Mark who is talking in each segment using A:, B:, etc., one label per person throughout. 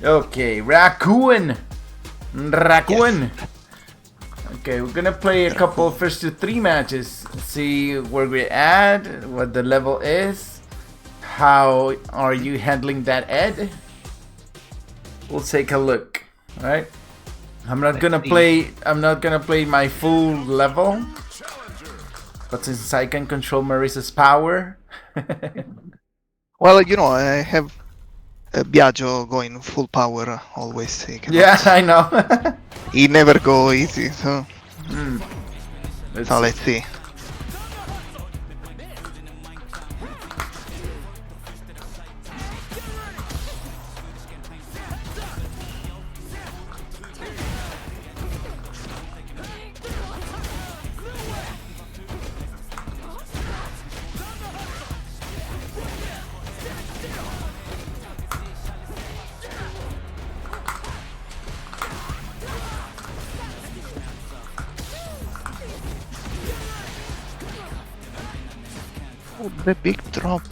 A: Okay, Rakuen. Rakuen. Yes. Okay, we're gonna play a couple first to 3 matches. See where we're at, what the level is. How are you handling that, Ed? We'll take a look. Alright. I'm not gonna play my full level. But since I can control Marisa's power.
B: Well, I have Biagio going full power always.
A: Yeah, I know.
B: He never go easy, so let's see. Oh, the big drop.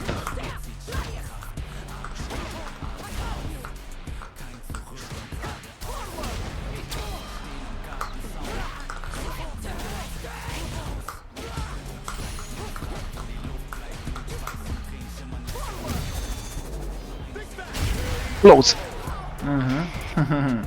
B: Close.
A: Mm-hmm.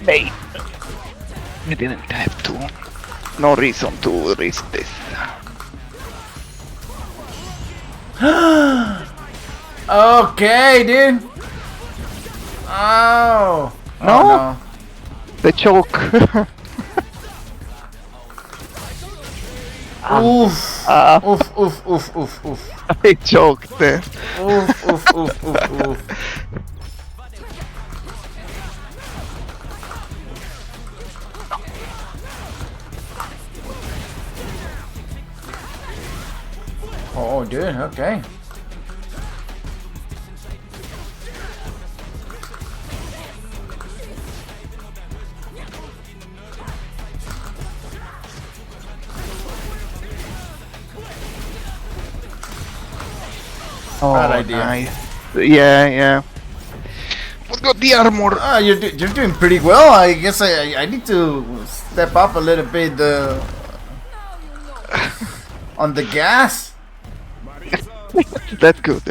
B: Hey, we didn't have to. No reason to risk this.
A: Okay, dude. Oh.
B: No?
A: Oh no.
B: The choke.
A: Oof. Oof, oof, oof, oof, oof.
B: I choked there.
A: Oof, oof, oof, oof, oof. Oh, dude, okay.
B: Oh,
A: Bad idea.
B: nice. Yeah. What got the armor?
A: You're doing pretty well. I guess I need to step up a little bit on the gas.
B: That's good.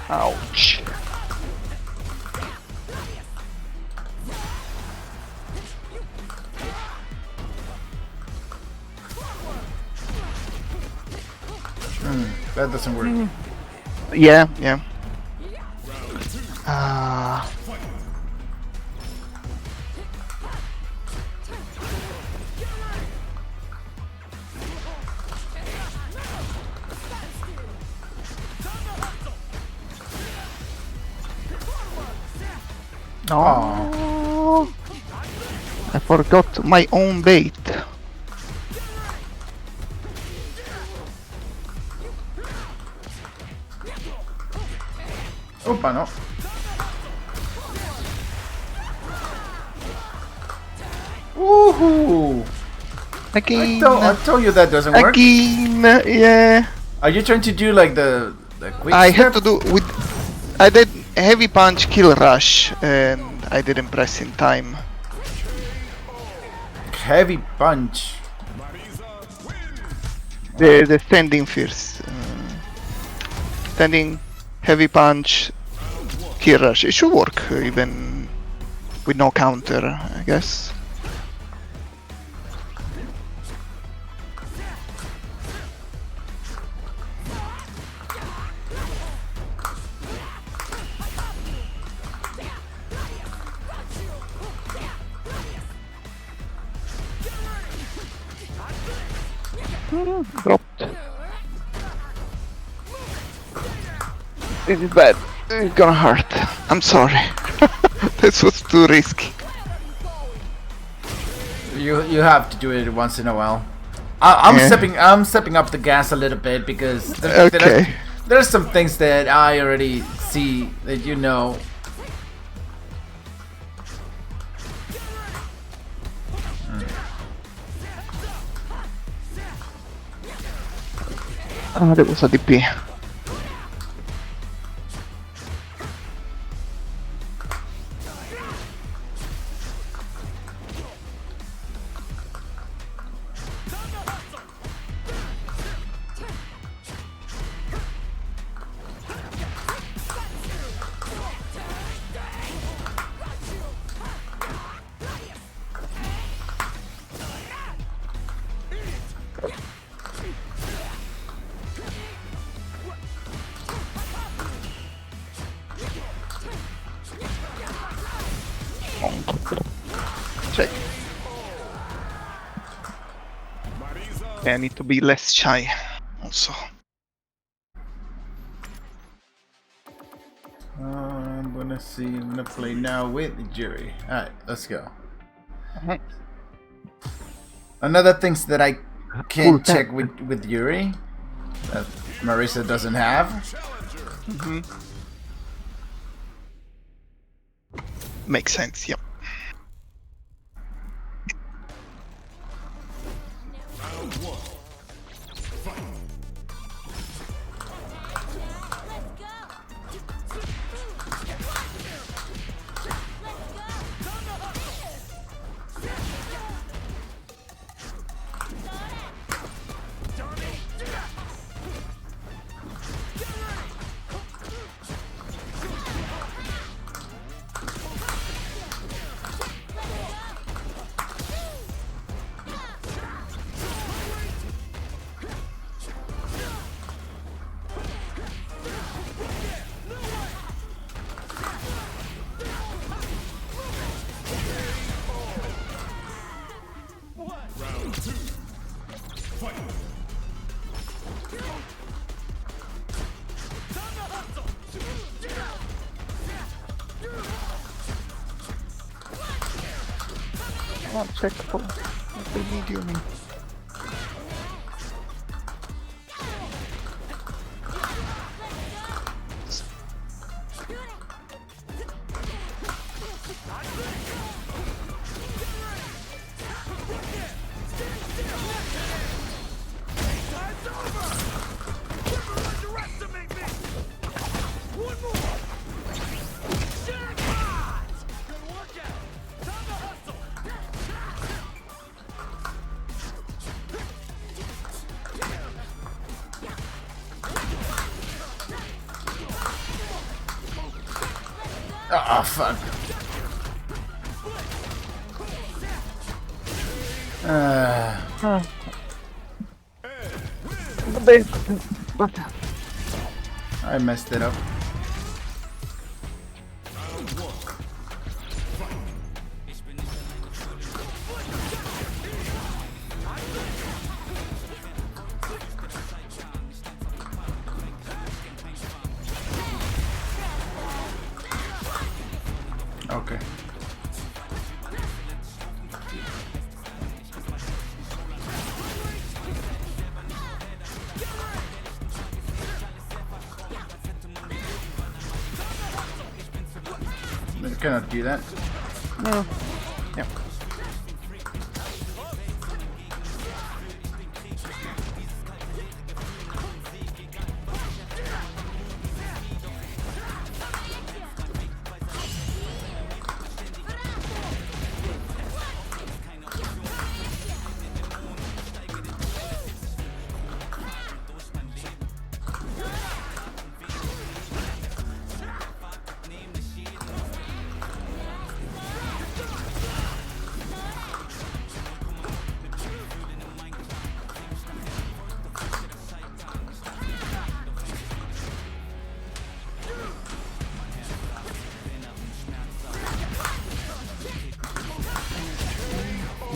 B: Ouch.
A: That doesn't work.
B: Yeah. No. I forgot my own bait.
A: Opa, no. Woohoo!
B: Again.
A: I told you that doesn't work.
B: Again. Yeah.
A: Are you trying to do like the quick
B: I
A: step?
B: had to do with. I did heavy punch, kill rush, and I didn't press in time.
A: Heavy punch.
B: The standing first. Standing, heavy punch, kill rush. It should work even with no counter, I guess. Dropped. This is bad. It's gonna hurt. I'm sorry. This was too risky.
A: You have to do it once in a while. I'm stepping up the gas a little bit because there's some things that I already see that you know.
B: Ah, there was a DP. Check. Okay, I need to be less shy also.
A: I'm gonna see. I'm gonna play now with the jury. Alright, let's go. Another things that I can check with Yuri that Marisa doesn't have.
B: Makes sense, yep. Check for the medium.
A: Oh, fuck. I messed it up. Okay. I cannot do that.
B: No.
A: Yep.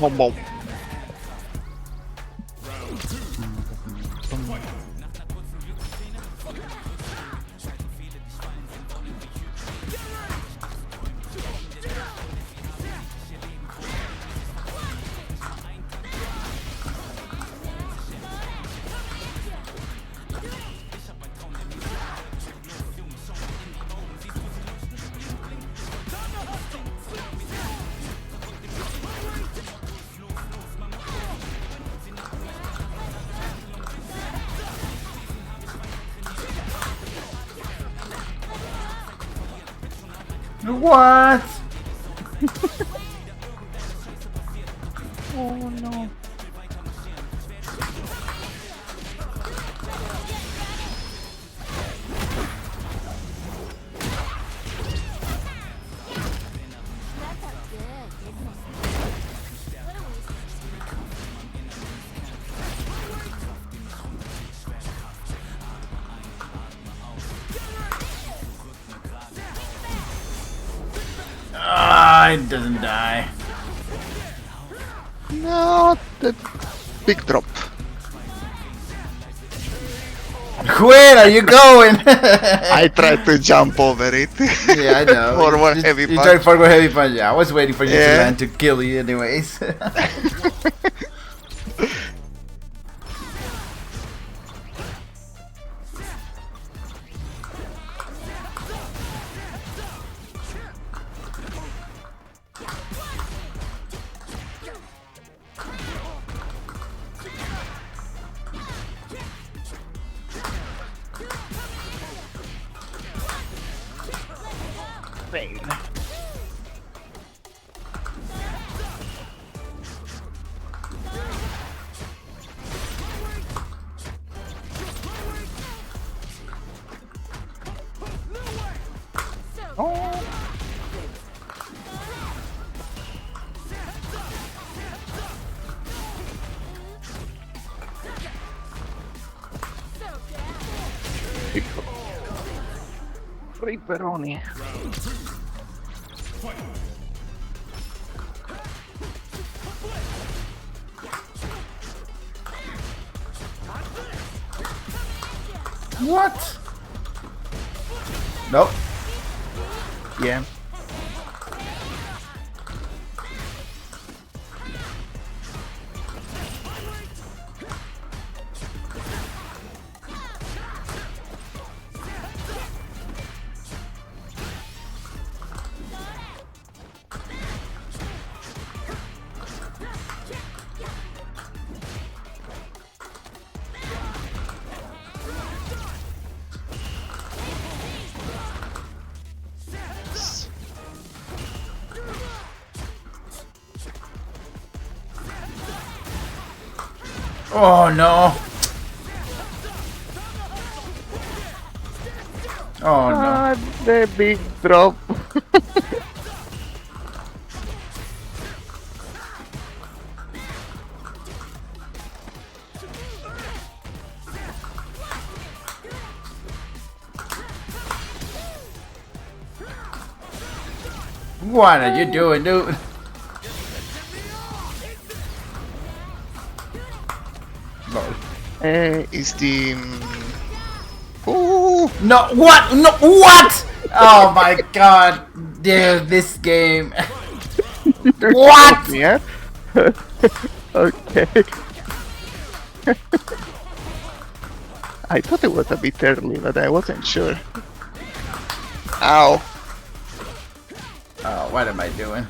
B: Boom, boom.
A: What?
B: Oh no.
A: Ah, it doesn't die.
B: No, the big drop.
A: Where are you going?
B: I tried to jump over it.
A: Yeah, I know.
B: Forward
A: You-
B: heavy
A: you
B: punch.
A: tried forward heavy punch. Yeah, I was waiting for you to
B: Yeah.
A: land to kill you, anyways.
B: Fail. Oh. Ripperoni.
A: What? Nope. Yeah. Oh no. Oh no.
B: Ah, the big drop.
A: What are you doing, dude? Lol.
B: Is the... Oh!
A: No, what? No, what? Oh my god. Dude, this game. What?
B: Yeah. Okay. I thought it was a bit early, but I wasn't sure. Ow.
A: Oh, what am I doing?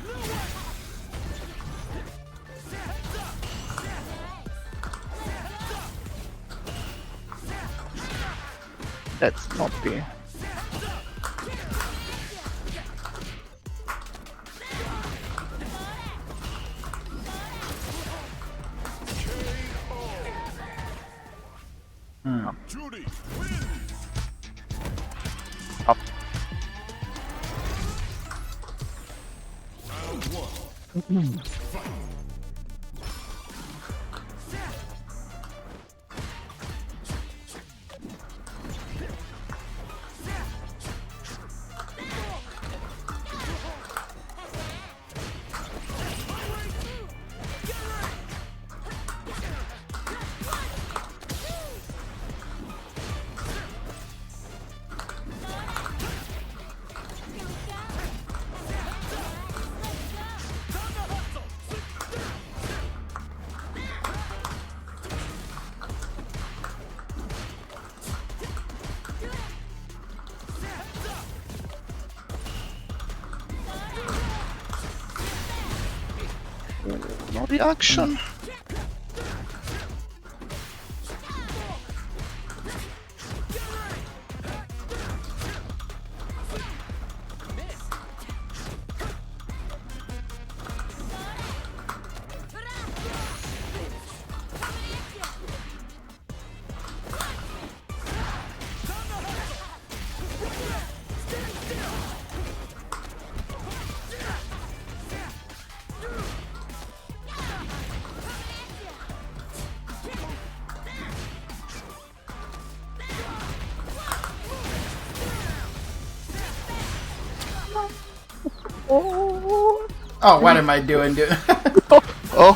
B: That's not the... Up. No reaction.
A: Oh, what am I doing, dude?
B: Oh.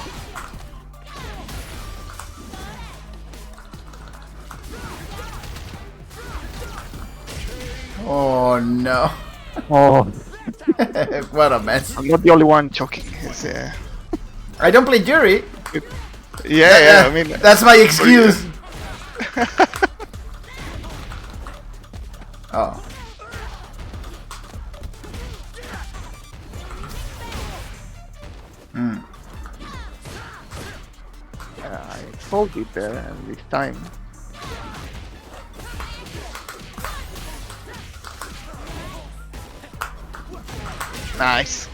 A: Oh no.
B: Oh.
A: What a mess.
B: I'm not the only one choking. It's,
A: I don't play jury.
B: yeah, I mean...
A: That's my excuse. Oh.
B: I hold it there this time. Nice.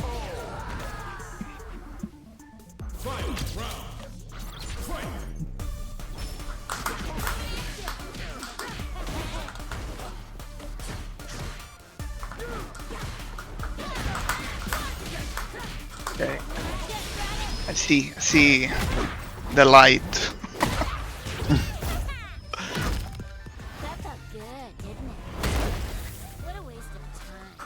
B: Okay. I see the light.
C: That felt good, didn't it? What a waste of time.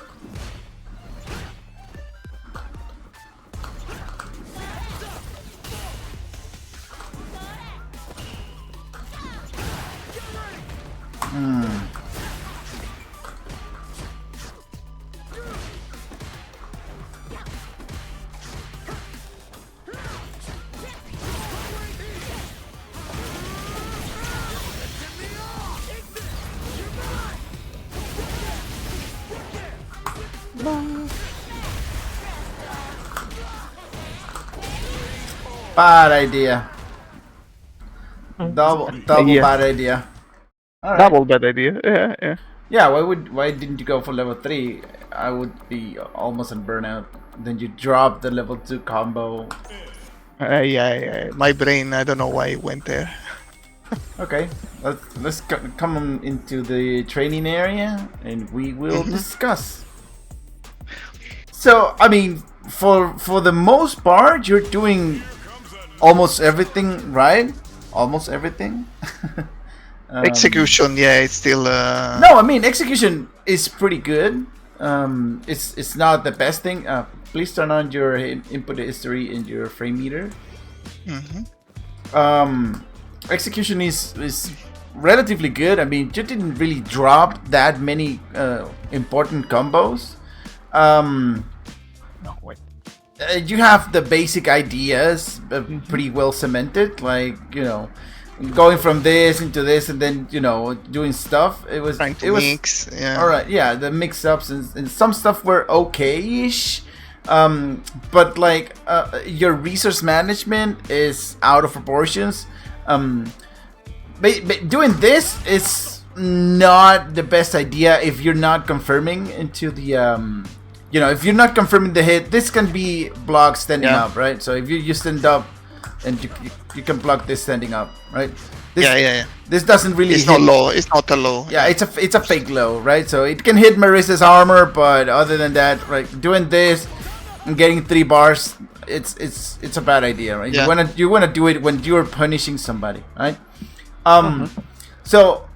A: Bad idea. Double
B: Yeah.
A: bad idea. Alright.
B: Double bad idea. Yeah.
A: Yeah, why didn't you go for level 3? I would be almost on burnout. Then you drop the level 2 combo.
B: Yeah. My brain, I don't know why it went there.
A: Okay, let's come on into the training area and we will discuss. So, I mean, for the most part, you're doing almost everything right. Almost everything.
B: Execution, yeah, it's still.
A: No, I mean execution is pretty good. It's not the best thing. Please turn on your input history and your frame meter. Execution is relatively good. I mean, you didn't really drop that many important combos.
B: No, wait.
A: You have the basic ideas pretty well cemented, like, you know, going from this into this and then, you know, doing stuff. It was
B: Trying to mix, yeah.
A: all right, yeah, the mix-ups and some stuff were okay-ish, but like your resource management is out of proportions. But doing this is not the best idea if you're not confirming into the you know, if you're not confirming the hit. This can be blocked standing up, right? So if you stand up, and you can block this standing up, right? This, This doesn't really.
B: It's
A: hit.
B: not low. It's not a low.
A: Yeah, it's a fake low, right? So it can hit Marisa's armor, but other than that, right? Doing this and getting 3 bars, it's a bad idea, right?
B: Yeah.
A: You wanna do it when you're punishing somebody, right? So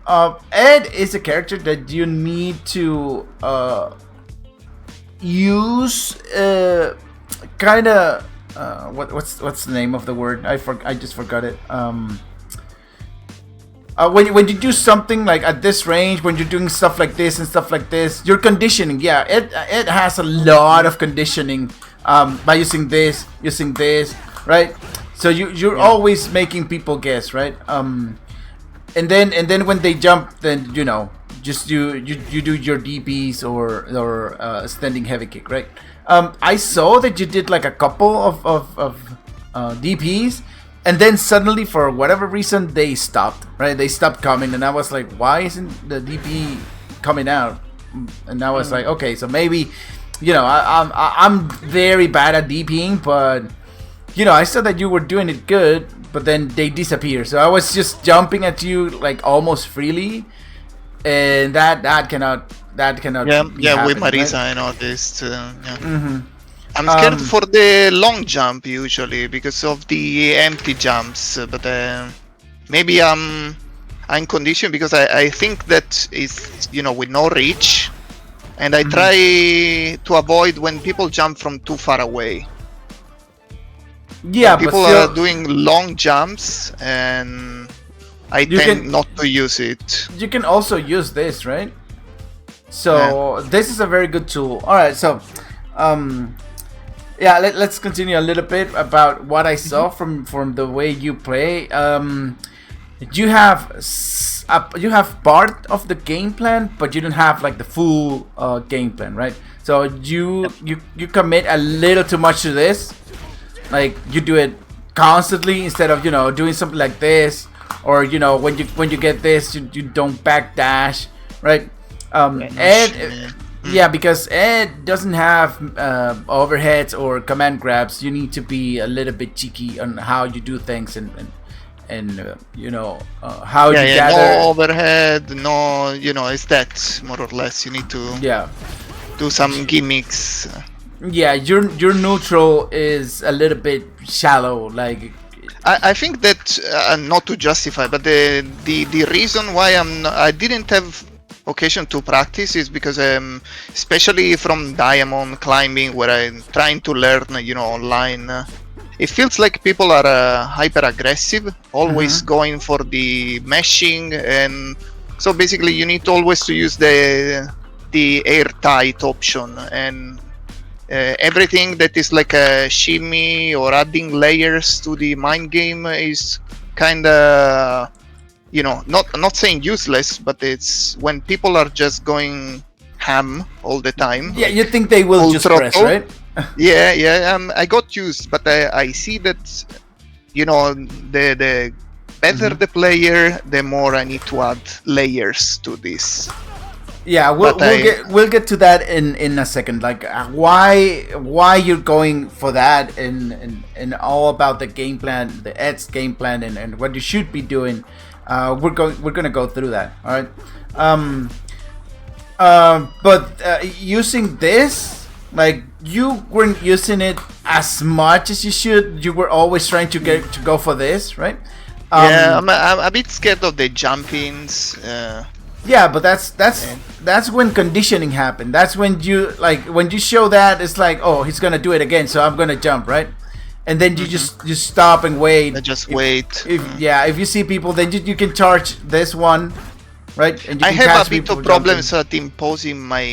A: Ed is a character that you need to use kind of what's the name of the word? I just forgot it. When you do something like at this range, when you're doing stuff like this and stuff like this, your conditioning, yeah, it has a lot of conditioning by using this, right? So you're always making people guess, right? And then when they jump, then you know, just you do your DPs or standing heavy kick, right? I saw that you did like a couple of DPs, and then suddenly for whatever reason they stopped, right? They stopped coming, and I was like, why isn't the DP coming out? And I was like, okay, so maybe, you know, I'm very bad at DPing, but you know, I saw that you were doing it good, but then they disappear. So I was just jumping at you like almost freely, and that cannot
B: Yeah, with Marisa,
A: right?
B: I noticed. I'm scared for the long jump usually because of the empty jumps, but maybe I'm conditioned because I think that is, you know, with no reach, and I try to avoid when people jump from too far away.
A: Yeah,
B: when people
A: but still,
B: are doing long jumps, and I tend not to use it.
A: You can also use this, right? So this is a very good tool. All right, so yeah, let's continue a little bit about what I saw from the way you play. You have part of the game plan, but you don't have like the full game plan, right? So you commit a little too much to this. Like you do it constantly instead of, you know, doing something like this, or you know, when you get this, you don't backdash, right? Ed, yeah, because Ed doesn't have overheads or command grabs. You need to be a little bit cheeky on how you do things and you know, how you gather.
B: No overhead, no, you know, it's that more or less. You need to do some gimmicks.
A: Yeah, your neutral is a little bit shallow. Like
B: I think that not to justify, but the reason why I didn't have occasion to practice is because especially from diamond climbing, where I'm trying to learn, you know, online, it feels like people are hyper aggressive, always going for the meshing, and so basically you need always to use the airtight option, and everything that is like a shimmy or adding layers to the mind game is kind of, you know, not saying useless, but it's when people are just going ham all the time.
A: Yeah, you think they will just press, right?
B: yeah. I got used, but I see that, you know, the better the player, the more I need to add layers to this.
A: Yeah, we'll get to that in a second. Like why you're going for that, and all about the game plan, the Ed's game plan, and what you should be doing. We're gonna go through that. All right. But using this, like you weren't using it as much as you should. You were always trying to go for this, right?
B: Yeah, I'm a bit scared of the jump-ins.
A: Yeah, but that's when conditioning happened. That's when you when you show that, it's like, oh, he's gonna do it again, so I'm gonna jump, right? And then you just stop and wait.
B: Wait.
A: If you see people, then you can charge this one, right? And you
B: I
A: can
B: have
A: catch
B: a bit
A: people
B: of
A: jumping.
B: problems at imposing my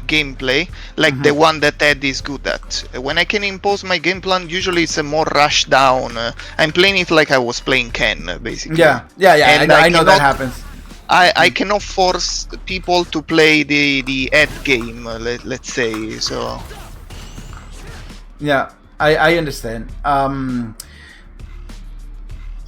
B: gameplay, like the one that Ed is good at. When I can impose my game plan, usually it's a more rush down. I'm playing it like I was playing Ken, basically.
A: Yeah.
B: And
A: I know that happens.
B: I cannot force people to play the Ed game, let's say. So
A: Yeah, I understand.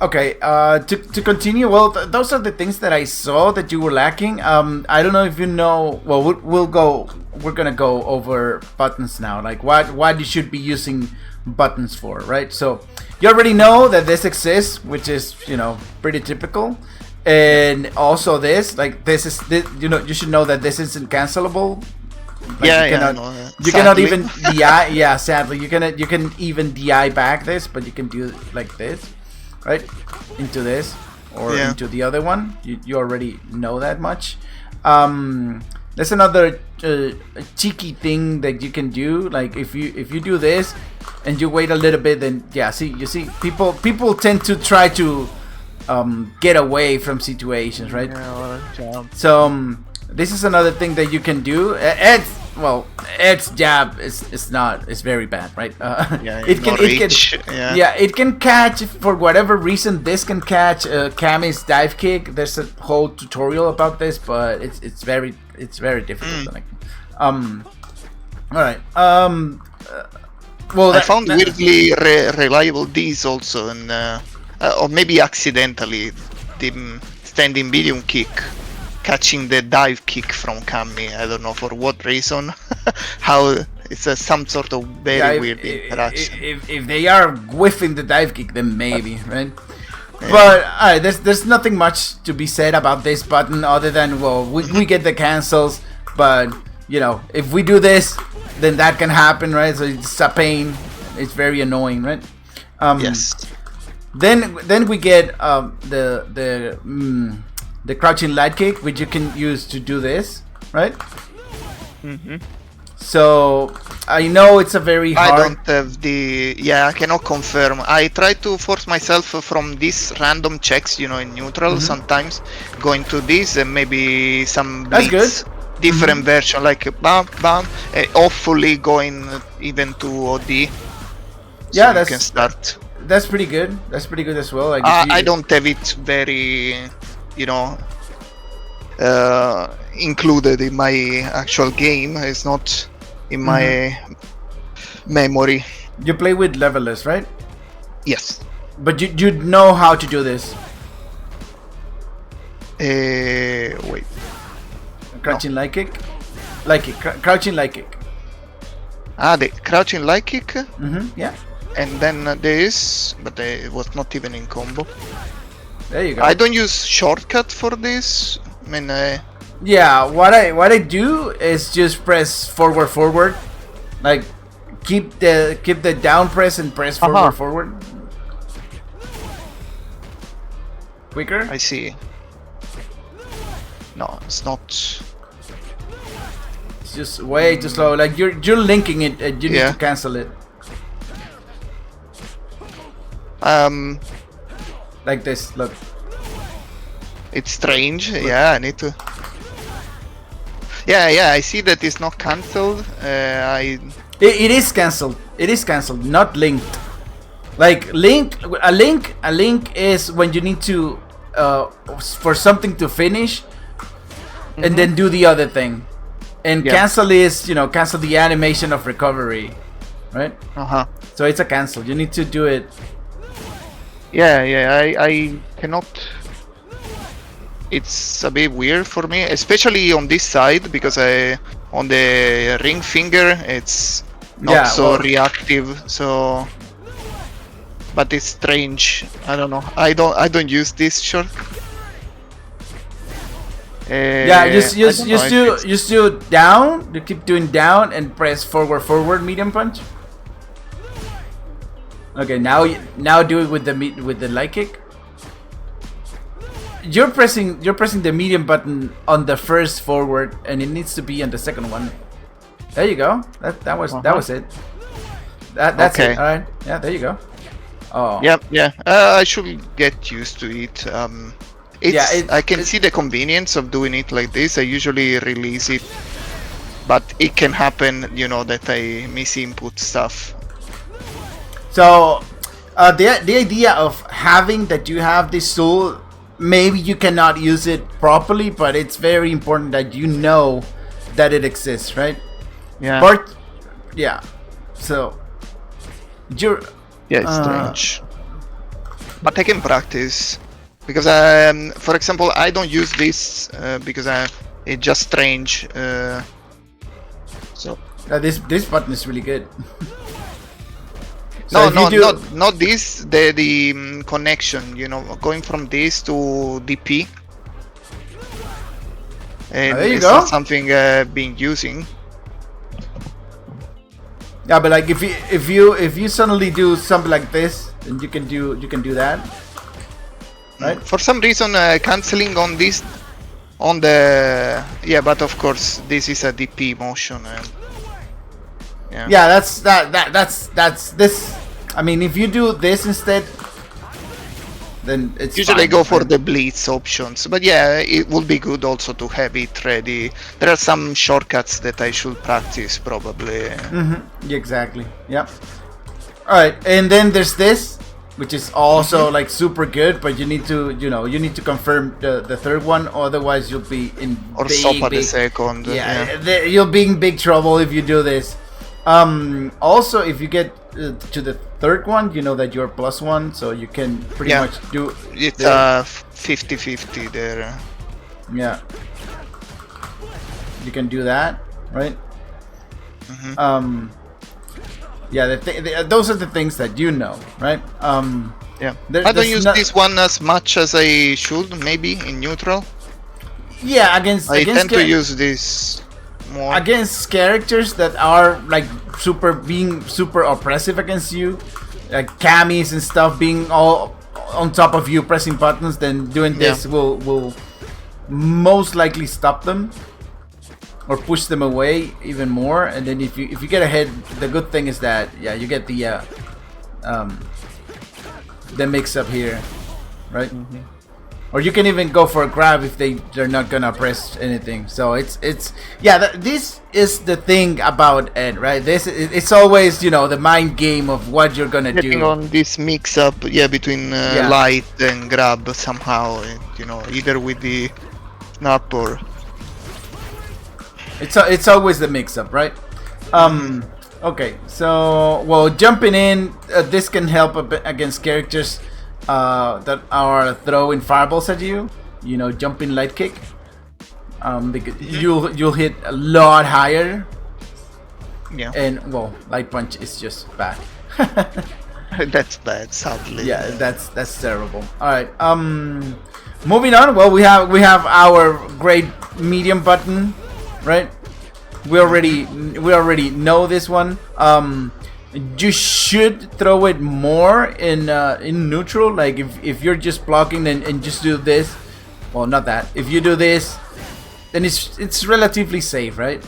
A: Okay, to continue, well, those are the things that I saw that you were lacking. I don't know if you know. Well, we're gonna go over buttons now, like what you should be using buttons for, right? So you already know that this exists, which is pretty typical, and also this, like this, you should know that this isn't cancelable. Like you cannot even DI. Yeah, sadly, you can even DI back this, but you can do like this, right? Into this or into the other one. You already know that much. There's another cheeky thing that you can do. Like if you do this and you wait a little bit, then you see people tend to try to get away from situations, right? So this is another thing that you can do. Ed's jab is very bad, right? It can catch, for whatever reason. This can catch Kami's dive kick. There's a whole tutorial about this, but it's very difficult. All right.
B: I found weirdly reliable these also, and or maybe accidentally the standing medium kick catching the dive kick from Kami. I don't know for what reason. How it's some sort of very weird interaction.
A: If they are whiffing the dive kick, then maybe, right? But there's nothing much to be said about this button other than we get the cancels, but if we do this, then that can happen, right? So it's a pain. It's very annoying, right?
B: Yes.
A: Then we get the crouching light kick, which you can use to do this, right? So I know it's a very hard.
B: I don't have I cannot confirm. I try to force myself from these random checks, in neutral sometimes, going to this and maybe some blitz.
A: That's good.
B: Different version, like bam, bam, hopefully going even to OD. So
A: that's
B: you can start.
A: That's pretty good. That's pretty good as well. Like
B: I don't have it very, included in my actual game. It's not in my memory.
A: You play with levelers, right?
B: Yes.
A: But you know how to do this.
B: Wait.
A: Crouching light kick? Light kick. Crouching light kick.
B: The crouching light kick?
A: Yeah.
B: And then this, but it was not even in combo.
A: There you go.
B: I don't use shortcut for this. I mean,
A: yeah, what I do is just press forward, like keep the down press and press forward. Quicker.
B: I see. No, it's not.
A: It's just way too slow. Like you're linking it, and you need to cancel it. Like this. Look.
B: It's strange. Yeah, I need to. Yeah, I see that it's not cancelled.
A: It is cancelled. It is cancelled, not linked. Like a link is when you need to for something to finish and then do the other thing. And cancel is, cancel the animation of recovery, right? So it's a cancel. You need to do it.
B: I cannot. It's a bit weird for me, especially on this side, because on the ring finger it's not so reactive. So, but it's strange. I don't know. I don't use this short.
A: Just do down. You keep doing down and press forward medium punch. Okay, now do it with the light kick. You're pressing the medium button on the first forward, and it needs to be on the second one. There you go. That was it. That's it. All right. Yeah. There you go. Oh.
B: Yeah. I should get used to it. I can see the convenience of doing it like this. I usually release it, but it can happen, you know, that I miss input stuff.
A: So the idea of having that you have this tool, maybe you cannot use it properly, but it's very important that you know that it exists, right?
B: Yeah.
A: Yeah. So you're
B: Yeah, it's strange. But I can practice because for example, I don't use this because it's just strange. So
A: this button is really good.
B: no,
A: if you do-
B: not this. The connection, you know, going from this to DP. And
A: there you
B: it's
A: go.
B: not something being using.
A: Yeah, but like if you suddenly do something like this, then you can do that, right?
B: For some reason, canceling on this, on the but of course this is a DP motion. And,
A: Yeah, that's this. I mean, if you do this instead, then it's
B: usually
A: fine,
B: go for
A: right?
B: the blitz options, but yeah, it would be good also to have it ready. There are some shortcuts that I should practice probably.
A: Yeah, exactly. Yep. All right, and then there's this, which is also like super good, but you need to confirm the third one, otherwise you'll be in
B: Or
A: big,
B: stop at the
A: big,
B: second.
A: you'll be in big trouble if you do this. Also, if you get to the third one, you know that you're +1, so you can pretty much do.
B: It's 50-50 there.
A: Yeah. You can do that, right? Yeah, those are the things that you know, right?
B: Yeah. I don't
A: there's
B: use this one as much as I should, maybe in neutral.
A: Yeah,
B: I tend to use this more.
A: against characters that are like super oppressive against you, like camis and stuff being all on top of you pressing buttons, then doing this will most likely stop them or push them away even more. And then if you get ahead, the good thing is that you get the mix up here, right? Or you can even go for a grab if they're not gonna press anything. So it's this is the thing about Ed, right? It's always the mind game of what you're gonna
B: Getting
A: do.
B: on this mix up, between light and grab somehow, either with the snap or.
A: It's always the mix up, right? Okay, so jumping in, this can help a bit against characters that are throwing fireballs at you. Jumping light kick. Because you'll hit a lot higher.
B: Yeah.
A: And light punch is just bad.
B: That's bad, sadly.
A: Yeah, that's terrible. All right. Moving on. Well, we have our great medium button, right? We already know this one. You should throw it more in neutral. Like if you're just blocking and just do this. Well, not that. If you do this, then it's relatively safe, right?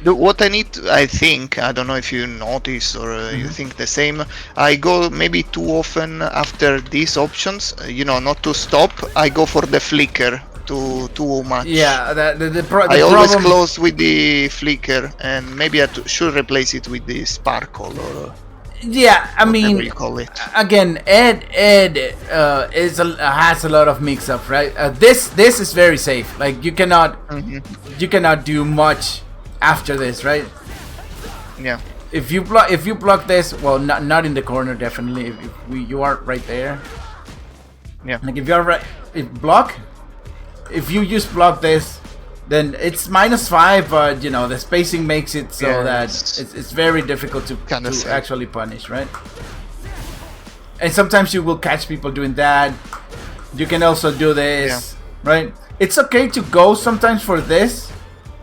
B: What I think, I don't know if you notice or you think the same. I go maybe too often after these options. Not to stop. I go for the flicker too much.
A: Yeah, the
B: I always
A: problem...
B: close with the flicker, and maybe I should replace it with the sparkle or.
A: Yeah, I mean,
B: you call it.
A: Again, Ed has a lot of mix-up, right? This is very safe. Like you cannot do much after this, right?
B: Yeah.
A: If you block this, well, not in the corner, definitely. If you are right there.
B: Yeah.
A: Like if you are if you just block this, then it's -5, but the spacing makes it so that it's very difficult to actually punish, right? And sometimes you will catch people doing that. You can also do this, right? It's okay to go sometimes for this,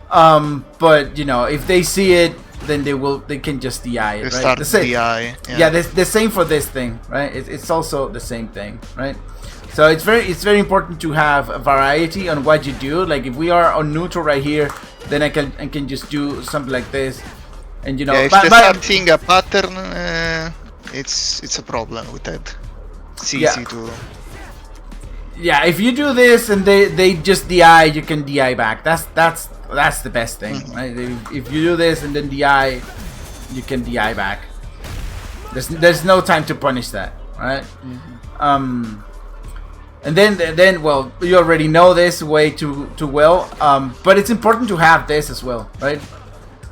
A: but if they see it, then they can just DI it, right?
B: The same. DI.
A: Yeah, the same for this thing, right? It's also the same thing, right? So it's very important to have a variety on what you do. Like if we are on neutral right here, then I can just do something like this, and
B: if they start seeing a pattern, it's a problem with that. It's easy to.
A: Yeah, if you do this and they just DI, you can DI back. That's the best thing, right? If you do this and then DI, you can DI back. There's no time to punish that, right? And then well, you already know this way too well. But it's important to have this as well, right?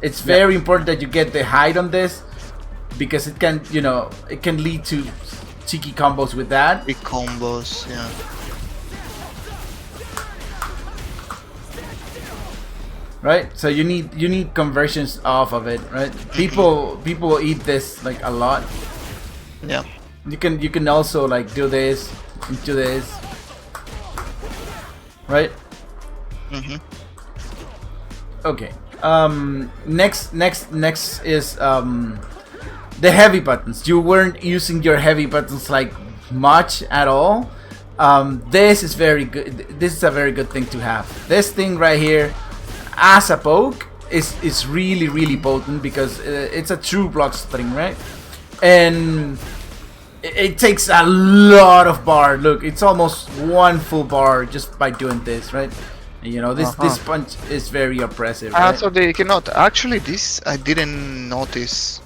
A: It's very important that you get the hide on this because it can, it can lead to cheeky combos with that.
B: Big combos, yeah.
A: Right, so you need conversions off of it, right? People eat this like a lot.
B: Yeah.
A: You can also like do this into this, right? Okay. Next is the heavy buttons. You weren't using your heavy buttons like much at all. This is very good. This is a very good thing to have. This thing right here, as a poke, is really potent because it's a true block string, right? And it takes a lot of bar. Look, it's almost one full bar just by doing this, right? This punch is very oppressive. Right?
B: So they cannot. Actually, this I didn't notice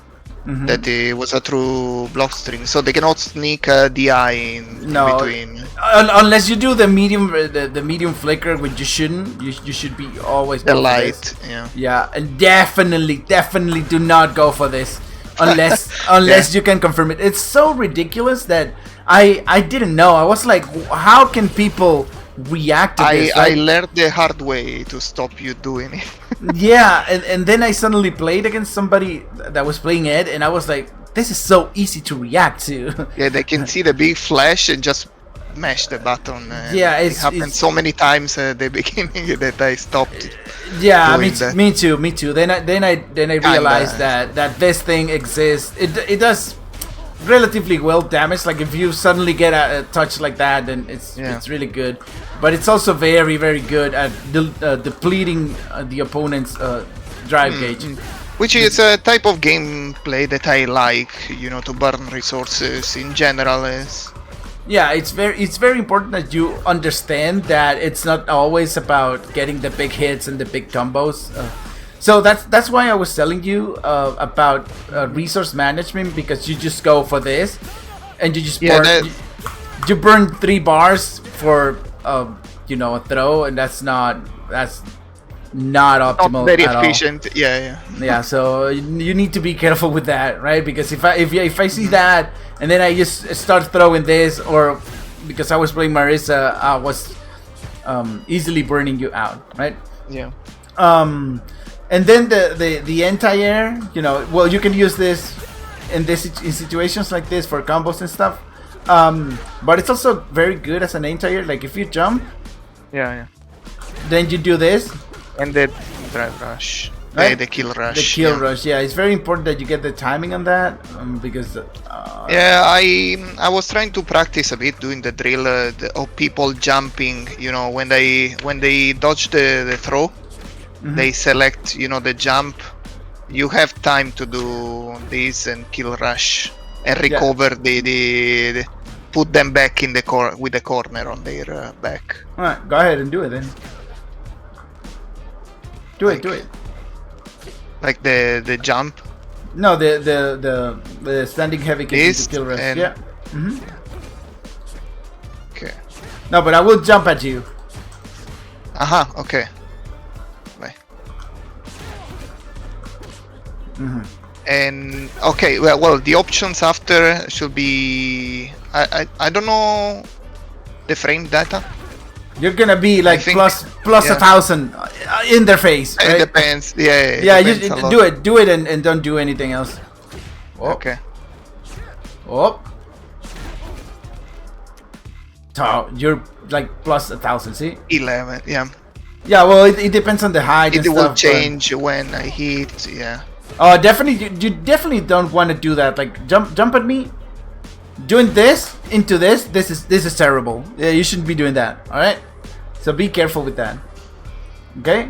B: that it was a true block string. So they cannot sneak a DI in between.
A: Unless you do the medium flicker, which you shouldn't. You should be always
B: the
A: go
B: light.
A: For this.
B: Yeah.
A: Yeah, and definitely do not go for this unless you can confirm it. It's so ridiculous that I didn't know. I was like, how can people react to this?
B: I learned the hard way to stop you doing it.
A: Yeah, and then I suddenly played against somebody that was playing Ed, and I was like, this is so easy to react to.
B: Yeah, they can see the big flash and just mash the button.
A: Yeah,
B: it happened so many times at the beginning that I stopped.
A: Yeah, me too. Then I realized that this thing exists. It does relatively well damage. Like if you suddenly get a touch like that, then it's really good. But it's also very good at depleting the opponent's drive gauge.
B: Which is a type of gameplay that I like, to burn resources in general.
A: Yeah, it's very important that you understand that it's not always about getting the big hits and the big combos. So that's why I was telling you about resource management, because you just go for this, and you just you burn 3 bars for a throw, and that's not optimal.
B: Not very
A: at
B: efficient.
A: All.
B: Yeah.
A: So you need to be careful with that, right? Because if I see that and then I just start throwing this, or because I was playing Marisa, I was easily burning you out, right?
B: Yeah.
A: And then the anti-air, well, you can use this in situations like this for combos and stuff. But it's also very good as an anti-air. Like if you jump, then you do this,
B: and the drive rush,
A: right?
B: The kill rush.
A: The kill rush, yeah. It's very important that you get the timing on that, because.
B: I was trying to practice a bit doing the drill of people jumping. When they dodge the throw. They select, the jump. You have time to do this and kill rush and recover the put them back in the with the corner on their back.
A: All right, go ahead and do it then. Do it.
B: Like the jump.
A: No, the standing heavy kick into kill rush. Yeah.
B: Okay.
A: No, but I will jump at you.
B: Okay. And okay, well, the options after should be I don't know the frame data.
A: You're gonna be like plus 1,000 in their face. Right?
B: It depends. Yeah.
A: Yeah, you do it, and don't do anything else. Oh.
B: Okay.
A: Oh. So you're like plus 1,000. See?
B: 11. Yeah.
A: Yeah. Well, it depends on the height.
B: It will change when I hit. Yeah.
A: Oh, definitely. You definitely don't want to do that. Like jump at me. Doing this into this. This is terrible. Yeah, you shouldn't be doing that. All right. So be careful with that. Okay.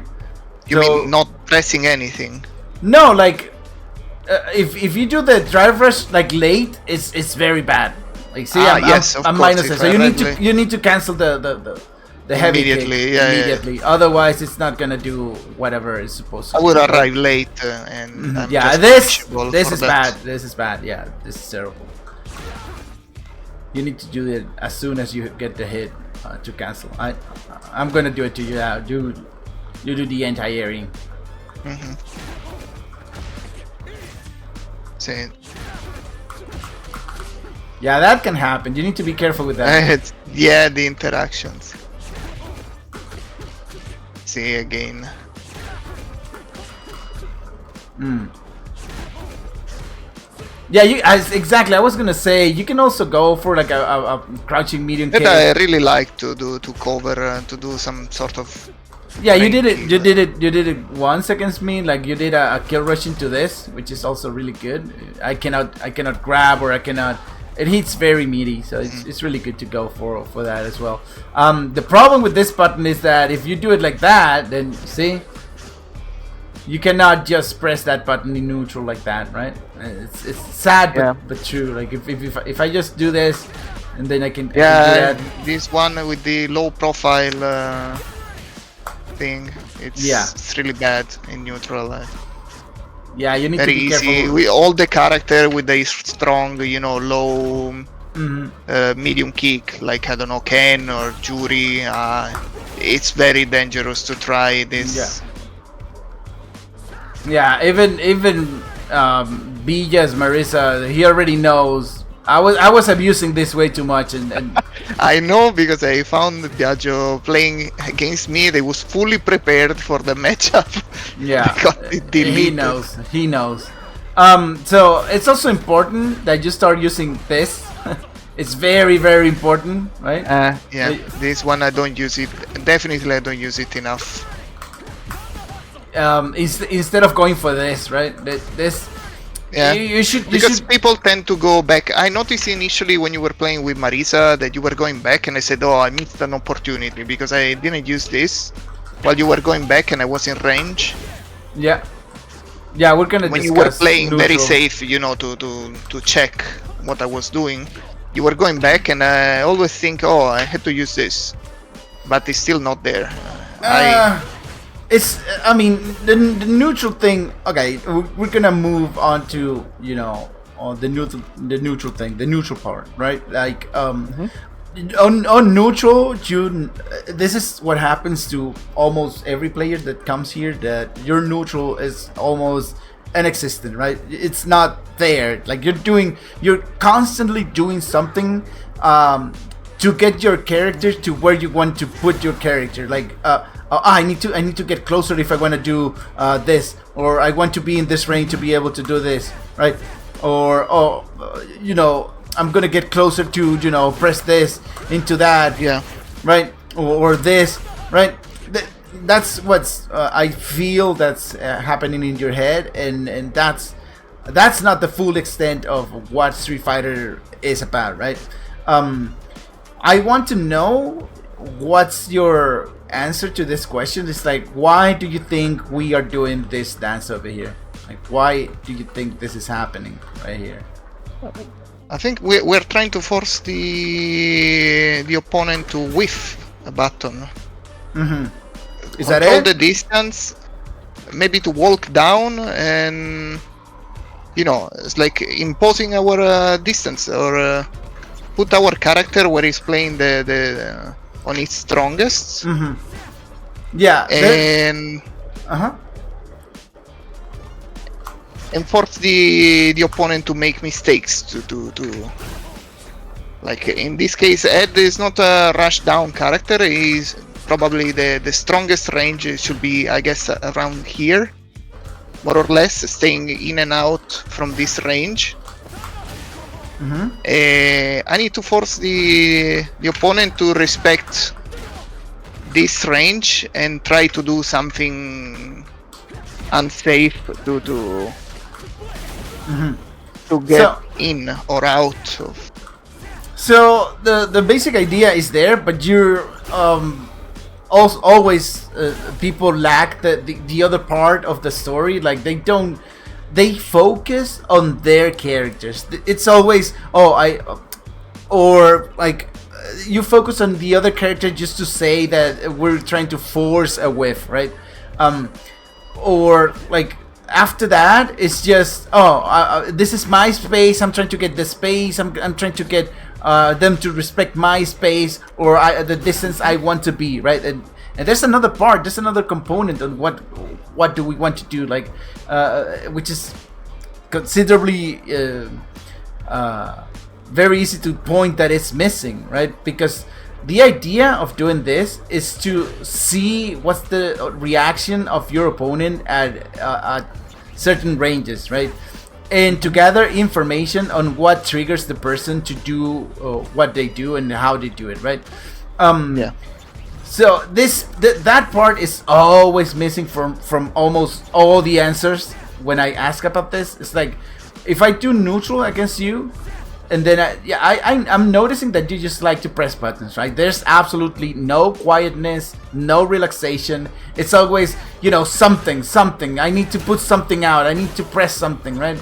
B: You mean not pressing anything?
A: No, like if you do the drive rush like late, it's very bad. Like, see,
B: yes, of
A: I'm
B: course,
A: minus it.
B: if
A: So
B: I
A: you need to cancel the heavy kick
B: Immediately, yeah, yeah.
A: immediately. Otherwise, it's not gonna do whatever it's supposed to
B: I
A: do.
B: would
A: right?
B: arrive late and I'm
A: Yeah,
B: just
A: this
B: punishable
A: this
B: for
A: is
B: that.
A: bad. This is bad. Yeah, this is terrible. You need to do it as soon as you get the hit to cancel. I'm gonna do it to you now. You do the anti-airing.
B: See,
A: Yeah, that can happen. You need to be careful with that.
B: yeah, the interactions. See again.
A: Yeah, exactly. I was gonna say you can also go for like a crouching medium
B: That
A: kick.
B: I really like to do to cover to do some sort of.
A: Yeah, you did it.
B: ranking.
A: You did it once against me. Like you did a kill rush into this, which is also really good. I cannot grab or I cannot. It hits very meaty, so it's really good to go for that as well. The problem with this button is that if you do it like that, then see, you cannot just press that button in neutral like that, right? It's sad but true. Like if I just do this, and then I can do
B: Yeah,
A: that.
B: this one with the low profile thing. It's really bad in neutral.
A: Yeah, you need
B: Very
A: to be
B: easy.
A: careful.
B: We all the character with a strong, low, medium kick, like I don't know, Ken or Jury. It's very dangerous to try this.
A: Yeah, even Bija's Marisa, he already knows. I was abusing this way too much, and
B: I know because I found Biagio playing against me. They was fully prepared for the matchup.
A: yeah, he knows. He knows. So it's also important that you start using this. It's very very important, right?
B: Yeah, this one I don't use it. Definitely I don't use it enough.
A: Instead of going for this, right? This.
B: Yeah,
A: you should
B: people tend to go back. I noticed initially when you were playing with Marisa that you were going back, and I said, "Oh, I missed an opportunity because I didn't use this while you were going back, and I was in range."
A: Yeah, we're gonna.
B: When you were
A: discuss
B: playing
A: neutral.
B: very safe, to check what I was doing, you were going back, and I always think, "Oh, I had to use this," but it's still not there.
A: I mean, the neutral thing. Okay, we're gonna move on to on the neutral thing, the neutral part, right? Like on neutral, this is what happens to almost every player that comes here. That your neutral is almost inexistent, right? It's not there. Like you're constantly doing something to get your character to where you want to put your character. Like I need to get closer if I want to do this, or I want to be in this range to be able to do this, right? Or I'm gonna get closer to press this into that, right? Or this, right? That's what's I feel that's happening in your head, and that's not the full extent of what Street Fighter is about, right? I want to know what's your answer to this question. It's like, why do you think we are doing this dance over here? Like, why do you think this is happening right here?
B: I think we're trying to force the opponent to whiff a button.
A: Is that
B: Control
A: it?
B: the distance, maybe to walk down, and it's like imposing our distance, or put our character where he's playing the on its strongest.
A: Yeah.
B: And and force the opponent to make mistakes to like in this case, Ed is not a rush down character. He's probably the strongest range. It should be, I guess, around here, more or less, staying in and out from this range. I need to force the opponent to respect this range and try to do something unsafe to get in or out of.
A: So the basic idea is there, but you're always people lack the other part of the story. Like they focus on their characters. It's always or like you focus on the other character just to say that we're trying to force a whiff, right? Or like after that it's just this is my space, I'm trying to get the space, I'm trying to get them to respect my space, or the distance I want to be, right? And there's another part, there's another component on what do we want to do, like which is considerably very easy to point that it's missing, right? Because the idea of doing this is to see what's the reaction of your opponent at certain ranges, right? And to gather information on what triggers the person to do what they do and how they do it, right?
B: Yeah.
A: So that part is always missing from almost all the answers when I ask about this. It's like, if I do neutral against you, and then I'm noticing that you just like to press buttons, right? There's absolutely no quietness, no relaxation. It's always, something. I need to put something out. I need to press something, right?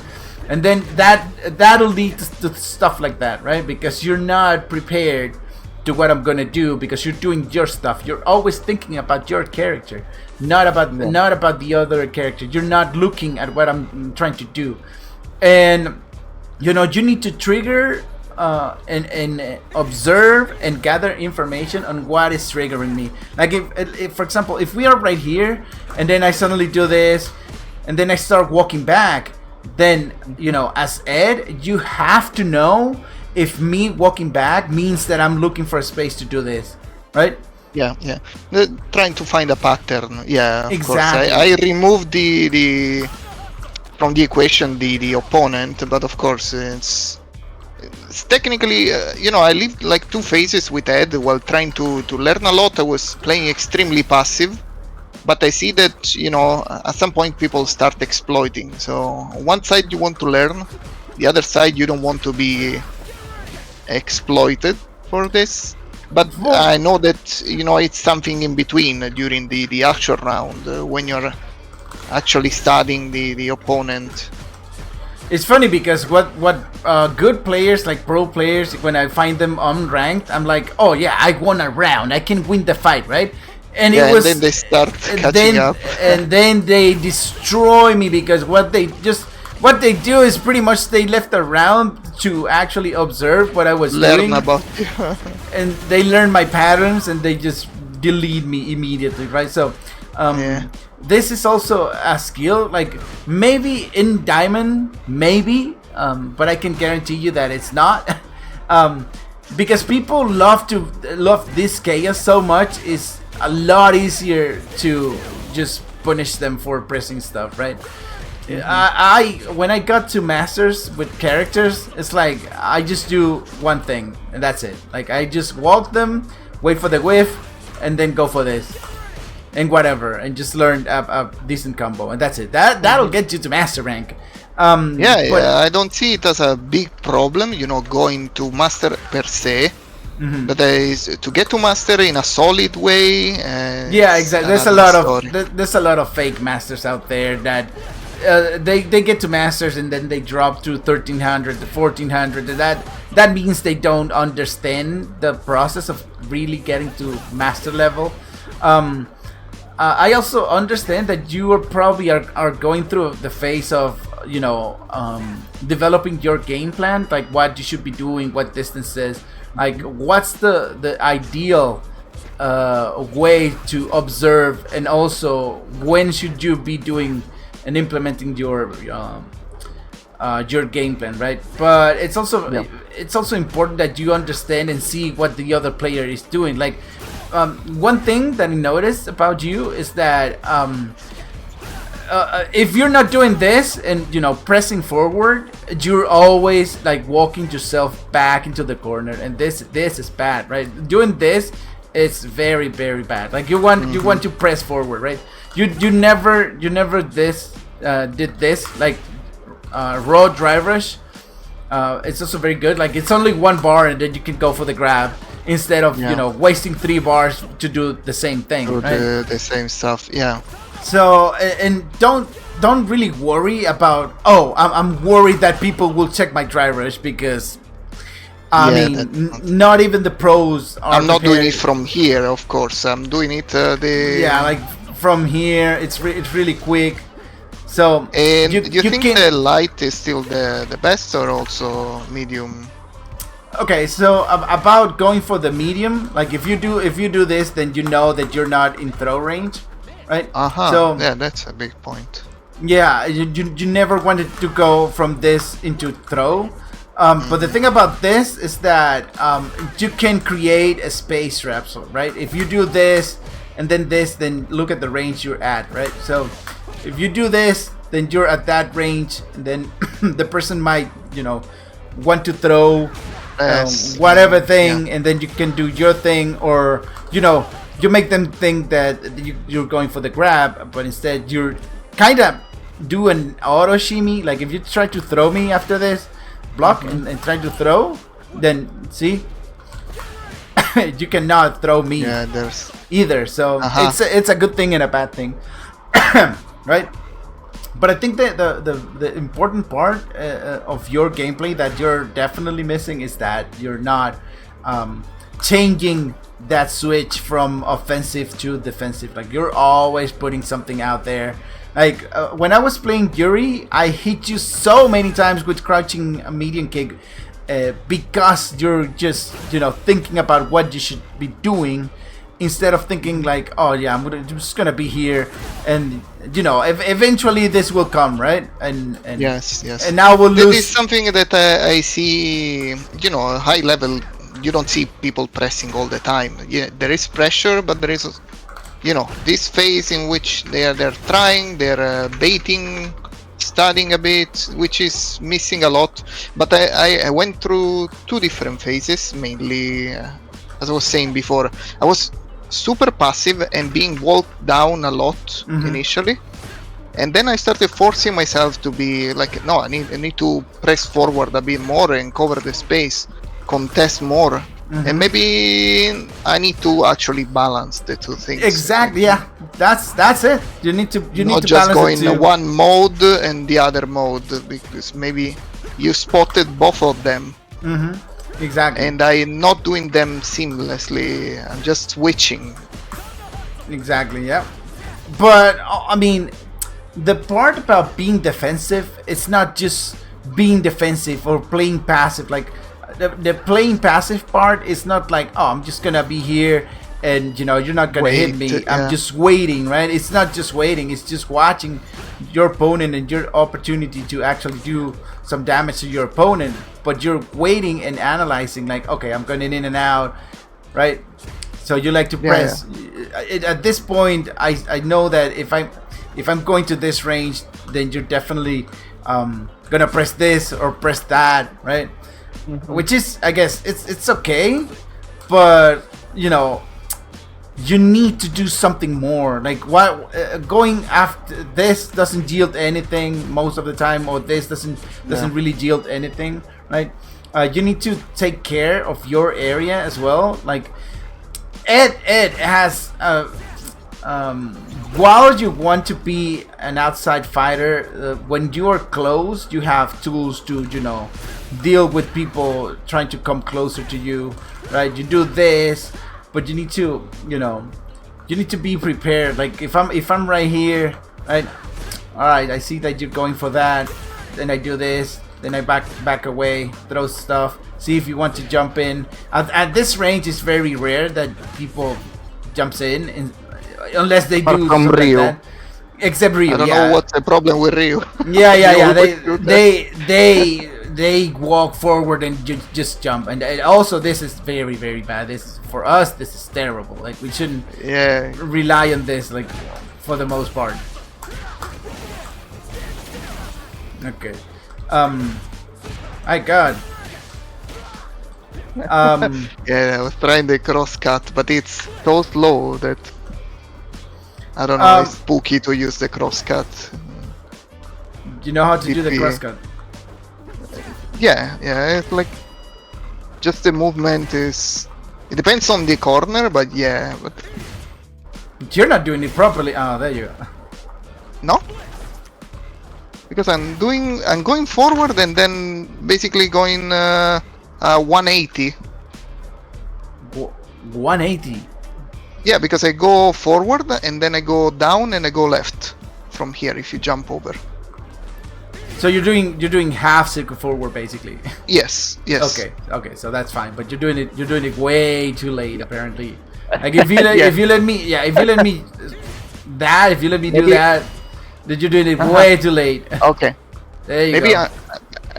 A: And then that'll lead to stuff like that, right? Because you're not prepared to what I'm gonna do, because you're doing your stuff. You're always thinking about your character, not about the other character. You're not looking at what I'm trying to do, and you need to trigger and observe and gather information on what is triggering me. Like if, for example, if we are right here and then I suddenly do this and then I start walking back, then as Ed, you have to know if me walking back means that I'm looking for a space to do this, right?
B: Yeah. Trying to find a pattern. Yeah, of
A: exactly.
B: course. I removed the from the equation the opponent, but of course it's technically I lived like 2 phases with Ed while trying to learn a lot. I was playing extremely passive, but I see that at some point people start exploiting. So on one side you want to learn, the other side you don't want to be exploited for this. But I know that it's something in between during the actual round when you're actually studying the opponent.
A: It's funny because what good players, like pro players, when I find them unranked, I'm like, oh yeah, I won a round, I can win the fight, right? And
B: and then they start catching up,
A: and then they destroy me, because what they do is pretty much they left a round to actually observe what I was doing,
B: learn about
A: and they learn my patterns and they just delete me immediately, right? So this is also a skill, like maybe in Diamond, but I can guarantee you that it's not. Because people love this chaos so much, it's a lot easier to just punish them for pressing stuff, right? I when I got to masters with characters, it's like I just do one thing and that's it. Like I just walk them, wait for the whiff, and then go for this and whatever, and just learn a decent combo, and that's it. That'll get you to master rank.
B: I don't see it as a big problem, going to master per se. But is to get to master in a solid way.
A: Yeah, exactly. There's a lot of fake masters out there that they get to masters and then they drop to 1300 to 1400. That means they don't understand the process of really getting to master level. I also understand that you are probably are going through the phase of developing your game plan, like what you should be doing, what distances, like what's the ideal way to observe, and also when should you be doing and implementing your game plan, right? But it's also important that you understand and see what the other player is doing. Like one thing that I noticed about you is that if you're not doing this and pressing forward, you're always like walking yourself back into the corner, and this is bad, right? Doing this is very, very bad. Like you want to press forward, right? You never did this, like raw drive rush. It's also very good. Like it's only 1 bar and then you can go for the grab instead of wasting 3 bars to do the same thing, right?
B: The same stuff. Yeah.
A: So and don't really worry about I'm worried that people will check my drive rush, because I
B: Yeah,
A: mean,
B: that's not.
A: not even the pros are
B: I'm not doing
A: prepared.
B: it from here, of course. I'm doing it
A: Yeah, like from here, it's really quick. So
B: And do you
A: you
B: think
A: can.
B: the light is still the best or also medium?
A: Okay, so about going for the medium, like if you do this, then you know that you're not in throw range, right? So
B: Yeah, that's a big point.
A: yeah, you never wanted to go from this into throw. But the thing about this is that you can create a space capsule, right? If you do this and then this, then look at the range you're at, right? So if you do this, then you're at that range, and then the person might, want to throw
B: Yes,
A: whatever
B: yeah.
A: thing, and then you can do your thing, or you make them think that you're going for the grab, but instead you're kind of do an auto shimmy. Like if you try to throw me after this, block and try to throw, then see, you cannot throw me
B: Yeah, there's
A: either. So it's a good thing and a bad thing, right? But I think that the important part of your gameplay that you're definitely missing is that you're not changing that switch from offensive to defensive. Like you're always putting something out there. Like when I was playing Yuri, I hit you so many times with crouching medium kick because you're just thinking about what you should be doing, instead of thinking like, oh yeah, I'm just gonna be here, and eventually this will come, right? And
B: yes.
A: and now we'll
B: That
A: lose.
B: is something that I see. High level. You don't see people pressing all the time. Yeah, there is pressure, but there is, this phase in which they're trying, they're baiting, studying a bit, which is missing a lot. But I went through two different phases, mainly, as I was saying before. I was super passive and being walked down a lot initially, and then I started forcing myself to be like, no, I need to press forward a bit more and cover the space, contest more, and maybe I need to actually balance the two things.
A: Exactly. Yeah, that's it. You need to
B: Not just
A: balance
B: go
A: it
B: in
A: too.
B: one mode and the other mode, because maybe you spotted both of them.
A: Exactly.
B: And I'm not doing them seamlessly. I'm just switching.
A: Exactly. Yeah. But I mean, the part about being defensive, it's not just being defensive or playing passive. Like the playing passive part is not like, oh, I'm just gonna be here and you're not gonna hit me.
B: Wait,
A: I'm
B: yeah.
A: just waiting, right? It's not just waiting. It's just watching your opponent and your opportunity to actually do some damage to your opponent. But you're waiting and analyzing, like, okay, I'm going in and out, right? So you like to press. At this point, I know that if I'm going to this range, then you're definitely gonna press this or press that, right? Which is, I guess, it's okay, but you need to do something more. Like what going after this doesn't yield anything most of the time, or this doesn't really yield anything, right? You need to take care of your area as well. Like Ed has while you want to be an outside fighter, when you are close, you have tools to deal with people trying to come closer to you, right? You do this, but you need to be prepared. Like if I'm right here, right? All right, I see that you're going for that. Then I do this. Then I back away, throw stuff. See if you want to jump in. At this range, it's very rare that people jumps in, unless they do
B: From
A: something
B: Rio.
A: like that. Except Rio,
B: I don't
A: yeah.
B: know what's the problem with Rio.
A: Yeah.
B: You always do that.
A: They walk forward and just jump, and also this is very, very bad. This is, for us, this is terrible. Like we shouldn't
B: Yeah.
A: rely on this, like, for the most part. Okay. My God.
B: Yeah, I was trying the cross cut, but it's so slow that I don't know. It's spooky to use the cross cut.
A: You know how to do the
B: It-
A: cross cut.
B: Yeah, it's like just the movement is. It depends on the corner, but yeah, but
A: You're not doing it properly. Oh, there you go.
B: no. Because I'm going forward and then basically going 180.
A: 180.
B: Yeah, because I go forward and then I go down and I go left from here if you jump over.
A: So you're doing half circle forward basically.
B: Yes, yes.
A: Okay, so that's fine. But you're doing it way too late apparently. Like if you let,
D: Yeah.
A: if you let me if you let me do
D: Maybe-
A: that, then you're doing it way too late.
D: Okay.
A: There you
B: Maybe
A: go.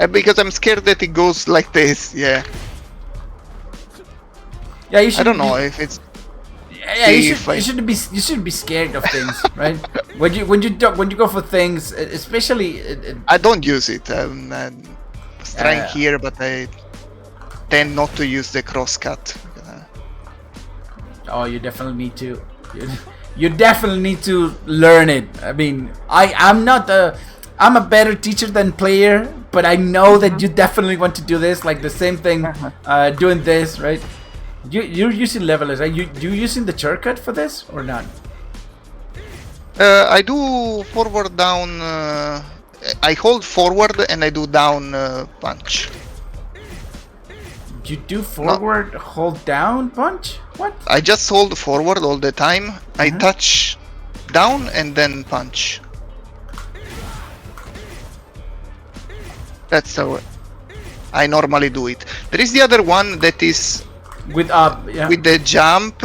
B: because I'm scared that it goes like this. Yeah,
A: Yeah, you should.
B: I don't know if it's.
A: Yeah, you
B: if I-
A: shouldn't be scared of things, right? when you go for things, especially.
B: I don't use it. I'm trying
A: Yeah.
B: here, but I tend not to use the crosscut.
A: Oh, you definitely need to. You definitely need to learn it. I mean, I'm not I'm a better teacher than player, but I know that you definitely want to do this, like the same thing, doing this, right? You're using levelers, right? You using the shortcut for this or not?
B: I do forward down. I hold forward and I do down punch.
A: You do forward, hold down, punch? What?
B: I just hold forward all the time. I
A: Uh-huh.
B: touch down and then punch. That's how I normally do it. There is the other one that is
A: With up, yeah.
B: with the jump.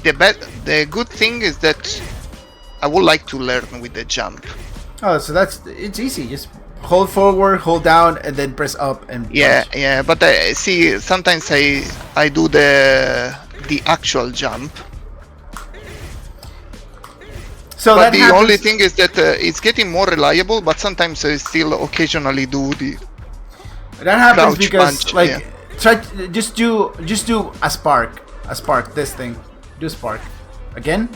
B: The good thing is that I would like to learn with the jump.
A: Oh, so it's easy. Just hold forward, hold down, and then press up and
B: Yeah,
A: punch.
B: yeah, but I see sometimes I do the actual jump.
A: So
B: But
A: that
B: the only
A: happens-
B: thing is that it's getting more reliable, but sometimes I still occasionally do the.
A: That happens
B: Crouch
A: because
B: punch,
A: like
B: yeah.
A: try just do a spark, this thing. Do spark. Again?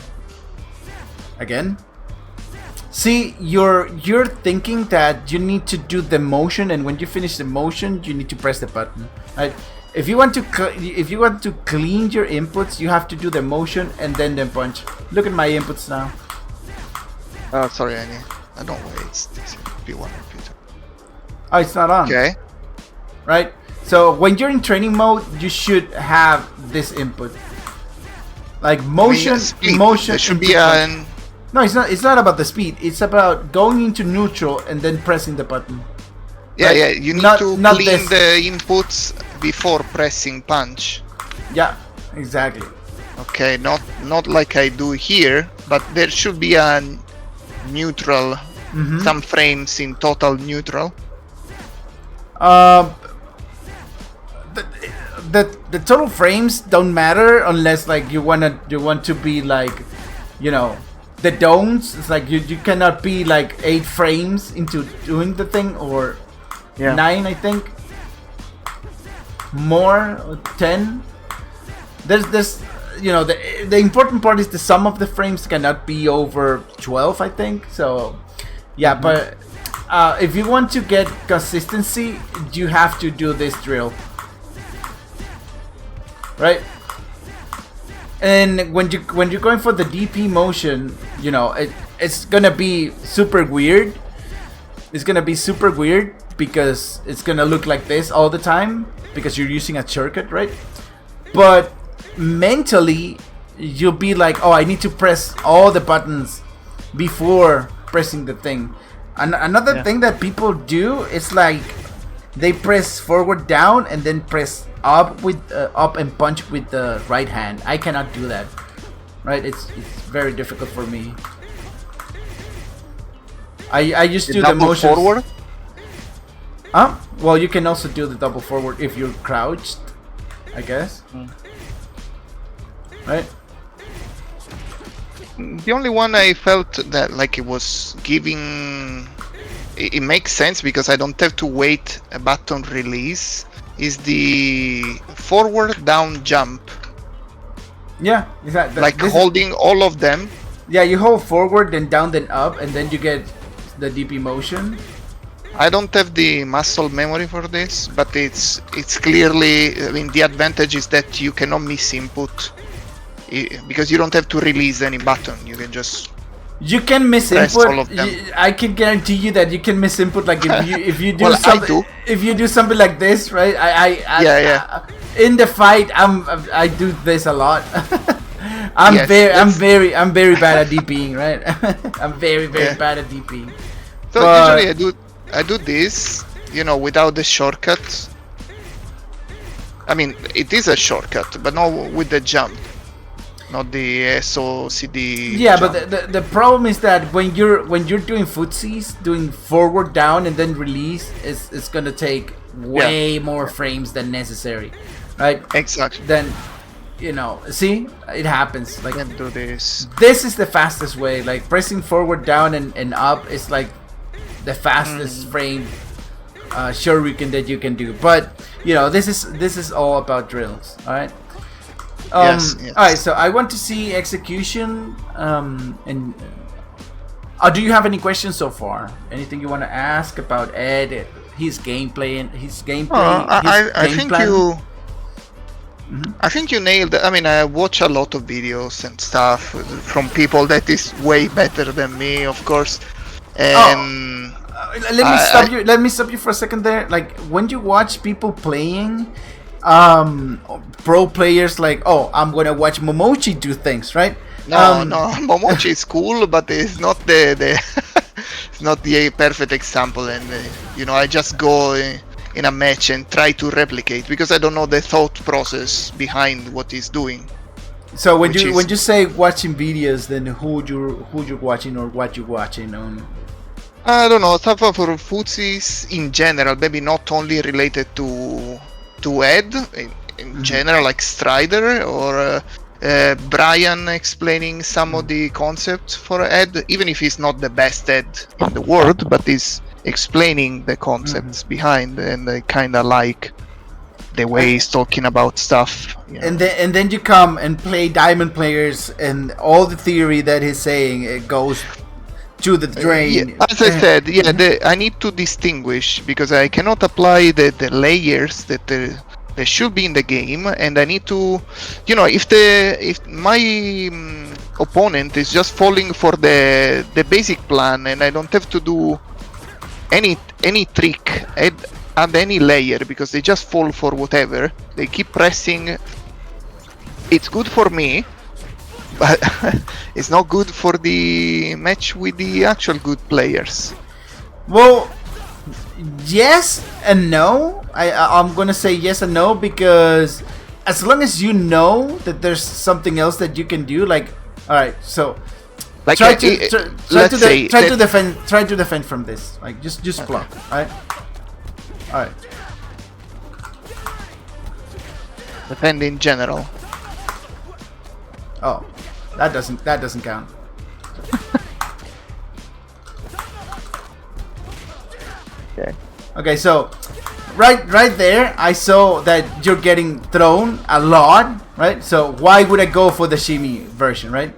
A: See, you're thinking that you need to do the motion, and when you finish the motion, you need to press the button. Right? If you want to clean your inputs, you have to do the motion and then punch. Look at my inputs now.
B: Oh, sorry, I don't waste this P1 repeater.
A: Oh, it's not on.
B: Okay.
A: Right? So when you're in training mode, you should have this input. Like motion,
B: Speed.
A: motion.
B: There should
A: and
B: be
A: punch.
B: an.
A: No, it's not. It's not about the speed. It's about going into neutral and then pressing the button.
B: Yeah,
A: Right?
B: yeah. You need
A: Not-
B: to
A: not
B: clean
A: this.
B: the inputs before pressing punch.
A: Yeah, exactly.
B: Okay, not like I do here, but there should be a neutral.
A: Mhm.
B: Some frames in total neutral.
A: Um, the total frames don't matter unless like you want to be like, you know, the don'ts. It's like you cannot be like 8 frames into doing the thing, or
D: Yeah.
A: 9, I think. More, or 10. There's you know, the important part is the sum of the frames cannot be over 12, I think. So yeah, but if you want to get consistency, you have to do this drill, right? And when you're going for the DP motion, you know, it's gonna be super weird. It's gonna be super weird because it's gonna look like this all the time because you're using a shortcut, right? But mentally, you'll be like, oh, I need to press all the buttons before pressing the thing. Another
D: Yeah.
A: thing that people do is like they press forward down and then press up with up and punch with the right hand. I cannot do that, right? It's very difficult for me. I just do the
D: Double
A: motions.
D: forward.
A: Well, you can also do the double forward if you're crouched, I guess. Right?
B: The only one I felt that like it was giving. It makes sense because I don't have to wait a button release. Is the forward down jump,
A: Yeah, exactly.
B: like holding all of them.
A: Yeah, you hold forward, then down, then up, and then you get the DP motion.
B: I don't have the muscle memory for this, but it's clearly. I mean, the advantage is that you cannot miss input because you don't have to release any button. You can just
A: You can miss
B: Press
A: input.
B: all of them.
A: I can guarantee you that you can miss input. Like if you do
B: Well, I
A: something,
B: do.
A: if you do something like this, right?
B: Yeah.
A: In the fight, I do this a lot. I'm
B: Yes,
A: I'm very bad at DPing, right? I'm very
B: Yeah.
A: bad at DPing.
B: So
A: But-
B: usually I do this, without the shortcut. I mean, it is a shortcut, but not with the jump, not the SOCD.
A: Yeah,
B: jump.
A: but the problem is that when you're doing footsies, doing forward down and then release, it's gonna take way more frames than necessary, right?
B: Exactly.
A: Then, see, it happens. Like
B: Can do this.
A: this is the fastest way. Like pressing forward, down, and up is like the fastest frame shuriken that you can do. But this is all about drills. All right.
B: Yes.
A: All right. So I want to see execution. And do you have any questions so far? Anything you want to ask about Ed? His gameplay and his gameplay.
B: I
A: his
B: think
A: game plan?
B: you. I think you nailed it. I mean, I watch a lot of videos and stuff from people that is way better than me, of course. And
A: Let me stop you for a second there. Like when you watch people playing, pro players, like, oh, I'm gonna watch Momochi do things, right?
B: no, Momochi is cool, but it's not the it's not the perfect example. And I just go in a match and try to replicate because I don't know the thought process behind what he's doing.
A: So when
B: Which
A: you
B: is-
A: say watching videos, then who you're watching or what you're watching on?
B: I don't know, stuff for footsies in general, maybe not only related to Ed, in general, like Strider or Brian explaining some of the concepts for Ed, even if he's not the best Ed in the world, but he's explaining the concepts behind, and I kind of like the way he's talking about stuff.
A: And then you come and play Diamond players, and all the theory that he's saying, it goes to the drain.
B: Yeah, as I said, I need to distinguish because I cannot apply the layers that there should be in the game, and I need to, if my opponent is just falling for the basic plan, and I don't have to do any trick, add any layer, because they just fall for whatever. They keep pressing. It's good for me, but it's not good for the match with the actual good players.
A: Well, yes and no. I'm gonna say yes and no because as long as you know that there's something else that you can do, like, all right, so
B: Like,
A: try to
B: let's say
A: defend from this. Like just block, all right.
B: defend in general.
A: Oh, that doesn't count.
B: Okay.
A: Okay, so right there, I saw that you're getting thrown a lot, right? So why would I go for the shimmy version, right?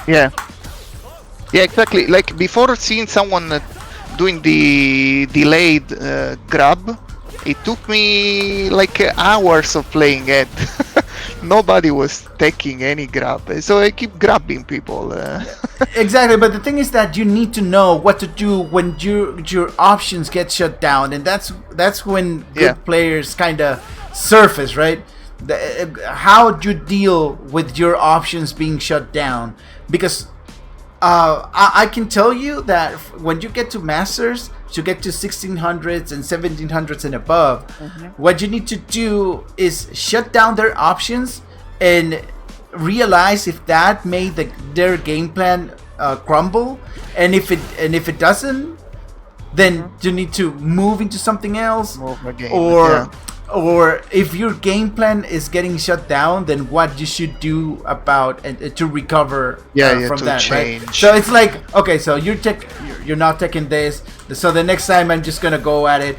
B: Yeah, exactly. Like before seeing someone doing the delayed grab, it took me like hours of playing it. Nobody was taking any grab, so I keep grabbing people.
A: Exactly, but the thing is that you need to know what to do when your options get shut down, and that's when good players kind of surface, right? How you deal with your options being shut down, because I can tell you that when you get to masters, to get to 1600s and 1700s and above, what you need to do is shut down their options and realize if that made their game plan crumble, and if it doesn't, then you need to move into something else,
B: Move again,
A: or if your game plan is getting shut down, then what you should do about to recover from
B: to
A: that,
B: change.
A: right? So it's like, okay, so you're not taking this, so the next time I'm just gonna go at it,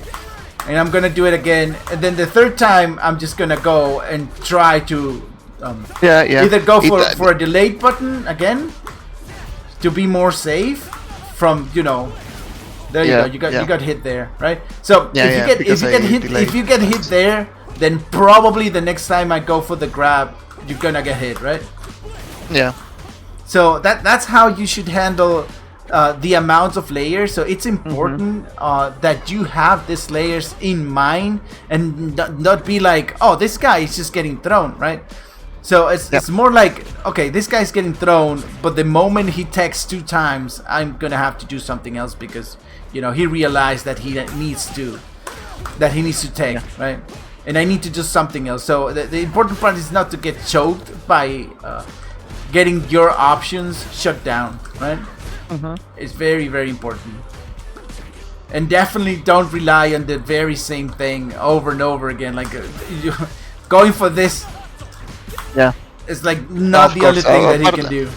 A: and I'm gonna do it again, and then the third time I'm just gonna go and try to either go for a delayed button again to be more safe from There you go. You got hit there, right? So if you get hit there, then probably the next time I go for the grab, you're gonna get hit, right?
B: Yeah.
A: So that's how you should handle the amounts of layers. So it's important that you have these layers in mind and not be like, oh, this guy is just getting thrown, right? So it's more like, okay, this guy's getting thrown, but the moment he texts 2 times, I'm gonna have to do something else because, you know, he realized that he needs to take, right? And I need to do something else. So the important part is not to get choked by getting your options shut down, right? It's very, very important. And definitely don't rely on the very same thing over and over again. Like going for this, it's like not the only thing that he can do.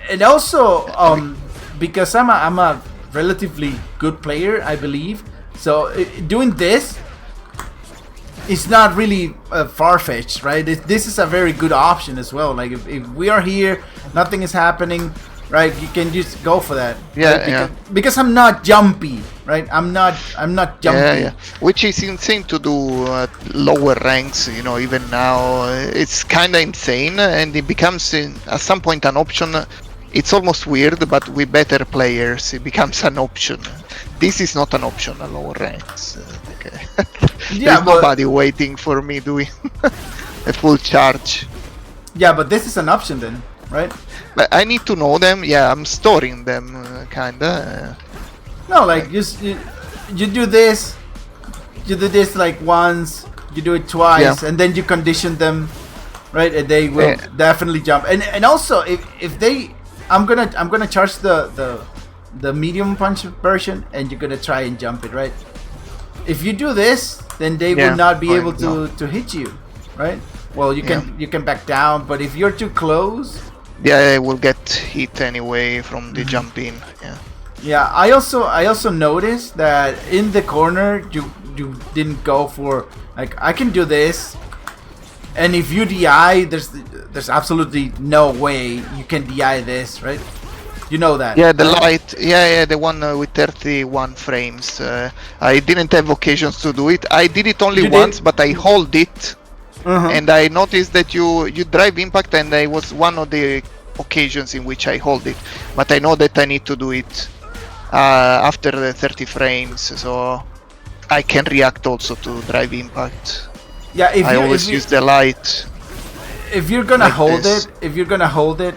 A: And also, because I'm a relatively good player, I believe. So doing this is not really far-fetched, right? This is a very good option as well. Like if we are here, nothing is happening, right? You can just go for that.
B: Yeah,
A: because I'm not jumpy, right? I'm not jumpy.
B: Yeah. Which is insane to do at lower ranks. You know, even now it's kind of insane, and it becomes at some point an option. It's almost weird, but with better players, it becomes an option. This is not an option at lower ranks. Okay.
A: Yeah,
B: There's nobody waiting for me doing a full charge.
A: Yeah, but this is an option then, right?
B: But I need to know them. Yeah, I'm storing them, kinda.
A: No, like you do this, like once, you do it twice, and then you condition them, right? And they will definitely jump. And also, if they, I'm gonna charge the medium punch version, and you're gonna try and jump it, right? If you do this, then they will not be able to hit you, right? Well, you can back down, but if you're too close,
B: I will get hit anyway from the jump in.
A: Yeah, I also noticed that in the corner you didn't go for, like, I can do this, and if you DI, there's absolutely no way you can DI this, right? You know that.
B: Yeah, the light. The one with 31 frames. I didn't have occasions to do it. I did it only once, but I hold it, and I noticed that you drive impact, and it was one of the occasions in which I hold it. But I know that I need to do it after the 30 frames, so I can react also to drive impact.
A: Yeah,
B: I always use the light.
A: If you're gonna
B: like
A: hold it,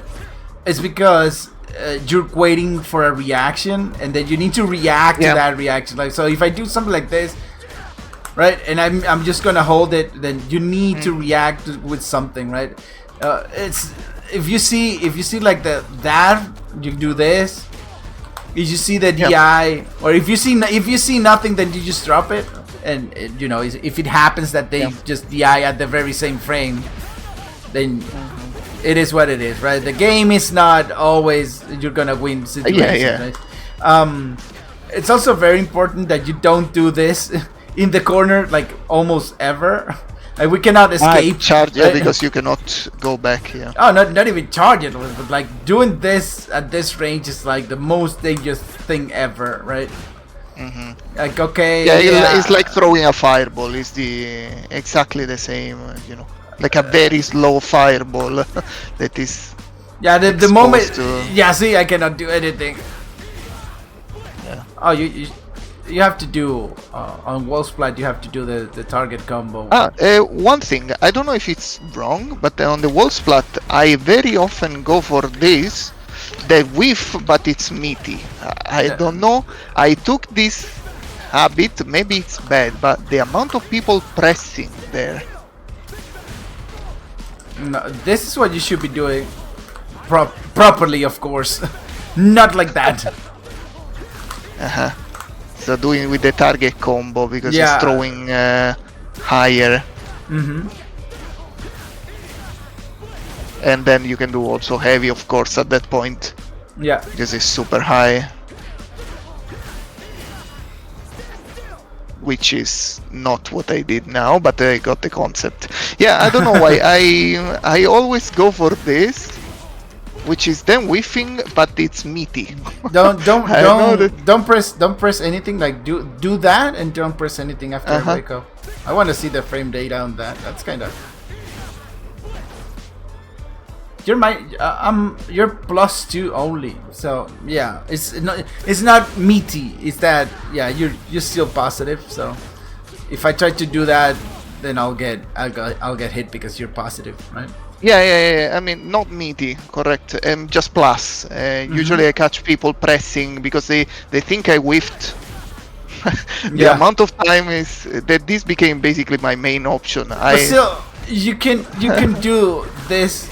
A: it's because you're waiting for a reaction, and then you need to react to that reaction. Like, so if I do something like this, right, and I'm just gonna hold it, then you need to react with something, right? It's if you see like that you do this. If you see the DI, or if you see nothing, then you just drop it, and you know, if it happens that they just DI at the very same frame, then it is what it is, right? The game is not always you're gonna win situations. Right? It's also very important that you don't do this in the corner, like, almost ever. Like, we cannot escape.
B: Charge, because you cannot go back.
A: Oh, not even charge it, but like doing this at this range is like the most dangerous thing ever, right? Like, okay.
B: It's like throwing a fireball. It's exactly the same, you know, like a very slow fireball that is.
A: Yeah, the moment.
B: To...
A: see, I cannot do anything.
B: Yeah.
A: Oh, you have to do on wall splat. You have to do the target combo.
B: One thing, I don't know if it's wrong, but on the wall splat, I very often go for this, the whiff, but it's meaty. I don't know. I took this habit. Maybe it's bad, but the amount of people pressing there.
A: No, this is what you should be doing, properly, of course. Not like that.
B: So doing with the target combo, because it's throwing higher. And then you can do also heavy, of course, at that point.
A: Yeah.
B: Because it's super high. Which is not what I did now, but I got the concept. Yeah, I don't know why. I always go for this, which is then whiffing, but it's meaty.
A: Don't press anything. Like, do that, and don't press anything after I wake up. I want to see the frame data on that. That's kind of you're +2 only. So yeah, it's not meaty. It's that yeah, you're still positive. So if I try to do that, then I'll get hit because you're positive, right?
B: Yeah. I mean, not meaty, correct. Just plus. Usually I catch people pressing because they think I whiffed. The
A: Yeah.
B: amount of time is that this became basically my main option.
A: But still, you can do this.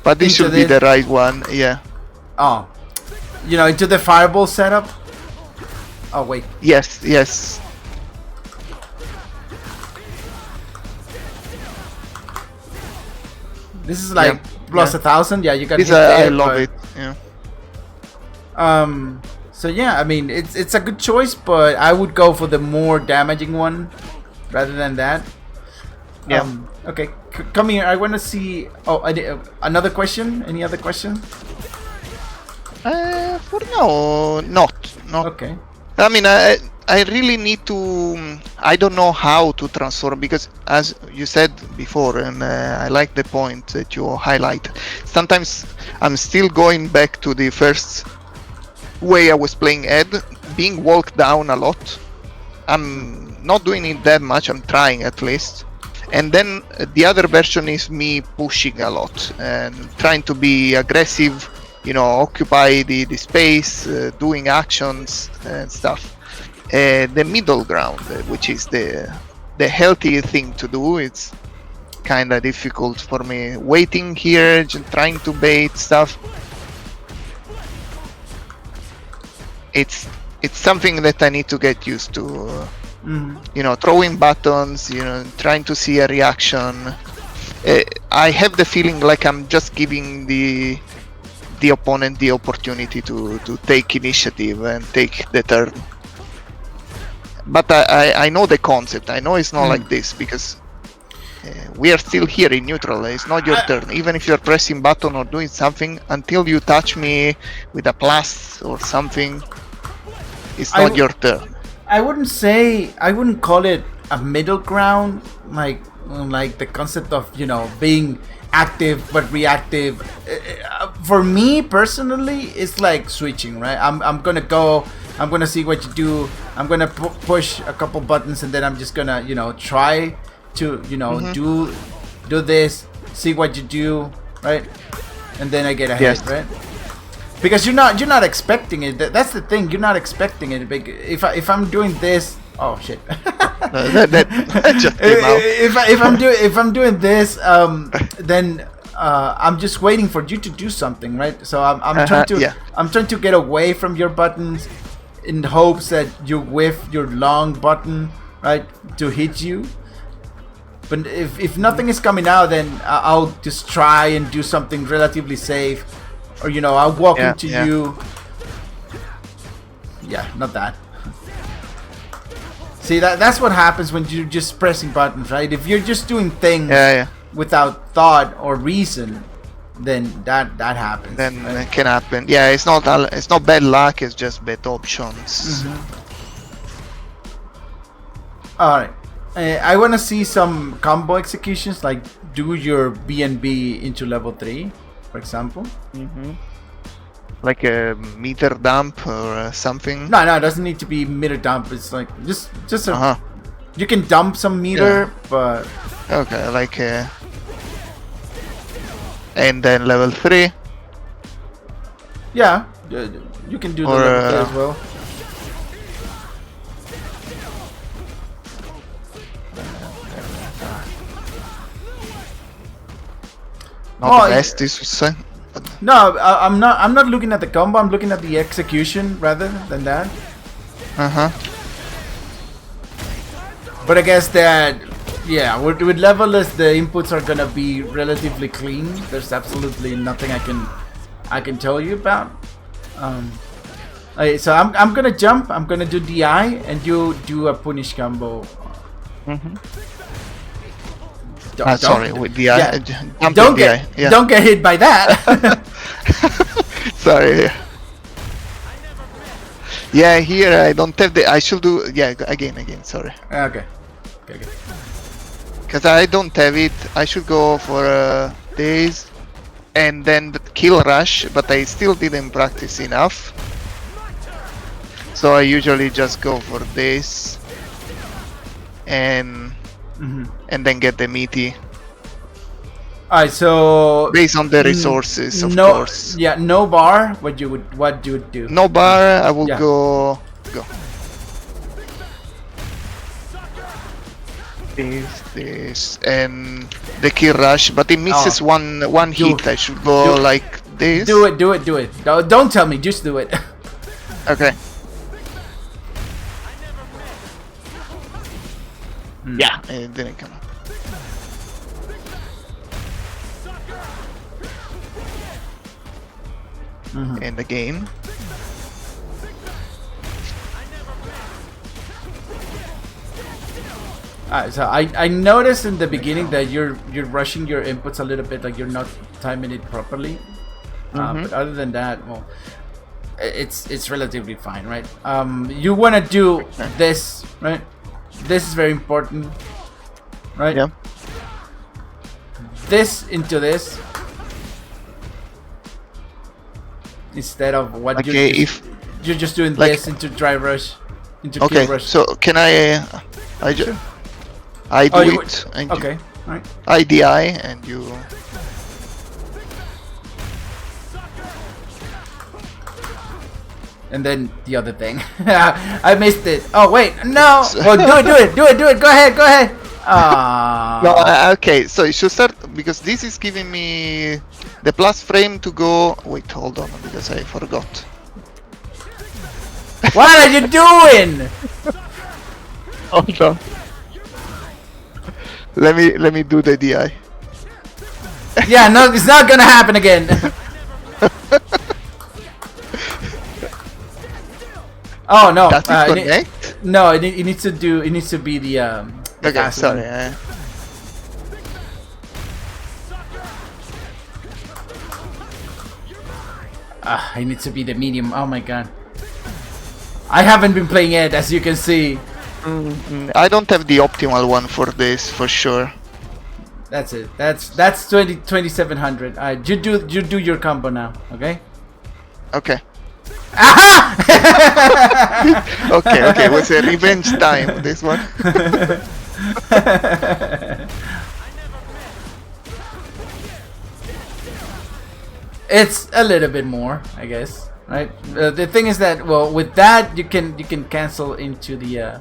B: But this
A: into
B: should be
A: this.
B: the right one, yeah.
A: Oh, into the fireball setup. Oh wait.
B: Yes.
A: This is like plus 1,000. Yeah, you got.
B: This I love it. Yeah.
A: So yeah, I mean it's a good choice, but I would go for the more damaging one rather than that.
B: Yeah.
A: Okay, come here. I want to see. Oh, another question. Any other question?
B: For now, not.
A: Okay.
B: I mean, I really need to. I don't know how to transform because, as you said before, and I like the point that you highlight. Sometimes I'm still going back to the first way I was playing Ed, being walked down a lot. I'm not doing it that much. I'm trying at least. And then the other version is me pushing a lot and trying to be aggressive. Occupy the space, doing actions and stuff. The middle ground, which is the healthy thing to do, it's kind of difficult for me. Waiting here, trying to bait stuff. It's something that I need to get used to. Throwing buttons, trying to see a reaction. I have the feeling like I'm just giving the opponent the opportunity to take initiative and take the turn. But I know the concept. I know it's not like this because we are still here in neutral. It's not your turn. Even if you're pressing button or doing something, until you touch me with a plus or something, it's not your turn.
A: I wouldn't call it a middle ground, like the concept of being active but reactive. For me personally, it's like switching, right? I'm gonna see what you do. I'm gonna push a couple buttons and then I'm just gonna try to do this, see what you do, right? And then I get a hit, right? Because you're not expecting it. That's the thing. You're not expecting it. If I'm doing this, oh shit.
B: that just came out.
A: If I'm doing this, then I'm just waiting for you to do something, right? So I'm trying to get away from your buttons in hopes that you whiff your long button, right, to hit you. But if nothing is coming out, then I'll just try and do something relatively safe. Or I'll walk into you. Yeah, not that. See, that's what happens when you're just pressing buttons, right? If you're just doing things without thought or reason, then that happens.
B: Then
A: right?
B: it can happen. Yeah, it's not bad luck. It's just bad options.
A: All right. I want to see some combo executions, like do your B&B into level 3. For example,
B: like a meter dump or something.
A: No, it doesn't need to be meter dump. It's like just you can dump some meter, but
B: okay, like and then level 3.
A: Yeah, you can do the level 3 as well.
B: Not the best, this was saying.
A: No, I'm not looking at the combo. I'm looking at the execution rather than that. But I guess that with levelers the inputs are gonna be relatively clean. There's absolutely nothing I can tell you about. So I'm gonna jump. I'm gonna do DI and you do a punish combo.
B: Sorry, with the
A: don't get hit by that.
B: Sorry. Yeah, here I don't have the. I should do. Yeah, again. Sorry.
A: Okay.
B: Because I don't have it. I should go for this. and then the kill rush, but I still didn't practice enough. So I usually just go for this and then get the meaty
A: Alright, so
B: based on the resources, of
A: no,
B: course.
A: yeah, no bar. What you would do?
B: No bar, I will
A: Yeah.
B: go. This, and the kill rush, but it misses one hit. I should go like this.
A: Do it. Don't tell me. Just do it.
B: Okay. Yeah, it didn't come. In the game.
A: So I noticed in the beginning that you're rushing your inputs a little bit, like you're not timing it properly. But other than that, well, it's relatively fine, right? You want to do this, right? This is very important, right?
B: Yeah.
A: This into this instead of what
B: Okay,
A: you're just doing
B: like-
A: this into drive rush, into
B: Okay,
A: kill rush.
B: so can I do
A: you
B: it, and
A: Okay, right.
B: I DI, and you.
A: And then the other thing, I missed it. Oh wait, no. Well, do it. Go ahead.
B: No, okay, so you should start because this is giving me the plus frame to go. Wait, hold on, because I forgot.
A: What are you doing?
B: Hold on. Let me do the DI.
A: Yeah, no, it's not gonna happen again. Oh no!
B: Does it connect?
A: No, it needs to do. It needs to be the. The
B: Okay,
A: fast
B: sorry.
A: one. It needs to be the medium. Oh my god! I haven't been playing it, as you can see.
B: I don't have the optimal one for this, for sure.
A: That's it. That's 2700. You do your combo now, okay?
B: Okay.
A: Aha!
B: Okay, it was a revenge time, this one.
A: It's a little bit more, I guess, right? The thing is that, well, with that you can cancel into the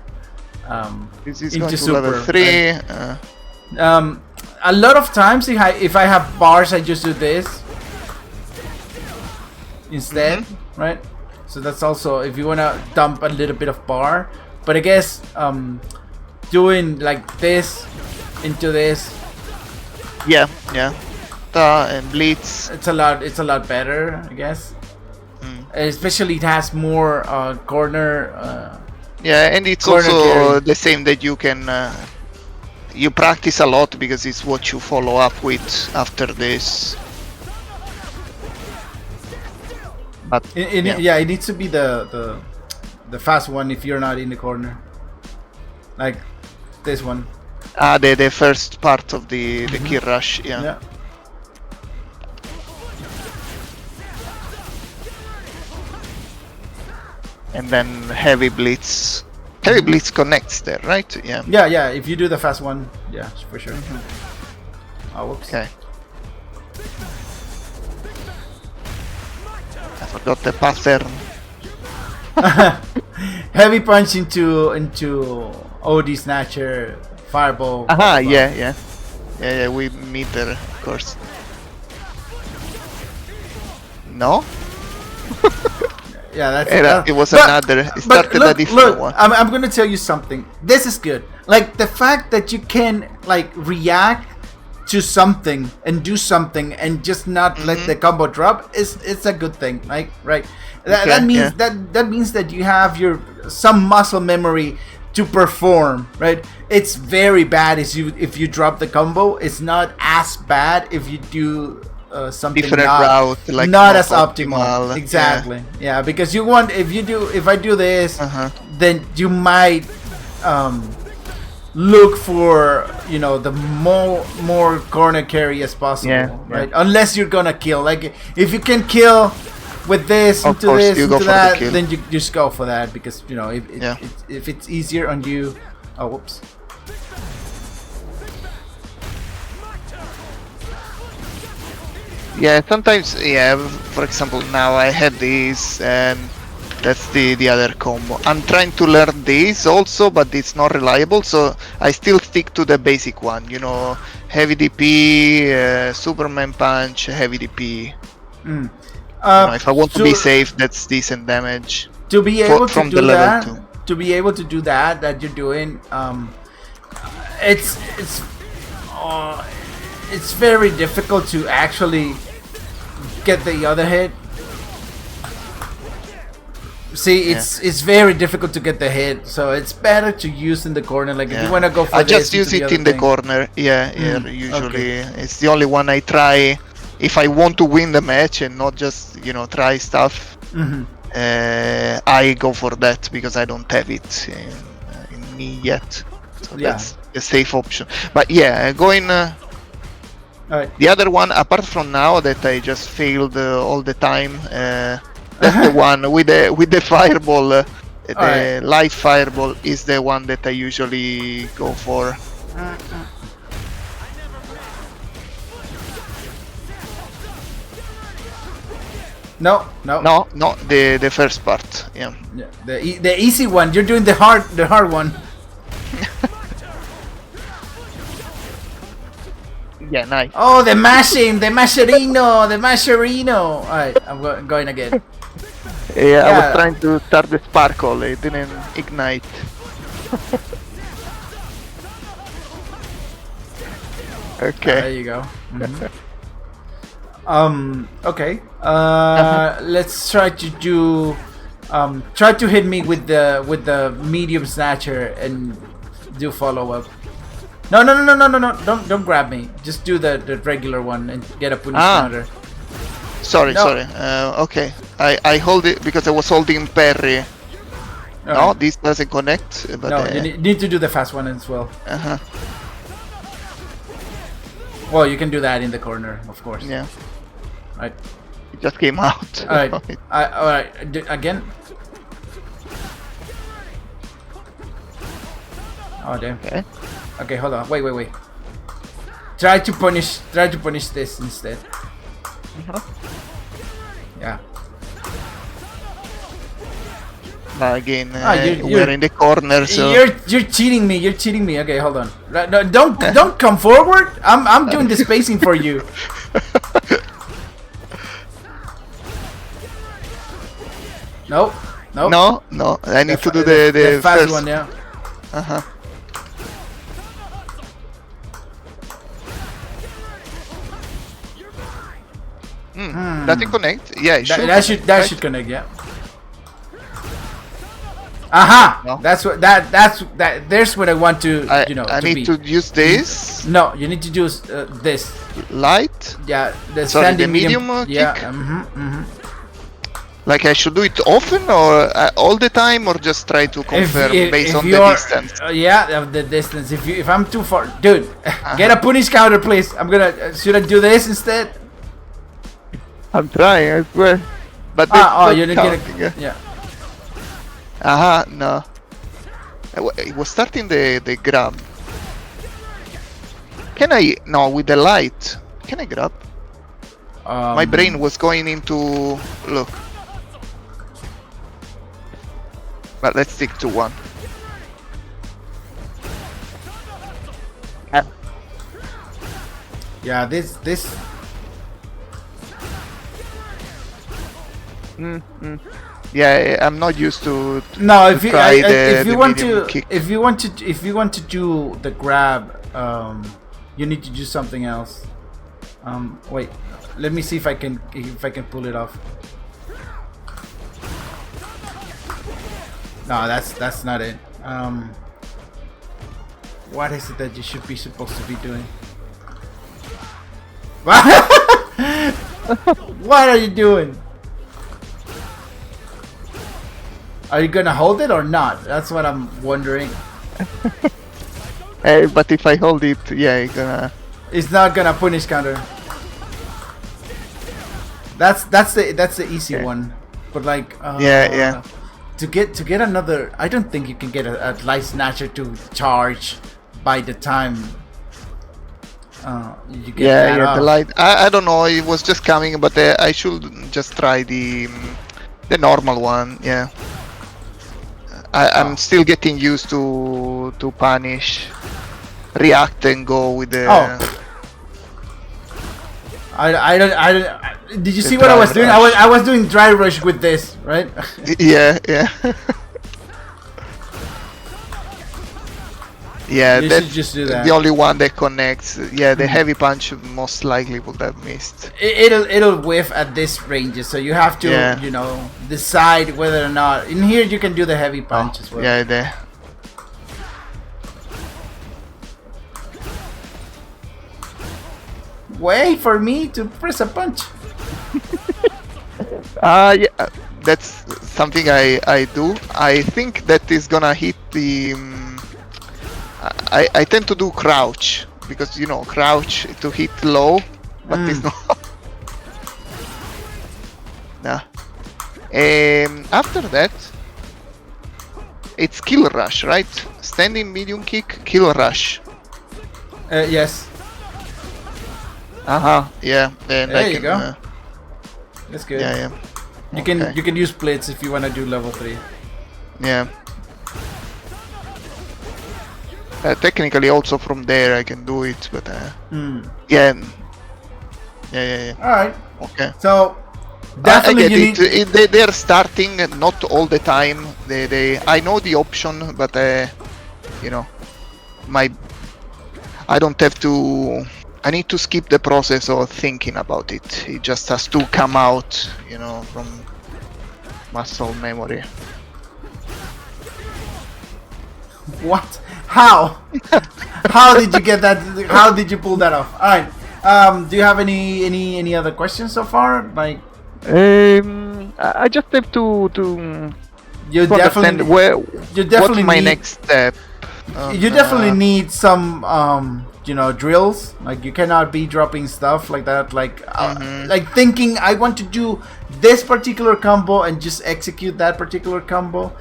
B: This is
A: into
B: going to
A: super,
B: level 3.
A: right? A lot of times if I have bars, I just do this instead, right? So that's also if you wanna dump a little bit of bar, but I guess doing like this into this,
B: Yeah. And Blitz.
A: it's a lot better, I guess. Especially it has more corner.
B: Yeah, and it's
A: Corner
B: also
A: carry.
B: the same that you can you practice a lot because it's what you follow up with after this. But
A: Yeah, it needs to be the fast one if you're not in the corner, like this one.
B: the first part of the kill rush,
A: Yeah.
B: and then heavy blitz. Heavy blitz connects there, right? Yeah.
A: Yeah. If you do the fast one, yeah, for sure. Oh, whoops.
B: Okay. I forgot the pattern.
A: Heavy punch into OD snatcher, fireball.
B: Aha, yeah. We meet there, of course. No?
A: Yeah, that's
B: It was
A: but-
B: another. It
A: But
B: started a different one.
A: I'm gonna tell you something. This is good. Like the fact that you can like react to something and do something and just not let the combo drop it's a good thing. Like right. That means that means that you have some muscle memory to perform. Right. It's very bad if you drop the combo. It's not as bad if you do. Something
B: Different
A: not,
B: route, like
A: not
B: more
A: as optimal.
B: optimal,
A: Exactly. Yeah, because you want if I do this, then you might look for, you know, the more corner carry as possible,
B: Yeah,
A: right? Unless you're gonna kill. Like if you can kill with this
B: Of
A: into
B: course,
A: this
B: you go
A: into
B: for the
A: that,
B: kill.
A: then you just go for that because you know
B: Yeah.
A: if it's easier on you. Oh, whoops.
B: Yeah, sometimes, yeah, for example, now I had this, and that's the other combo. I'm trying to learn this also, but it's not reliable, so I still stick to the basic one, you know, heavy DP, Superman punch, heavy DP. You know, if I want to be safe, that's decent damage.
A: To be able to
B: from the
A: do
B: level
A: that,
B: 2.
A: to be able to do that you're doing, it's it's very difficult to actually get the other hit. See, it's very difficult to get the hit, so it's better to use in the corner. Like if you want to go for
B: I
A: this
B: just use
A: into
B: it
A: the
B: in the
A: other
B: corner. Yeah, usually
A: okay.
B: it's the only one I try if I want to win the match and not just, you know, try stuff. I go for that because I don't have it in me yet. So
A: Yeah.
B: that's a safe option. But yeah, going
A: Alright.
B: the other one apart from now that I just failed all the time. That's the one with the fireball. The
A: Alright.
B: light fireball is the one that I usually go for.
A: No.
B: No, the first part. Yeah.
A: Yeah, the easy one. You're doing the hard one.
B: Yeah, nice.
A: Oh, the masherino. Alright, I'm going again.
B: Yeah, I
A: Yeah.
B: was trying to start the sparkle. It didn't ignite. Okay.
A: There you go. Okay. Let's try to do. Try to hit me with the medium snatcher and do follow up. No! Don't grab me. Just do the regular one and get a punish counter.
B: Sorry,
A: No.
B: sorry. Okay. I hold it because I was holding parry. No,
A: Alright.
B: this doesn't connect. But
A: No, you need to do the fast one as well.
B: uh-huh.
A: Well, you can do that in the corner, of course.
B: Yeah,
A: Right.
B: it just came out.
A: Alright. Alright. Again. Oh damn.
B: Okay.
A: Okay, hold on. Wait. Try to punish this instead. Yeah.
B: Again,
A: you're-
B: we're in the corner, so
A: You're cheating me. You're cheating me. Okay, hold on. No, don't come forward. I'm doing the spacing for you. Nope.
B: no. I need to do the
A: fast
B: first
A: one. Yeah.
B: Uh-huh. Does it connect? Yeah, it should.
A: That
B: connect,
A: should connect. Yeah. Aha!
B: No.
A: That's what there's what I want to
B: I
A: to
B: need
A: be.
B: to use this
A: No, you need to do this.
B: light.
A: Yeah, the
B: Sorry, the
A: standing
B: medium
A: Yeah.
B: kick? Like I should do it often or all the time, or just try to confirm based on the distance.
A: Yeah, of the distance. If I'm too far, dude, get a punish counter, please. I'm gonna. Should I do this instead?
B: I'm trying, I swear. But
A: You didn't get a. Yeah.
B: No. It was starting the grab. Can I? No, with the light. Can I grab? My brain was going into look. But let's stick to one.
A: Yeah, this.
B: Yeah, I'm not used to.
A: No, if
B: to
A: you
B: try
A: if you
B: the
A: want
B: medium
A: to
B: kick.
A: if you want to do the grab, you need to do something else. Wait, let me see if I can pull it off. No, that's not it. What is it that you should be supposed to be doing? What are you doing? Are you gonna hold it or not? That's what I'm wondering.
B: But if I hold it, yeah, it's gonna.
A: It's not gonna punish counter. That's the easy
B: Okay.
A: one. But like
B: Yeah.
A: to get another, I don't think you can get a light snatcher to charge by the time you get that
B: Yeah,
A: off.
B: the light. I don't know. It was just coming, but I should just try the normal one. Yeah. I'm still getting used to punish, react, and go with the.
A: Oh. I don't. Did you
B: The
A: see what I was
B: dry
A: doing?
B: rush.
A: I was doing dry rush with this, right?
B: Yeah. Yeah,
A: You
B: that's
A: should just do that.
B: the only one that connects. Yeah, the heavy punch most likely would have missed.
A: It'll whiff at this range, so you have to
B: Yeah.
A: decide whether or not. In here you can do the heavy punch as well.
B: Yeah, there.
A: Wait for me to press a punch.
B: Yeah, that's something I do. I think that is gonna hit the. I tend to do crouch because crouch to hit low, but it's not. Nah. After that, it's kill rush, right? Standing medium kick, kill rush.
A: Yes,
B: Yeah. Then
A: There
B: I
A: you
B: can,
A: go. that's good.
B: Yeah.
A: You can
B: Okay.
A: you can use splits if you want to do level 3.
B: Yeah. Technically, also from there I can do it, but yeah.
A: All right.
B: Okay.
A: So
B: I
A: definitely
B: get
A: you need.
B: they're starting not all the time. I know the option, but I don't have to. I need to skip the process of thinking about it. It just has to come out, from muscle memory.
A: What? How? How did you get that? How did you pull that off? All right. Do you have any other questions so far? Like
B: I just have to
A: you
B: understand
A: definitely
B: what's
A: definitely
B: my
A: need-
B: next step.
A: you definitely need some drills. Like you cannot be dropping stuff like that. Like like thinking I want to do this particular combo and just execute that particular combo.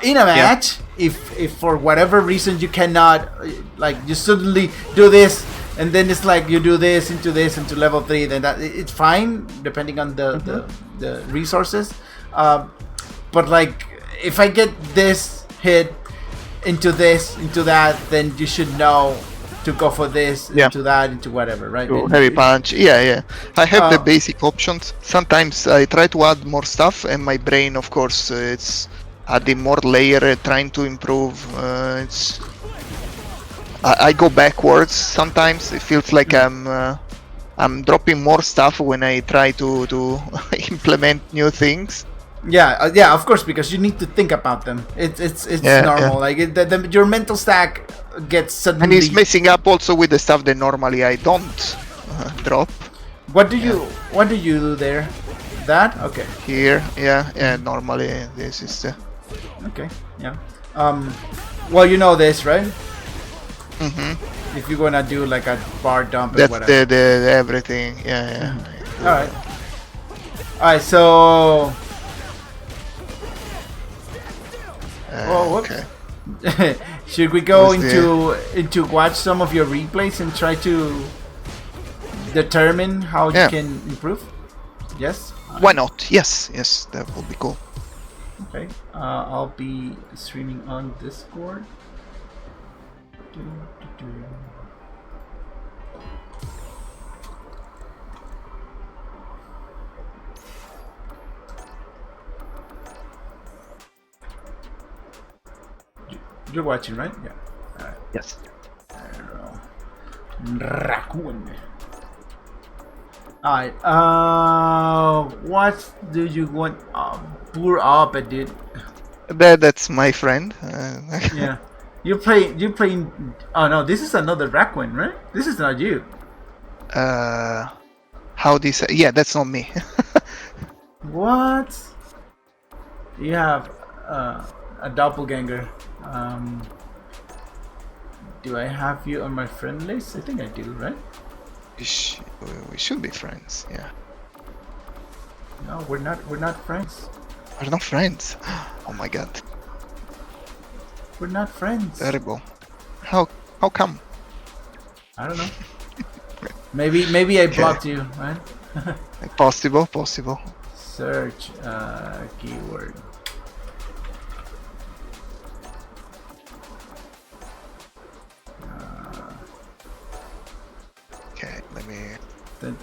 A: In a match, if for whatever reason you cannot, like you suddenly do this and then it's like you do this into level 3, then it's fine depending on the resources. But like if I get this hit into that, then you should know to go for this, into that, into whatever, right?
B: Heavy punch. Yeah. I have the
A: Uh,
B: basic options. Sometimes I try to add more stuff, and my brain, of course, it's adding more layer, trying to improve. I go backwards sometimes. It feels like I'm dropping more stuff when I try to implement new things.
A: Yeah, of course, because you need to think about them. It's normal. Like your mental stack gets suddenly.
B: And it's messing up also with the stuff that normally I don't drop.
A: What do you do there? That okay.
B: Here, yeah. Normally this is.
A: Okay, yeah. Well, you know this, right? If you're gonna do like a bar dump or
B: That's
A: whatever.
B: the everything. Yeah.
A: All right. So. Whoops.
B: Okay.
A: Should we go
B: What's
A: into watch some of your replays and try to determine how you can improve? Yes.
B: Why not? Yes, that will be cool.
A: Okay. I'll be streaming on Discord. You're watching, right? Yeah. Alright.
B: Yes.
A: Rakuen. Alright. What do you want? Poor up, dude.
B: That's my friend.
A: Yeah. You're playing. Oh no, this is another Rakuen, right? This is not you.
B: How this? Yeah, that's not me.
A: What? You have a doppelganger. Do I have you on my friend list? I think I do, right?
B: We should be friends. Yeah.
A: No, we're not. We're not friends.
B: We're not friends. Oh my god.
A: We're not friends.
B: Terrible. How come?
A: I don't know. Maybe I blocked you, right?
B: Possible.
A: Search keyword.
B: Okay, let me.
A: Hold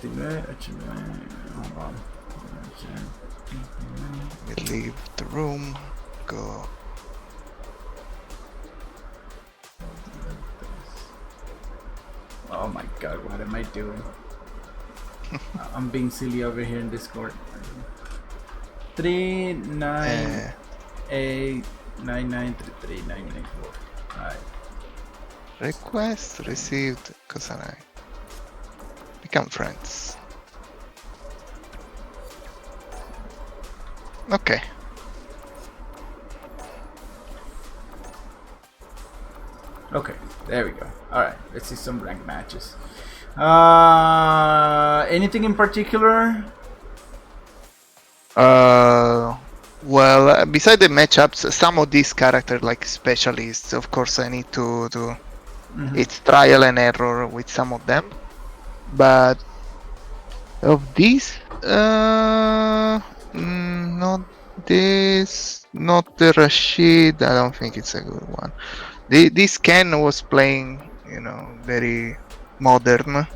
A: on.
B: Let me leave the room. Go.
A: Oh my god, what am I doing? I'm being silly over here in Discord. 39899339994. Alright.
B: Request received. Cosa ne? Become friends. Okay.
A: Okay, there we go. Alright, let's see some ranked matches. Anything in particular?
B: Well, beside the matchups, some of these characters, like specialists, of course, I need to it's trial and error with some of them. But of these, not this, not the Rashid. I don't think it's a good one. This Ken was playing, very modern,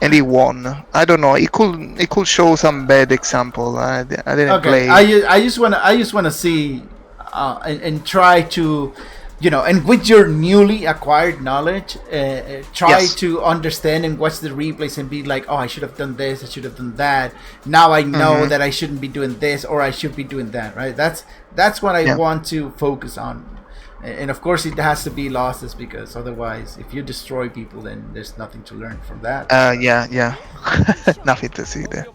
B: and he won. I don't know. He could show some bad example. I didn't play.
A: I just wanna see, and try to, and with your newly acquired knowledge, try to understand and watch the replays and be like, oh, I should have done this, I should have done that. Now I know that I shouldn't be doing this, or I should be doing that. Right? That's what I want to focus on. And of course, it has to be losses, because otherwise, if you destroy people, then there's nothing to learn from that.
B: Yeah. Nothing to see there.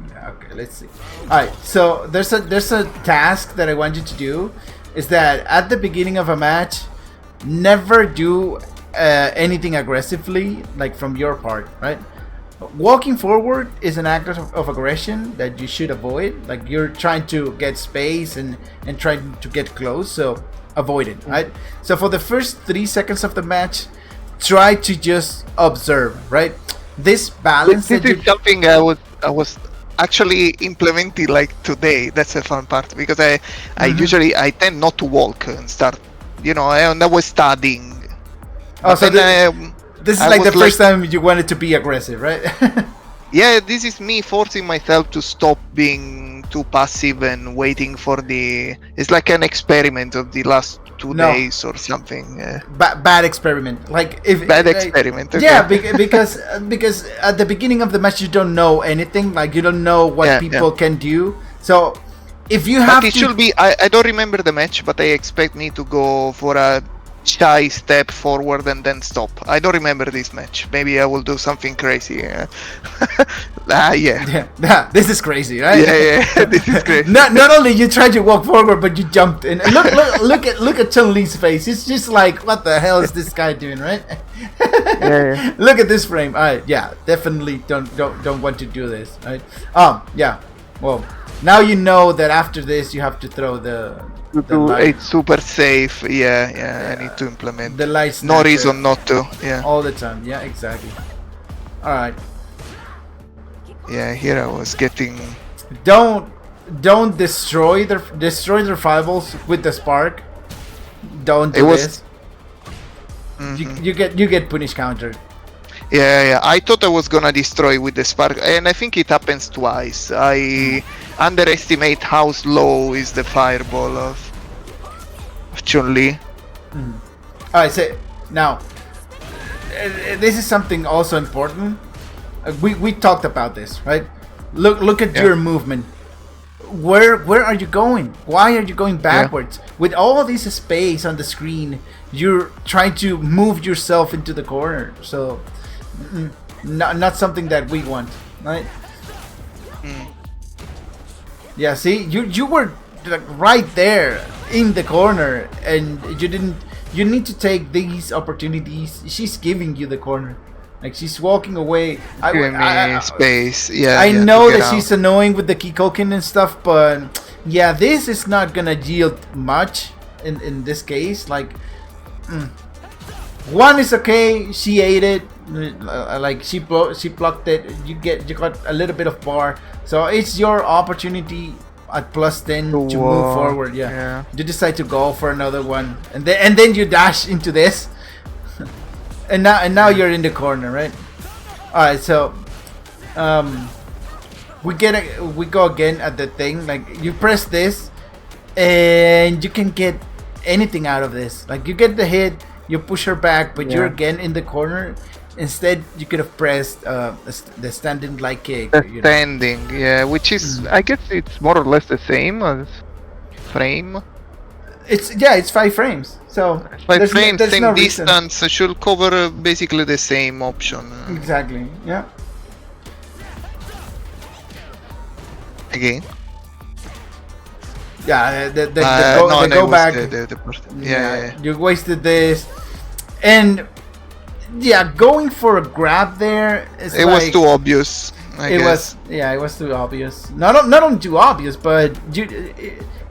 A: Yeah, okay, let's see. Alright, so there's a task that I want you to do, is that at the beginning of a match, never do anything aggressively, like from your part, right? Walking forward is an act of aggression that you should avoid. Like, you're trying to get space and trying to get close, so avoid it, right? So for the first 3 seconds of the match, try to just observe, right? This balance.
B: This is something I was actually implementing like today. That's the fun part, because I usually tend not to walk and start, and I was studying.
A: Oh, so this is like the first time you wanted to be aggressive, right?
B: Yeah, this is me forcing myself to stop being too passive and waiting for it's like an experiment of the last 2 days or something.
A: Bad experiment. Like,
B: experiment. Okay.
A: Yeah, because at the beginning of the match you don't know anything. Like, you don't know what people can do. So if you have
B: should be. I don't remember the match, but I expect me to go for a shy step forward and then stop. I don't remember this match. Maybe I will do something crazy. Yeah.
A: This is crazy, right?
B: Yeah. This is crazy.
A: Not only you tried to walk forward, but you jumped in. And look at Chun-Li's face. It's just like, what the hell is this guy doing, right?
B: Yeah.
A: Look at this frame. Definitely don't want to do this, right? Well, now you know that after this you have to throw
B: it's super safe. I need to implement
A: the light.
B: No reason not to. Yeah.
A: All the time. Yeah, exactly. All right.
B: Yeah, here I was getting.
A: Don't destroy their fireballs with the spark. Don't do this. You get punish counter.
B: Yeah. I thought I was gonna destroy with the spark, and I think it happens twice. I underestimate how slow is the fireball of Chun-Li.
A: Alright, so now this is something also important. We talked about this, right? Look at your movement. Where are you going? Why are you going backwards? With all this space on the screen, you're trying to move yourself into the corner. So not something that we want, right? Yeah, see, you were like right there in the corner, and you didn't you need to take these opportunities. She's giving you the corner, like she's walking away.
B: Giving me space. Yeah.
A: I
B: yeah,
A: know
B: to get
A: that she's
B: out.
A: annoying with the Kikoken and stuff, but yeah, this is not gonna yield much in this case. Like, one is okay. She ate it. Like she blocked it. You got a little bit of bar, so it's your opportunity at +10 to move forward. Yeah. You decide to go for another one, and then you dash into this, and now you're in the corner, right? All right, so we go again at the thing. Like you press this, and you can get anything out of this. Like you get the hit, you push her back, but you're again in the corner. Instead, you could have pressed the standing light kick.
B: The standing, yeah, which is I guess it's more or less the same as frame.
A: It's 5 frames. So
B: 5 frames,
A: there's
B: same
A: no reason.
B: distance, should cover basically the same option.
A: Exactly. Yeah.
B: Again.
A: Yeah. The
B: No,
A: go
B: it was
A: back.
B: the person. Yeah.
A: You wasted this, and yeah, going for a grab there.
B: It was too obvious. I guess.
A: It was too obvious. Not only too obvious, but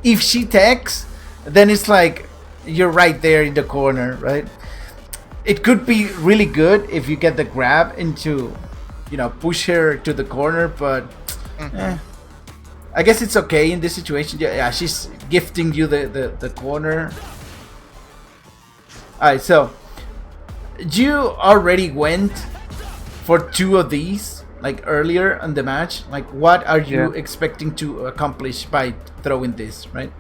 A: if she takes, then it's like you're right there in the corner, right? It could be really good if you get the grab into, push her to the corner, but I guess it's okay in this situation. Yeah, she's gifting you the corner. Alright, so you already went for 2 of these, like earlier in the match. Like, what are you expecting to accomplish by throwing this, right?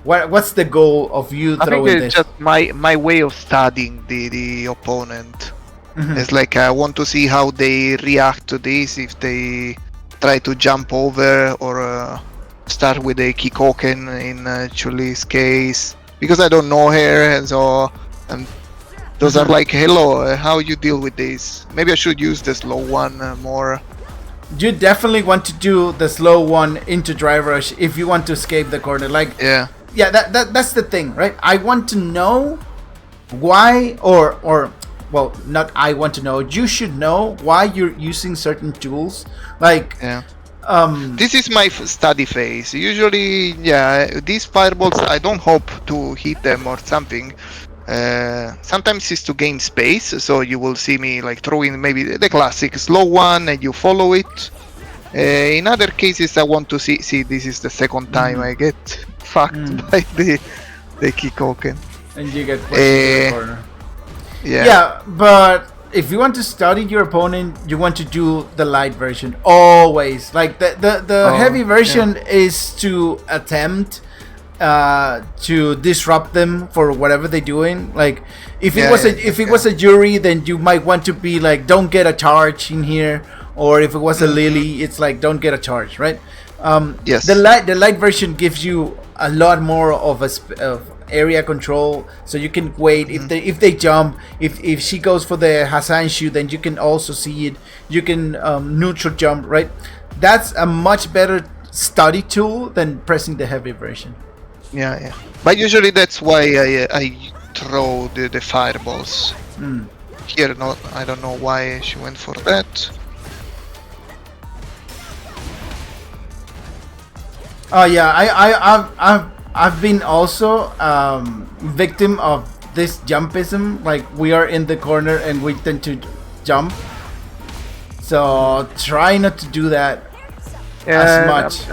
A: What's the goal of you throwing
B: I think
A: this?
B: it's just my way of studying the opponent. It's like I want to see how they react to this, if they try to jump over or start with a Kikoken in Chuli's case, because I don't know her, and so those are like, hello, how you deal with this? Maybe I should use the slow one more.
A: You definitely want to do the slow one into drive rush if you want to escape the corner. Like, yeah, that's the thing, right? I want to know why, or well, not I want to know. You should know why you're using certain tools. Like,
B: this is my study phase. Usually, these fireballs, I don't hope to hit them or something. Sometimes it's to gain space, so you will see me like throwing maybe the classic slow one and you follow it. In other cases, I want to see this is the second time I get fucked by the Kikoken.
A: And you get pushed into the corner.
B: Yeah,
A: but if you want to study your opponent, you want to do the light version always. Like the heavy version is to attempt to disrupt them for whatever they're doing. Like if it was a Yuri, then you might want to be like, don't get a charge in here. Or if it was a Lily, it's like, don't get a charge, right?
B: Yes.
A: The light version gives you a lot more of area control, so you can wait if they jump. If she goes for the Hassan shoot, then you can also see it. You can neutral jump, right? That's a much better study tool than pressing the heavy version.
B: Yeah. But usually that's why I throw the fireballs. Here, no, I don't know why she went for that.
A: Oh yeah, I've been also victim of this jumpism. Like, we are in the corner and we tend to jump. So try not to do that as much.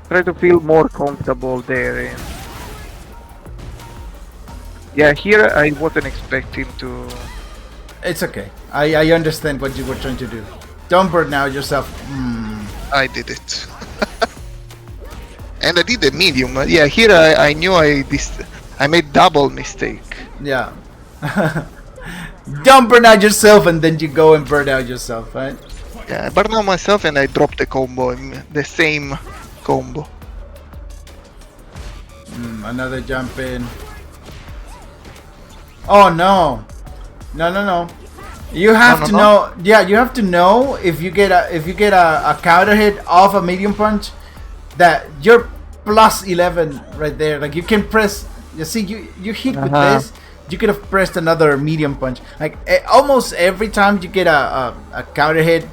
E: Try to feel more comfortable there. Yeah, here I wasn't expecting to.
A: It's okay. I understand what you were trying to do. Don't burn out yourself.
B: I did it. And I did the medium. Yeah, here I knew I made double mistake.
A: Yeah. Don't burn out yourself and then you go and burn out yourself, right?
B: Yeah, I burned out myself and I dropped the combo, the same combo.
A: Another jump in. Oh no. No. You have to know. Yeah, you have to know if you get a counter hit off a medium punch, that you're +11 right there. Like, you can press You see, you hit with
E: Uh-huh.
A: this. You could have pressed another medium punch. Like almost every time you get a counter hit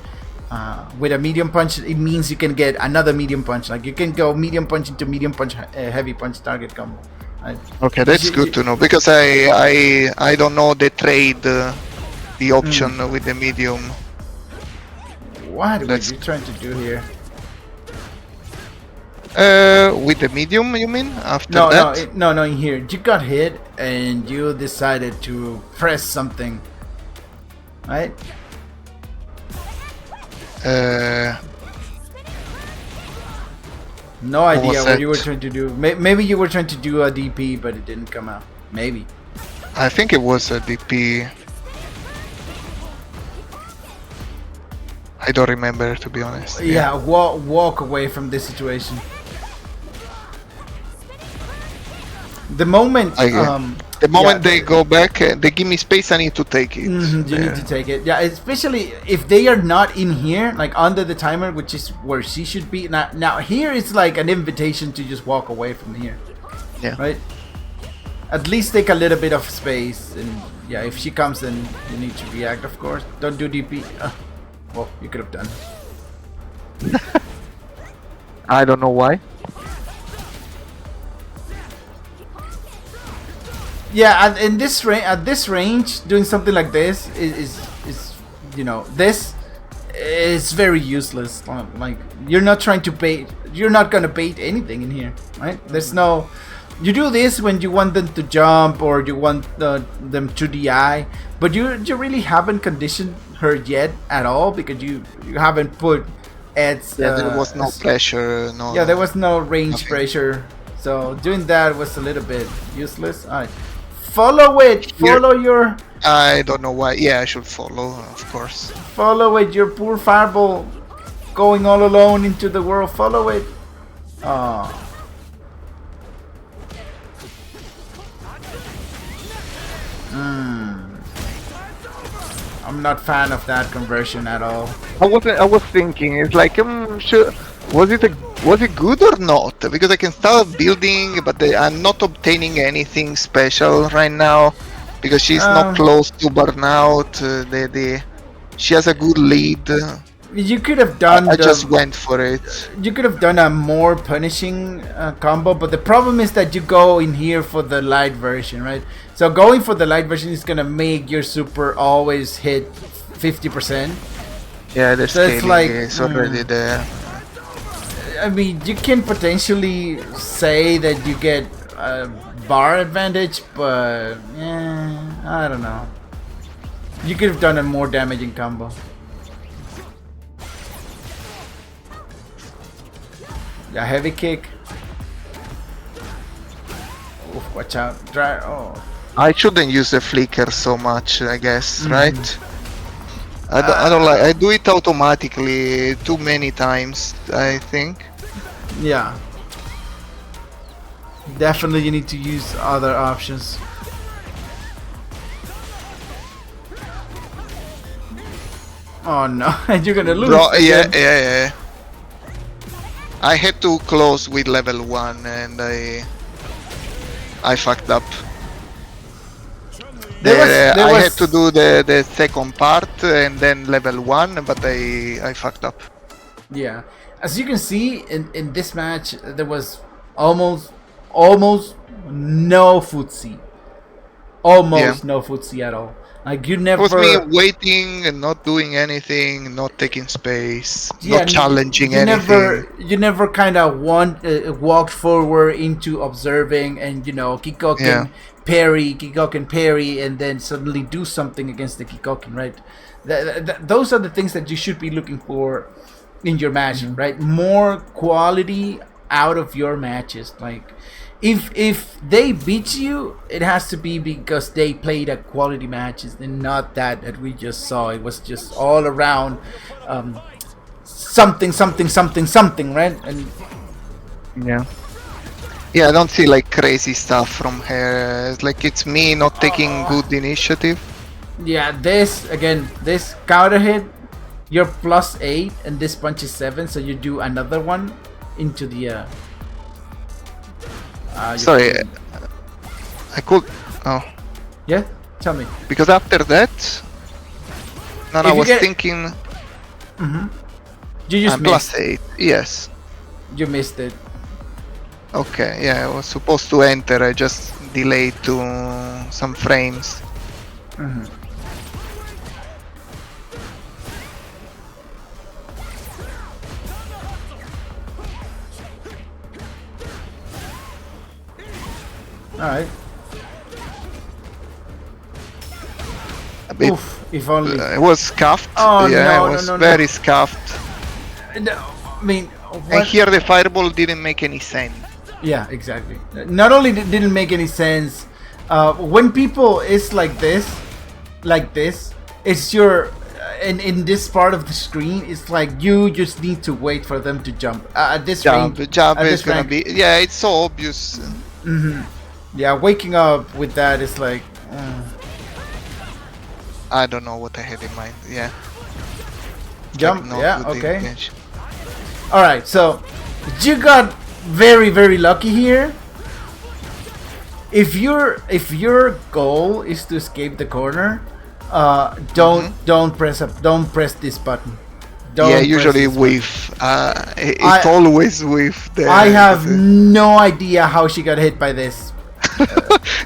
A: with a medium punch, it means you can get another medium punch. Like you can go medium punch into medium punch, heavy punch target combo. Right?
B: Okay, that's good to know because I don't know the trade, the option with the medium.
A: What were
B: That's-
A: you trying to do here?
B: With the medium, you mean? After
A: No,
B: that?
A: no, in here. You got hit and you decided to press something. Right? No idea
B: was
A: what you were
B: that?
A: trying to do. Maybe you were trying to do a DP, but it didn't come out. Maybe.
B: I think it was a DP. I don't remember, to be honest.
A: Yeah, walk away from this situation. The moment,
B: The moment
A: yeah,
B: they go back, they give me space, I need to take it.
A: you need to take it. Yeah, especially if they are not in here, like under the timer, which is where she should be. Now here it's like an invitation to just walk away from here.
B: Yeah.
A: Right. At least take a little bit of space, and yeah, if she comes, then you need to react. Of course, don't do DP. Well, you could have done.
E: I don't know why.
A: Yeah, and in this at this range, doing something like this is you know, this is very useless. Like you're not trying to bait. You're not gonna bait anything in here, right? There's no. You do this when you want them to jump or you want them to DI, but you really haven't conditioned her yet at all because you haven't put Ed's.
B: Yeah, there was no pressure. No.
A: Yeah, there was no range
B: nothing.
A: pressure, so doing that was a little bit useless. All right, follow it.
B: Here-
A: Follow your.
B: I don't know why. Yeah, I should follow, of course.
A: Follow it. Your poor fireball, going all alone into the world. Follow it. Oh. I'm not fan of that conversion at all.
E: I was thinking. It's like, sure.
B: Was it good or not? Because I can start building, but I'm not obtaining anything special right now because she's not close to burnout. She has a good lead.
A: You could have done.
B: I just went for it.
A: You could have done a more punishing combo, but the problem is that you go in here for the light version, right? So going for the light version is gonna make your super always hit 50%.
B: Yeah, the
A: So it's
B: scaling
A: like,
B: is already there.
A: I mean, you can potentially say that you get a bar advantage, but I don't know. You could have done a more damaging combo. A heavy kick. Oof, watch out. Dry. Oh.
B: I shouldn't use the flicker so much, I guess, right? I don't like. I do it automatically too many times, I think.
A: Yeah. Definitely you need to use other options. Oh no, you're gonna lose.
B: Bro, yeah,
A: again.
B: yeah. I had to close with level 1 and I fucked up. I had to do the second part and then level 1, but I fucked up.
A: Yeah. As you can see in this match, there was almost no footsie. Almost no footsie at all. Like you
B: It
A: never.
B: was me waiting and not doing anything, not taking space, not challenging
A: you
B: anything.
A: You never kind of walked forward into observing and Kikoken parry, and then suddenly do something against the Kikoken, right? Those are the things that you should be looking for in your match, right? More quality out of your matches. Like if they beat you, it has to be because they played a quality matches and not that we just saw. It was just all around something, right? And
E: yeah,
B: I don't see like crazy stuff from her. It's like it's me not taking good initiative.
A: yeah, this counter hit, you're +8 and this punch is 7, so you do another one into the
B: Sorry, I could. Oh,
A: Yeah, tell me.
B: because after that. No,
A: If
B: I
A: you
B: was
A: get-
B: thinking.
A: You just
B: Plus
A: missed.
B: 8. Yes.
A: You missed it.
B: Okay. Yeah, I was supposed to enter. I just delayed to some frames.
A: All right.
B: A bit.
A: Oof. If only.
B: It was scuffed.
A: Oh,
B: yeah,
A: no,
B: it
A: no,
B: was
A: no, no.
B: very scuffed.
A: No, I mean,
B: And
A: what?
B: here the fireball didn't make any sense.
A: Yeah, exactly. Not only didn't make any sense, when people is like this, it's your in this part of the screen. It's like you just need to wait for them to jump. At this
B: Jump
A: range,
B: jump
A: at
B: is
A: this
B: gonna
A: rank,
B: be. Yeah, it's so obvious.
A: yeah, waking up with that is like.
B: I don't know what I had in mind. Yeah.
A: Jump,
B: Like, not
A: yeah,
B: good
A: okay.
B: intention.
A: Alright, so you got very, very lucky here. If your goal is to escape the corner, don't press this button. Don't
B: Yeah,
A: press
B: usually
A: this
B: with. It's
A: I-
B: always with the.
A: button. I have no idea how she got hit by this.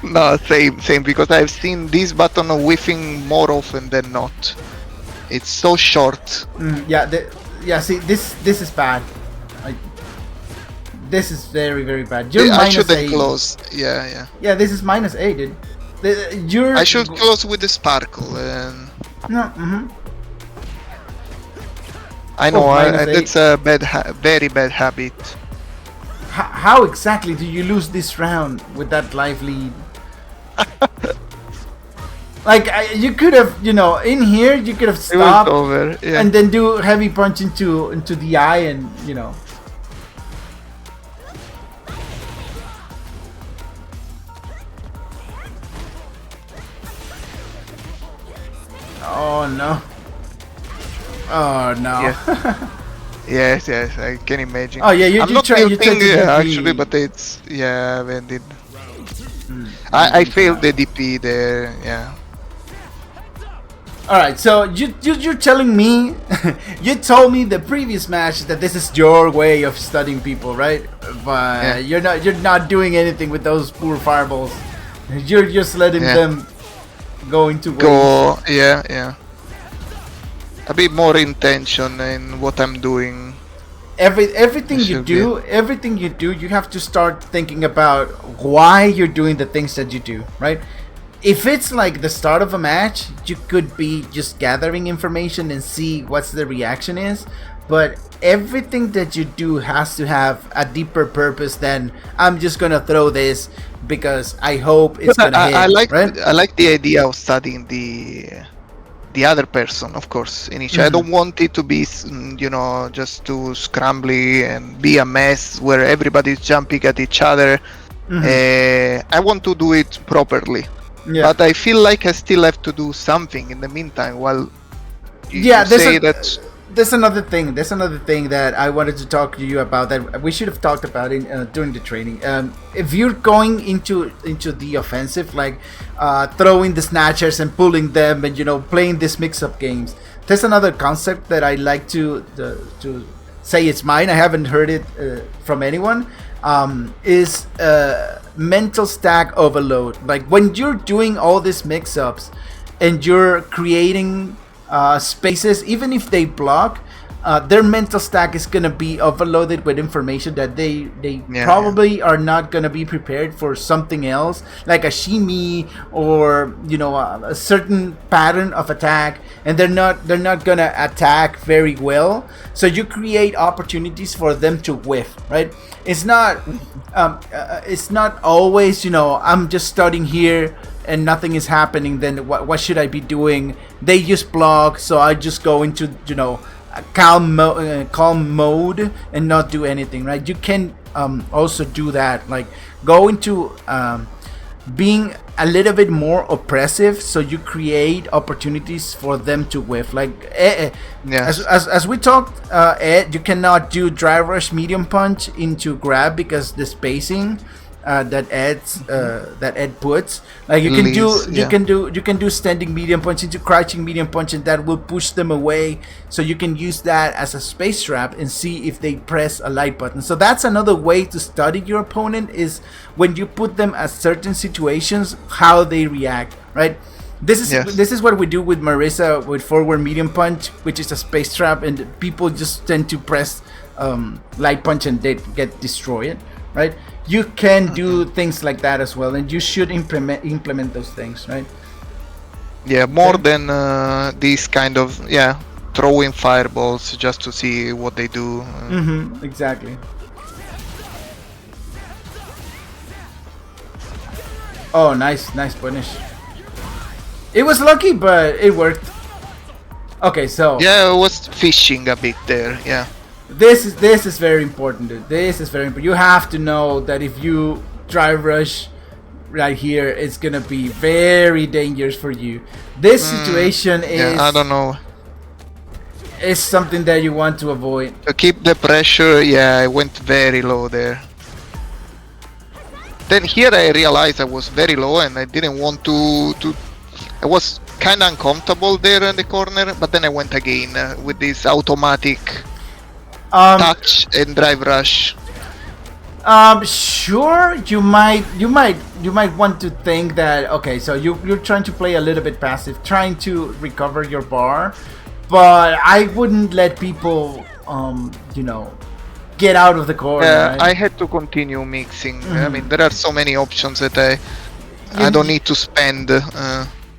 B: No, same. Because I've seen this button whiffing more often than not. It's so short.
A: Yeah, see, this is bad. This is very, very bad. You're
B: I
A: minus
B: shouldn't
A: 8.
B: close. Yeah.
A: Yeah, this is minus 8, dude. You're.
B: I should close with the sparkle. And
A: No,
B: I know
A: minus 8.
B: that's a very bad habit.
A: How exactly do you lose this round with that life lead? Like you could have, in here you could have
B: It was
A: stopped
B: over. Yeah.
A: and then do heavy punch into the eye, and Oh no! Oh no!
B: Yes, I can imagine.
A: Oh, yeah, you
B: I'm not
A: try to
B: tilting,
A: do DP.
B: actually, but it's I did. I failed the DP there. Yeah.
A: All right, so you're telling me, you told me the previous match that this is your way of studying people, right? But you're not doing anything with those poor fireballs. You're just letting them go into waste.
B: Go. Yeah. A bit more intention in what I'm doing.
A: Everything you
B: should
A: do, you have to start thinking about why you're doing the things that you do, right? If it's like the start of a match, you could be just gathering information and see what's the reaction is, but everything that you do has to have a deeper purpose than I'm just gonna throw this because I hope it's gonna hit.
B: I like
A: right?
B: I like the idea of studying the other person, of course. Initially, I don't want it to be, just too scrambly and be a mess where everybody's jumping at each other. I want to do it properly.
A: Yeah.
B: But I feel like I still have to do something in the meantime while you
A: there's
B: say that.
A: There's another thing. There's another thing that I wanted to talk to you about that we should have talked about during the training. If you're going into the offensive, like throwing the snatchers and pulling them, and playing these mix-up games, there's another concept that I like to say it's mine. I haven't heard it from anyone. Is mental stack overload. Like when you're doing all these mix-ups and you're creating spaces, even if they block, their mental stack is gonna be overloaded with information that they probably are not gonna be prepared for something else, like a shimmy or a certain pattern of attack, and they're not gonna attack very well. So you create opportunities for them to whiff, right? It's not always I'm just starting here and nothing is happening, then what should I be doing? They just block, so I just go into calm mode and not do anything, right? You can also do that, like go into being a little bit more oppressive, so you create opportunities for them to whiff. Like as we talked, Ed, you cannot do dry rush medium punch into grab because the spacing that Ed puts. Like you can you can do standing medium punch into crouching medium punch, and that will push them away. So you can use that as a space trap and see if they press a light button. So that's another way to study your opponent, is when you put them at certain situations, how they react, right? This is what we do with Marisa with forward medium punch, which is a space trap, and people just tend to press light punch and they get destroyed, right? You can do things like that as well, and you should implement those things, right?
B: Yeah, more than these kind of throwing fireballs just to see what they do.
A: Exactly. Oh, nice punish. It was lucky, but it worked. Okay, so
B: yeah, I was fishing a bit there. Yeah.
A: This is very important, dude. This is very important. You have to know that if you drive rush right here, it's gonna be very dangerous for you. This situation is,
B: I don't know,
A: is something that you want to avoid.
B: To keep the pressure, I went very low there. Then here I realized I was very low and I didn't want to I was kind of uncomfortable there in the corner, but then I went again with this automatic touch and drive rush.
A: Sure, you might want to think that, okay, so you're trying to play a little bit passive, trying to recover your bar, but I wouldn't let people get out of the corner.
B: Yeah,
A: right?
B: I had to continue mixing. I mean, there are so many options that I don't need to spend.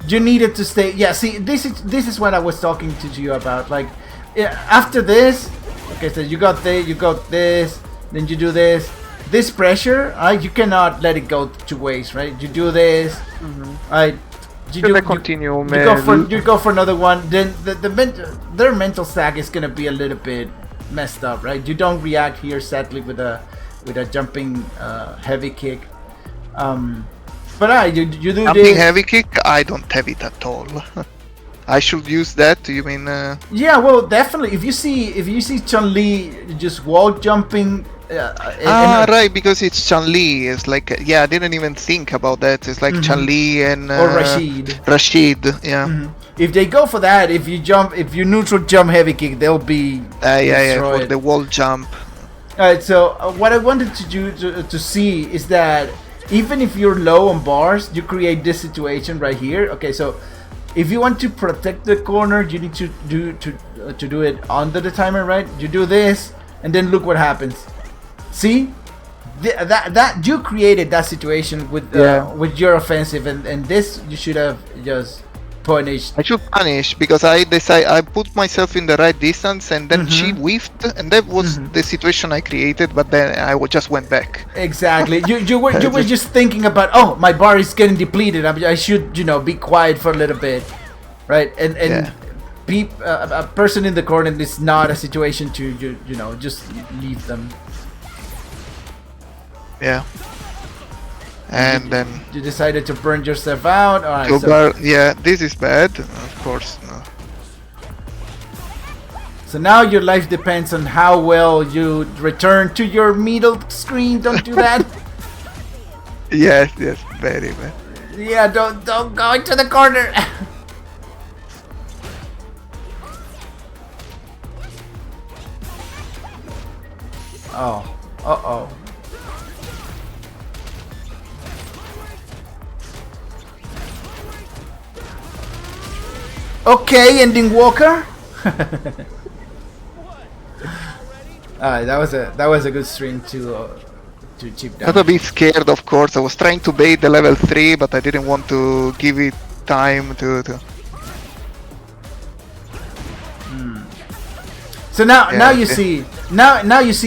A: You needed to stay. Yeah, see, this is what I was talking to you about. Like, after this, okay, so you got this, then you do this. This pressure, you cannot let it go to waste, right? You do this, right? You go for another one. Then their mental stack is gonna be a little bit messed up, right? You don't react here, sadly, with a jumping heavy kick. But you do
B: Jumping
A: this.
B: heavy kick, I don't have it at all. I should use that. You mean?
A: Yeah, well, definitely. If you see Chun-Li just wall jumping.
B: Right, because it's Chun-Li. It's like, I didn't even think about that. It's like Chun-Li and
A: or Rashid.
B: Rashid, yeah.
A: If they go for that, if you neutral jump heavy kick, they'll be destroyed.
B: For the wall jump.
A: Alright, so what I wanted to do to see is that even if you're low on bars, you create this situation right here. Okay, so if you want to protect the corner, you need to do it under the timer, right? You do this, and then look what happens. See, that you created that situation with your offensive, and this you should have just punished.
B: I should punish because I put myself in the right distance, and then she whiffed, and that was the situation I created. But then I just went back.
A: Exactly. You were just thinking about, oh, my bar is getting depleted. I should be quiet for a little bit, right? And a person in the corner is not a situation to just leave them.
B: Yeah. And then
A: you decided to burn yourself out. All right,
B: this is bad, of course. No.
A: So now your life depends on how well you return to your middle screen. Don't do that.
B: Yes, very bad.
A: Yeah, don't go into the corner. Oh, uh-oh. Okay, ending Walker. That was a good stream to chip down.
B: I was a bit scared, of course. I was trying to bait the level 3, but I didn't want to give it time to.
A: So now you see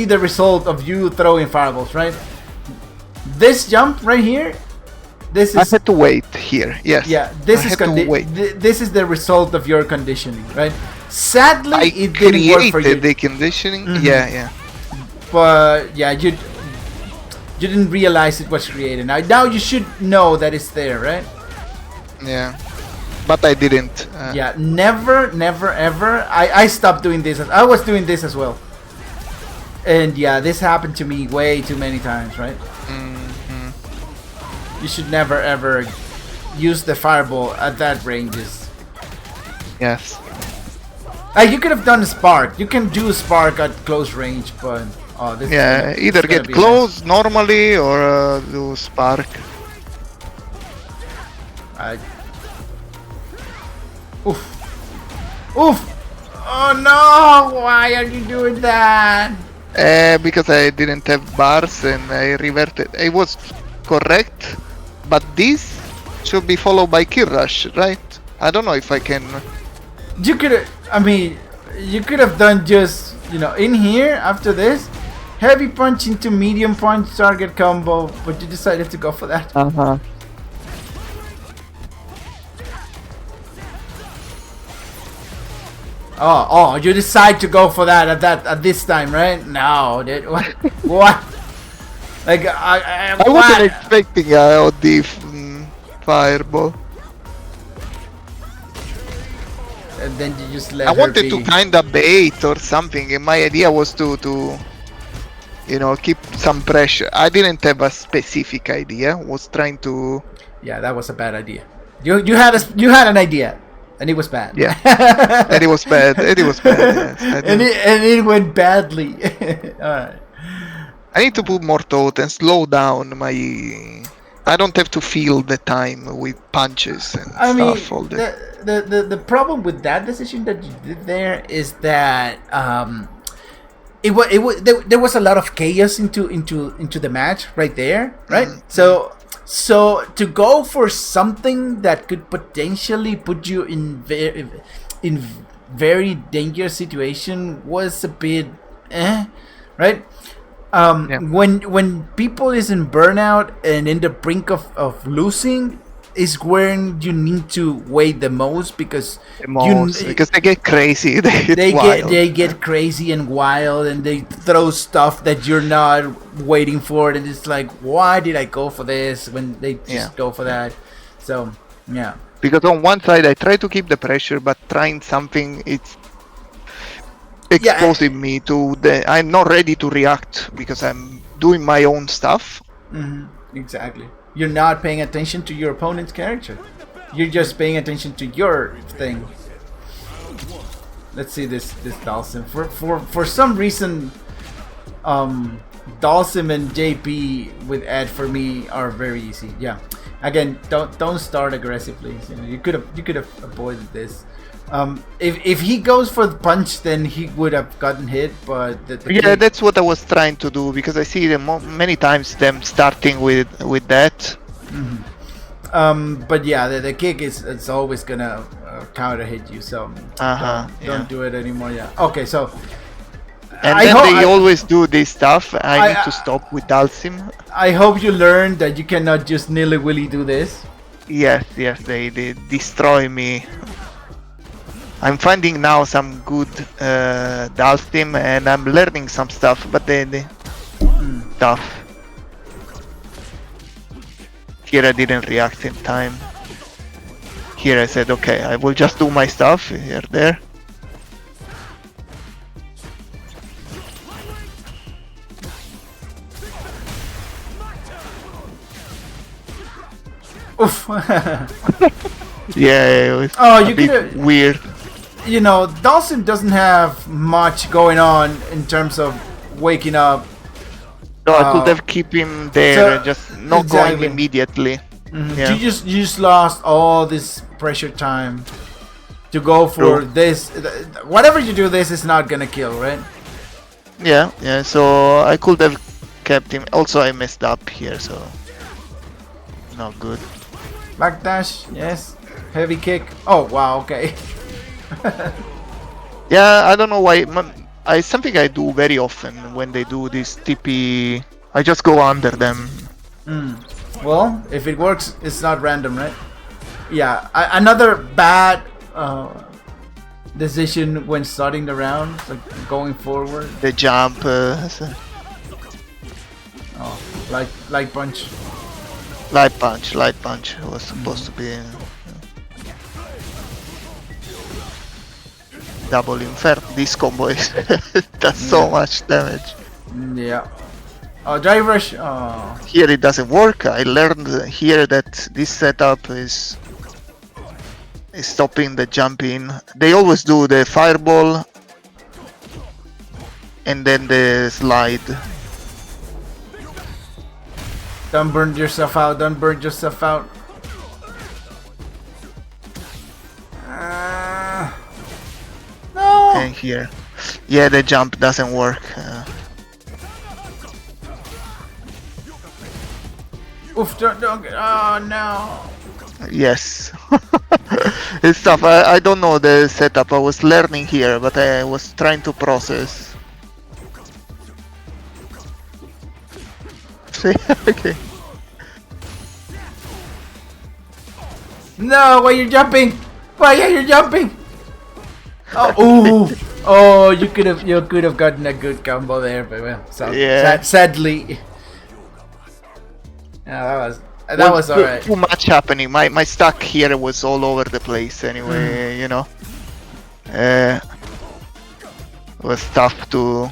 A: the result of you throwing fireballs, right? This jump right here. I
B: had to wait here. Yes.
A: Yeah. This is the result of your conditioning, right? Sadly, it didn't work for you.
B: The conditioning. Yeah.
A: But you didn't realize it was created. Now you should know that it's there, right?
B: Yeah. But I didn't.
A: Never, ever. I stopped doing this. I was doing this as well. And this happened to me way too many times, right? you should never ever use the fireball at that ranges.
B: Yes.
A: You could have done a spark. You can do a spark at close range, but oh, this
B: Yeah,
A: is
B: either
A: gonna
B: get
A: be
B: close normally or do spark.
A: I... Oof. Oof. Oh no! Why are you doing that?
B: Because I didn't have bars and I reverted. It was correct, but this should be followed by kill rush, right? I don't know if I can.
A: You could have, I mean, you could have done just, you know, in here after this, heavy punch into medium punch target combo, but you decided to go for that.
E: Uh-huh.
A: Oh, you decide to go for that at this time, right? No, dude, what? What? Like,
B: I
A: what?
B: wasn't expecting the fireball.
A: And then you just let
B: I
A: her
B: wanted to
A: be.
B: kinda bait or something, and my idea was to you know, keep some pressure. I didn't have a specific idea. Was trying to.
A: Yeah, that was a bad idea. You had an idea, and it was bad.
B: Yeah. And it was bad. And it was bad. Yes.
A: and it went badly. Alright.
B: I need to put more thought and slow down my. I don't have to feel the time with punches and
A: I mean,
B: stuff. All
A: the problem with that decision that you did there is that there was a lot of chaos into the match right there, right?
B: Mm-hmm.
A: So to go for something that could potentially put you in very dangerous situation was a bit right?
B: Yeah.
A: When people is in burnout and in the brink of losing is when you need to wait the most because
B: because they get crazy.
A: they get crazy and wild and they throw stuff that you're not waiting for and it's like, why did I go for this when they just go for that? So yeah,
B: because on one side I try to keep the pressure, but trying something, it's exposing me to I'm not ready to react because I'm doing my own stuff.
A: Exactly. You're not paying attention to your opponent's character. You're just paying attention to your thing. Let's see this Dalsim. For some reason, Dalsim and JP with Ed for me are very easy. Yeah. Again, don't start aggressively. You could have avoided this. If he goes for the punch, then he would have gotten hit. But
B: that's what I was trying to do because I see them many times them starting with that.
A: But yeah, the kick it's always gonna counter hit you. So don't do it anymore. Yeah. Okay. So.
B: And then they always do this stuff. I need to stop with Dalsim.
A: I hope you learned that you cannot just nilly-willy do this.
B: Yes, they destroy me. I'm finding now some good Dalsim and I'm learning some stuff, but they tough. Here I didn't react in time. Here I said, okay, I will just do my stuff here, there.
A: Oof.
B: Yeah, it was
A: you
B: a bit weird.
A: You know, Dawson doesn't have much going on in terms of waking up.
B: No, I could have kept him there and just not going immediately. Yeah.
A: You just lost all this pressure time to go for this. Whatever you do, this is not gonna kill, right?
B: Yeah. So I could have kept him. Also, I messed up here, so not good.
A: Backdash, yes. Heavy kick. Oh wow, okay.
B: Yeah, I don't know why. Something I do very often when they do this TP. I just go under them.
A: Well, if it works, it's not random, right? Yeah. Another bad decision when starting the round, like going forward.
B: The jump.
A: Light punch.
B: Light punch was supposed to be double inferno. This combo is does so much damage.
A: Yeah. Oh, drive rush. Oh.
B: Here it doesn't work. I learned here that this setup is stopping the jump in. They always do the fireball and then the slide.
A: Don't burn yourself out. Don't burn yourself out. No.
B: And here, yeah, the jump doesn't work.
A: Oof! Don't get. Oh no.
B: Yes, it's tough. I don't know the setup. I was learning here, but I was trying to process. See, okay.
A: No! Why you jumping? Why are you jumping? Oh! Ooh! Oh! You could have gotten a good combo there, but well,
B: Yeah.
A: sadly. Yeah, that was alright.
B: Too much happening. My stack here was all over the place. Anyway, you know, it was tough to.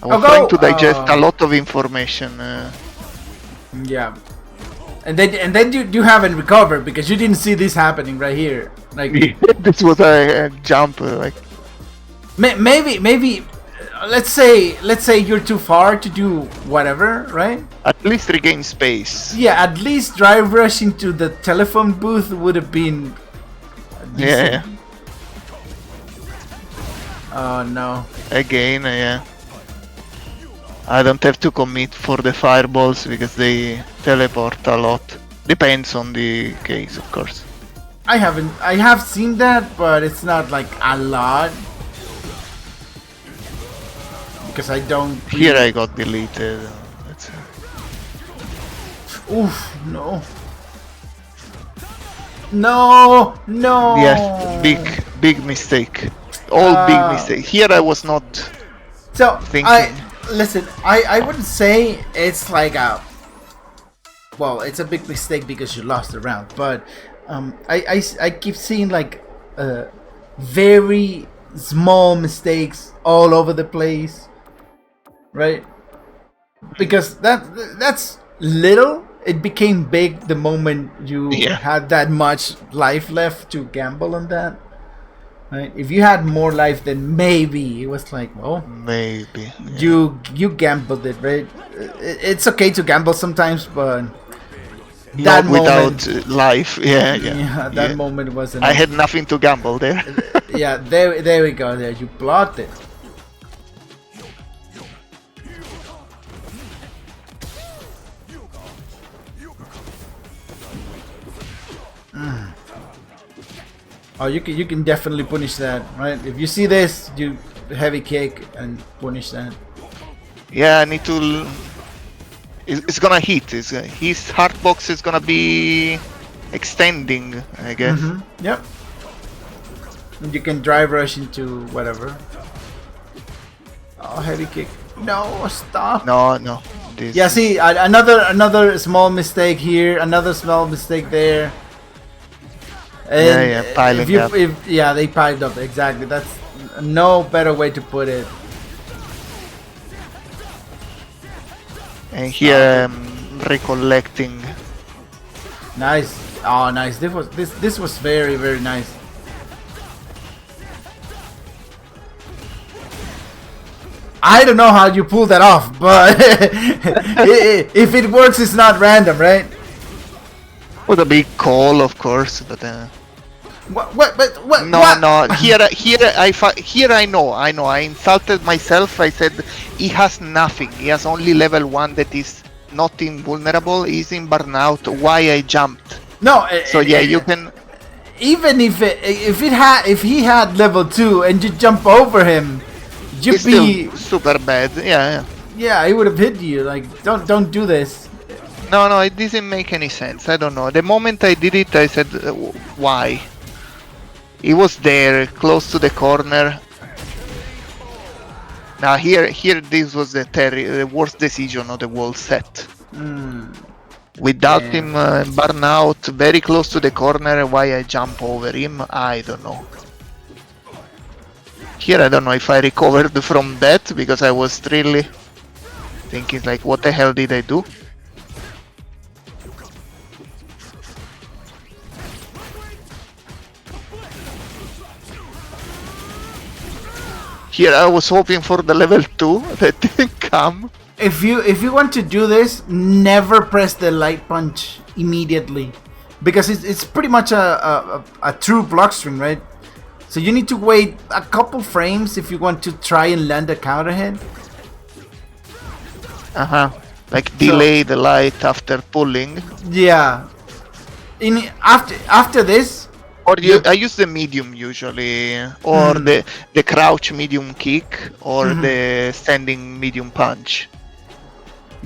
B: I was trying to digest a lot of information.
A: Yeah. And then you haven't recovered because you didn't see this happening right here. Like
B: This was a jump. Like
A: maybe let's say you're too far to do whatever, right?
B: at least regain space.
A: Yeah, at least drive rush into the telephone booth would have been
B: Yeah.
A: Oh no.
B: Again, yeah. I don't have to commit for the fireballs because they teleport a lot. Depends on the case, of course.
A: I have seen that, but it's not like a lot. Because I don't
B: Here I got deleted. That's
A: Oof, no. No.
B: Yes, big mistake. All big mistake. Here I was not
A: So
B: thinking.
A: I wouldn't say it's like it's a big mistake because you lost the round, but I keep seeing like very small mistakes all over the place, right? Because that's little. It became big the moment you had that much life left to gamble on that. Right? If you had more life, then maybe it was like, well,
B: Maybe. Yeah.
A: you gambled it, right? It's okay to gamble sometimes, but
B: Not without life. Yeah.
A: that moment wasn't.
B: I had nothing to gamble there.
A: Yeah, there we go. There, you blocked it. Oh, you can definitely punish that, right? If you see this, you heavy kick and punish that.
B: Yeah, I need to. It's gonna hit. His heart box is gonna be extending, I guess.
A: Yep. And you can drive rush into whatever. Oh, heavy kick. No, stop.
B: No. This.
A: Yeah, see, another small mistake here, another small mistake there. And
B: piling up.
A: They piled up, exactly. That's no better way to put it.
B: And here I'm recollecting.
A: Nice. Oh, nice. This was very, very nice. I don't know how you pulled that off, but if it works, it's not random, right?
B: With a big call, of course, but.
A: What?
B: No. Here I know. I insulted myself. I said he has nothing. He has only level 1 that is not invulnerable. He's in burnout. Why I jumped?
A: No.
B: So yeah, you can.
A: Even if he had level 2 and you jump over him, you'd
B: It's
A: be
B: still super bad. Yeah.
A: Yeah, he would have hit you. Like, don't do this.
B: No, it didn't make any sense. I don't know. The moment I did it, I said, why? He was there, close to the corner. Now here, this was the worst decision of the whole set. Without him burn out, very close to the corner, why I jump over him, I don't know. Here I don't know if I recovered from that, because I was really thinking like, what the hell did I do? Here I was hoping for the level 2 that didn't come.
A: If you want to do this, never press the light punch immediately, because it's pretty much a true block string, right? So you need to wait a couple frames if you want to try and land a counter hit.
B: Like delay the light after pulling.
A: Yeah. After this,
B: Or I use the medium usually, or the crouch medium kick, or the standing medium punch.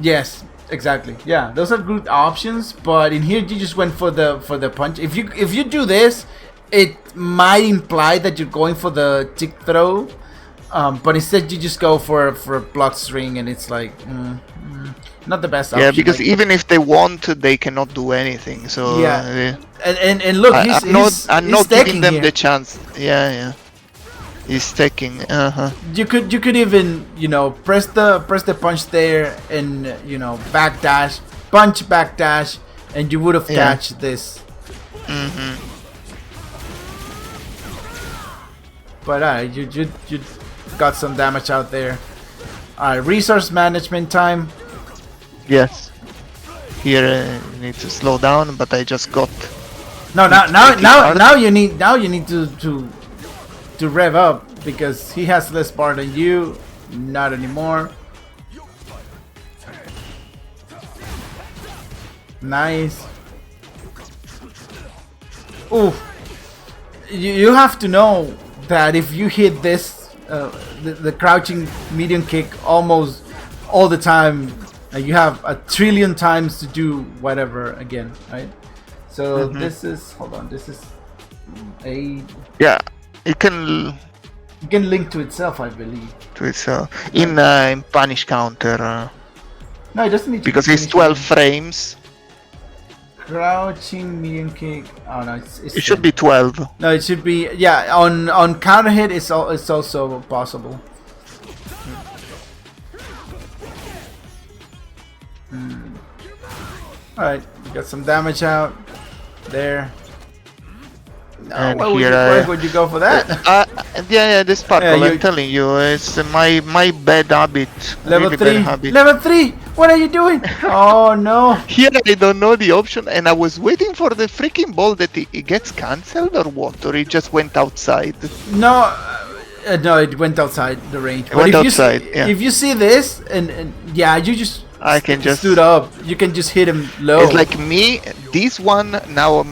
A: yes, exactly. Yeah, those are good options. But in here, you just went for the punch. If you do this, it might imply that you're going for the tick throw, but instead you just go for a block string, and it's like not the best option.
B: Yeah, because
A: like,
B: even if they want, they cannot do anything. So
A: yeah. And look,
B: I'm
A: he's
B: not giving
A: stacking
B: them
A: here.
B: the chance. Yeah. He's stacking.
A: You could even press the punch there and backdash, punch backdash, and you would have catched this. But you got some damage out there. Resource management time.
B: Yes. Here you need to slow down, but I just got.
A: No, now you need to rev up, because he has less bar than you. Not anymore. Nice. Ooh. You have to know that if you hit this, the crouching medium kick almost all the time, you have a trillion times to do whatever again, right? So this is, hold on, this is a...
B: Yeah, it can
A: link to itself, I believe.
B: to its in punish counter
A: No, it doesn't need to
B: because
A: be
B: it's
A: finished.
B: 12 frames.
A: Crouching medium kick. Oh no, it's
B: It should be 12.
A: No, it should be, yeah. On counter hit, it's also possible. All right, got some damage out there.
B: And
A: Where
B: here
A: would you go for that?
B: yeah, this sparkle.
A: Yeah,
B: I'm telling you, it's my bad habit.
A: Level
B: really
A: 3.
B: bad habit.
A: Level 3. What are you doing? Oh no.
B: Here I don't know the option, and I was waiting for the freaking ball that it gets cancelled or what, or it just went outside.
A: No, no, it went outside the range.
B: It went
A: if
B: outside,
A: you see,
B: yeah.
A: if you see this, and yeah, you just
B: I can just
A: stood up. You can just hit him low.
B: It's like me. This one now.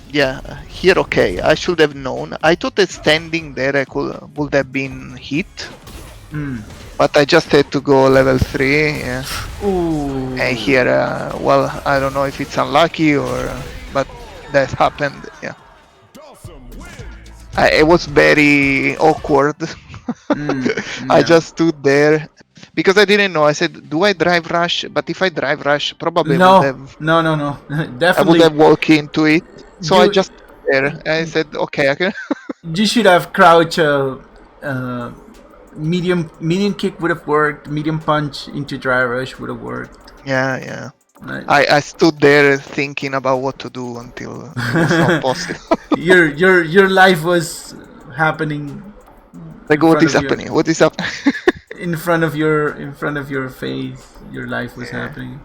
B: Yeah, here okay. I should have known. I thought that standing there I would have been hit, but I just had to go level 3. Yeah.
A: Ooh.
B: And here, well, I don't know if it's unlucky or, but that happened. Yeah. It was very awkward. I just stood there because I didn't know. I said, "Do I drive rush?" But if I drive rush, probably
A: No,
B: would have.
A: no.
B: I
A: Definitely.
B: would have walked into it. So I
A: You-
B: just there. I said, "Okay, I can."
A: You should have crouch. Medium kick would have worked. Medium punch into dry rush would have worked.
B: Yeah.
A: Right.
B: I stood there thinking about what to do until it was not possible.
A: Your life was happening
B: Like,
A: in
B: what
A: front
B: is
A: of your-
B: happening? What is happening?
A: in front of your face. Your life was happening.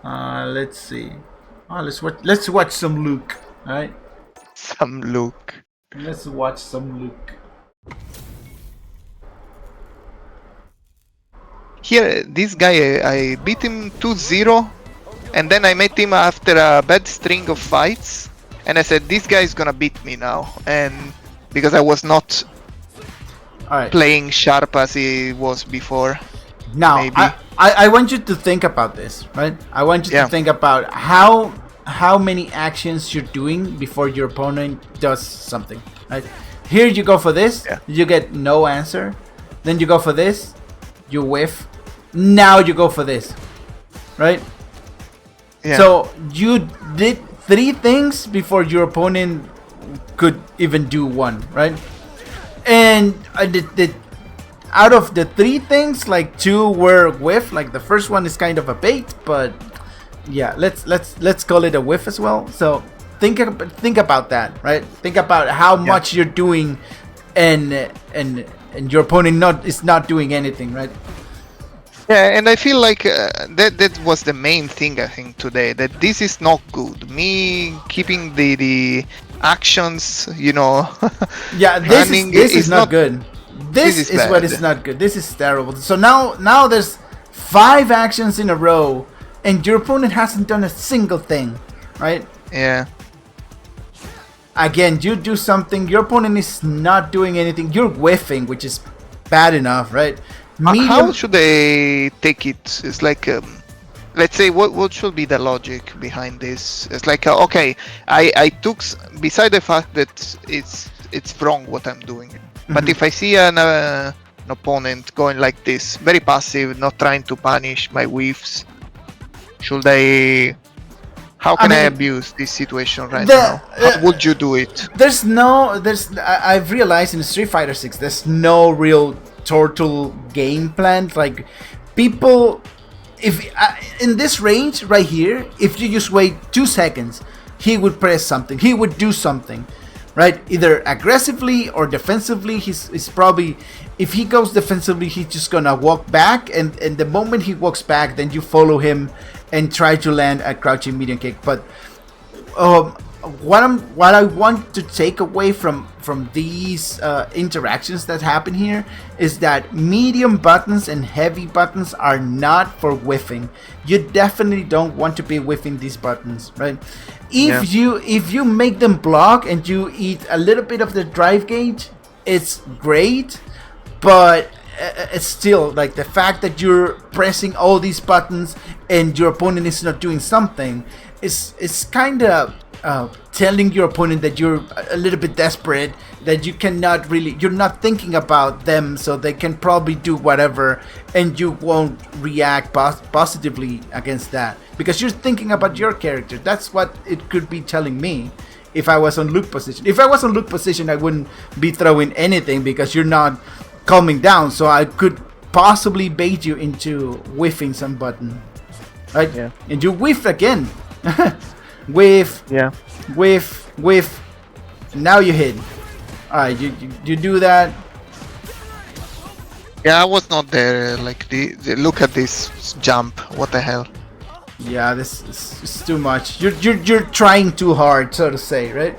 A: Let's see. Let's watch some Luke. All right.
B: Some look.
A: Let's watch some Luke.
B: Here, this guy, I beat him 2-0, and then I met him after a bad string of fights, and I said, this guy is gonna beat me now, and because I was not
A: All right.
B: playing sharp as he was before.
A: Now,
B: maybe.
A: I want you to think about this, right? I want you
B: Yeah.
A: to think about how many actions you're doing before your opponent does something, right? Here you go for this,
B: Yeah.
A: you get no answer. Then you go for this, you whiff. Now you go for this, right?
B: Yeah.
A: So you did 3 things before your opponent could even do 1, right? And out of the 3 things, like 2 were whiff. Like the first one is kind of a bait, but yeah, let's call it a whiff as well. So think about that, right? Think about how much you're doing, and your opponent is not doing anything, right?
B: Yeah, and I feel like that was the main thing I think today. That this is not good. Me keeping the actions,
A: Yeah,
B: running
A: this is not good. This is what
B: bad.
A: is not good. This is terrible. So now there's 5 actions in a row, and your opponent hasn't done a single thing, right?
B: Yeah.
A: Again, you do something, your opponent is not doing anything. You're whiffing, which is bad enough, right?
B: How should they take it? It's like, let's say, what should be the logic behind this? It's like, okay, I took, beside the fact that it's wrong what I'm doing, but if I see an opponent going like this, very passive, not trying to punish my whiffs, should I? How can I abuse this situation right now? How would you do it?
A: I've realized in Street Fighter 6 there's no real turtle game plan. Like people, if in this range right here, if you just wait 2 seconds, he would press something, he would do something, right? Either aggressively or defensively. He's probably, if he goes defensively, he's just gonna walk back, and the moment he walks back, then you follow him and try to land a crouching medium kick. But what I want to take away from these interactions that happen here is that medium buttons and heavy buttons are not for whiffing. You definitely don't want to be whiffing these buttons, right? If you make them block and you eat a little bit of the drive gauge, it's great, but it's still like the fact that you're pressing all these buttons and your opponent is not doing something is kind of telling your opponent that you're a little bit desperate, that you're not thinking about them, so they can probably do whatever and you won't react positively against that because you're thinking about your character. That's what it could be telling me if I was on Luke position. If I was on Luke position, I wouldn't be throwing anything because you're not calming down, so I could possibly bait you into whiffing some button, right?
E: Yeah.
A: And you whiff again. Whiff.
E: Yeah.
A: Whiff. Now you hit. Alright, you do that.
B: Yeah, I was not there. Like the look at this jump. What the hell?
A: Yeah, this is too much. You're trying too hard, so to say, right?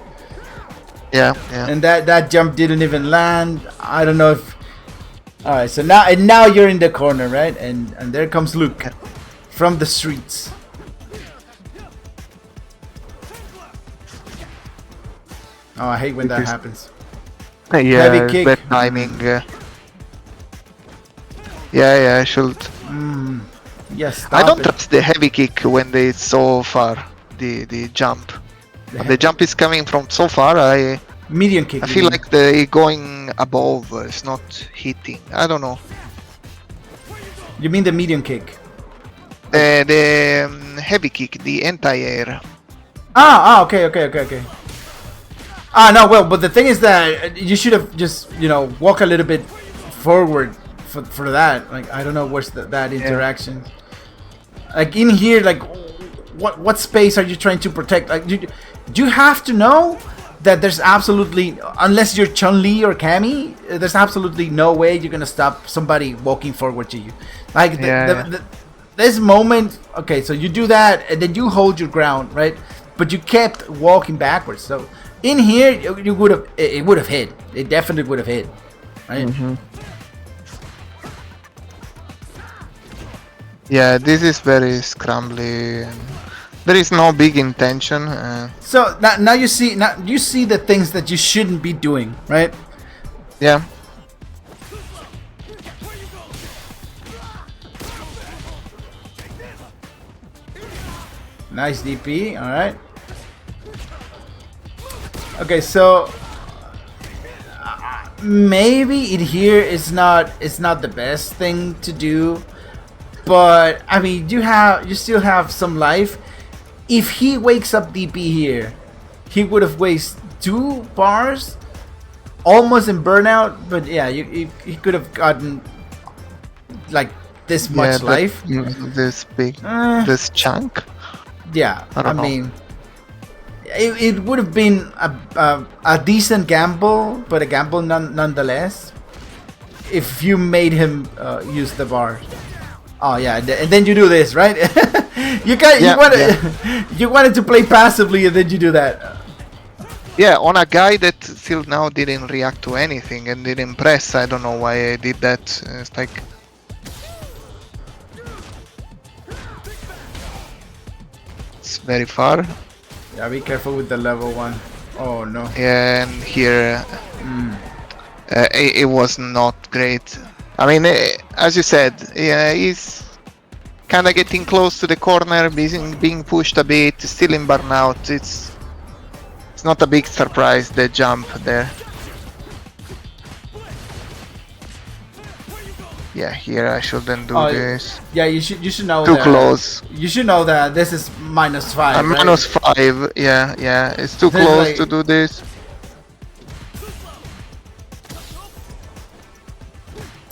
B: Yeah.
A: And that jump didn't even land. I don't know if. Alright, so now you're in the corner, right? And there comes Luke from the streets. Oh, I hate when that happens.
B: Yeah,
A: Heavy kick.
B: bad timing. Yeah, I should.
A: Yes.
B: I don't trust the heavy kick when it's so far. The jump. When the jump is coming from so far,
A: Medium kick.
B: I feel like the going above is not hitting. I don't know.
A: You mean the medium kick?
B: The heavy kick, the anti-air.
A: Okay. No, well, but the thing is that you should have just, walk a little bit forward for that. Like, I don't know where's that interaction. Like, in here, like, what space are you trying to protect? Like, you have to know that there's absolutely, unless you're Chun-Li or Cammy, there's absolutely no way you're gonna stop somebody walking forward to you. Like, this moment, okay, so you do that, and then you hold your ground, right? But you kept walking backwards, so in here, it would have hit. It definitely would have hit, right?
B: Yeah, this is very scrambly. There is no big intention.
A: So now you see the things that you shouldn't be doing, right?
B: Yeah.
A: Nice DP. All right. Okay, so maybe in here it's not the best thing to do, but I mean you still have some life. If he wakes up DP here, he would have wasted 2 bars, almost in burnout, but yeah, he could have gotten like this much
B: but
A: life.
B: this big,
A: Uh,
B: this chunk.
A: Yeah,
B: I don't know.
A: mean, it would have been a decent gamble, but a gamble nonetheless. If you made him use the bar. Oh yeah, and then you do this, right? You wanted to play passively, and then you do that.
B: Yeah, on a guy that till now didn't react to anything and didn't press. I don't know why I did that. It's like it's very far.
A: Yeah, be careful with the level 1. Oh no.
B: Yeah, and here it was not great. I mean, as you said, yeah, he's kind of getting close to the corner, being pushed a bit, still in burnout. It's not a big surprise, the jump there. Yeah, here I shouldn't do this.
A: Yeah, you should know
B: Too
A: that.
B: close.
A: You should know that this is -5. Right?
B: -5, yeah, it's too
A: There's
B: close
A: like-
B: to do this.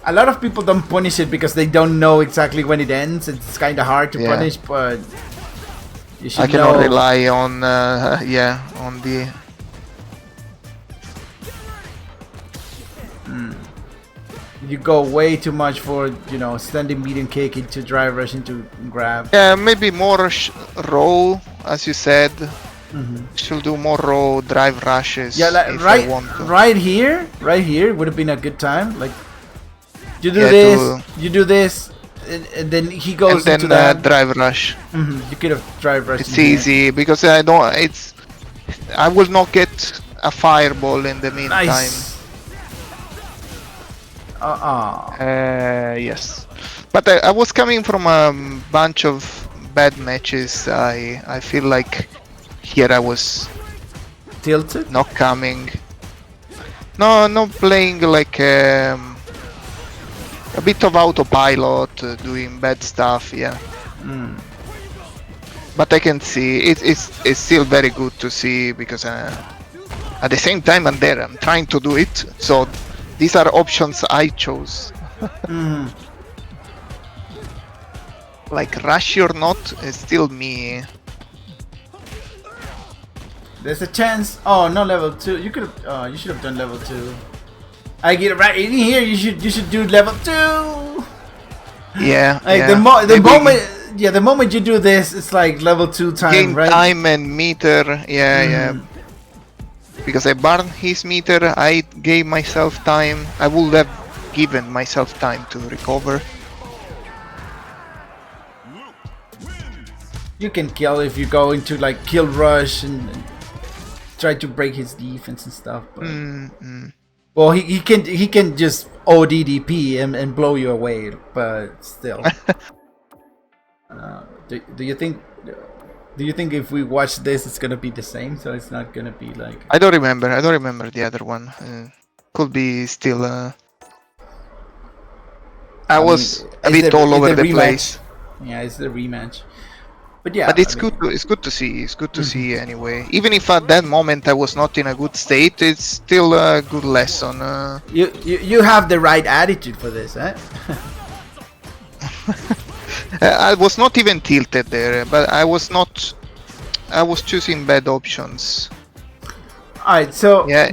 A: A lot of people don't punish it because they don't know exactly when it ends. It's kind of hard to
B: Yeah.
A: punish, but you should
B: I cannot
A: know.
B: rely on, on the...
A: You go way too much for, standing medium kick into drive rush into grab.
B: Yeah, maybe more roll, as you said. Should do more roll drive rushes
A: Yeah, like,
B: if I want to.
A: right here would have been a good time. Like, you do
B: Yeah,
A: this, you do this, and then he goes
B: And
A: into
B: then
A: that.
B: drive rush.
A: You could have drive rush.
B: It's easy because I don't. I will not get a fireball in the meantime.
A: Nice.
B: Yes, but I was coming from a bunch of bad matches. I feel like here I was
A: Tilted.
B: not coming. No, not playing like a bit of autopilot, doing bad stuff. Yeah. But I can see it's still very good to see because at the same time I'm trying to do it. So these are options I chose. Like rush or not, it's still me.
A: There's a chance. Oh, no, level 2. You could have. You should have done level 2. I get it right in here. You should do level 2.
B: Yeah.
A: Like
B: yeah.
A: the
B: Maybe
A: moment. Yeah, the moment you do this, it's like level 2 time,
B: gain
A: right?
B: time and meter. Yeah. Because I burned his meter, I gave myself time. I would have given myself time to recover.
A: You can kill if you go into like kill rush and try to break his defense and stuff. But, well, he can just OD DP and blow you away, but still. Do you think if we watch this, it's gonna be the same? So it's not gonna be like.
B: I don't remember the other one. Could be still. I was a bit all over the place.
A: Yeah, it's the rematch. But yeah,
B: But it's good. It's good to see. It's good to see anyway. Even if at that moment I was not in a good state, it's still a good lesson.
A: You have the right attitude for this, eh?
B: I was not even tilted there, but I was not. I was choosing bad options.
A: Alright, so
B: Yeah.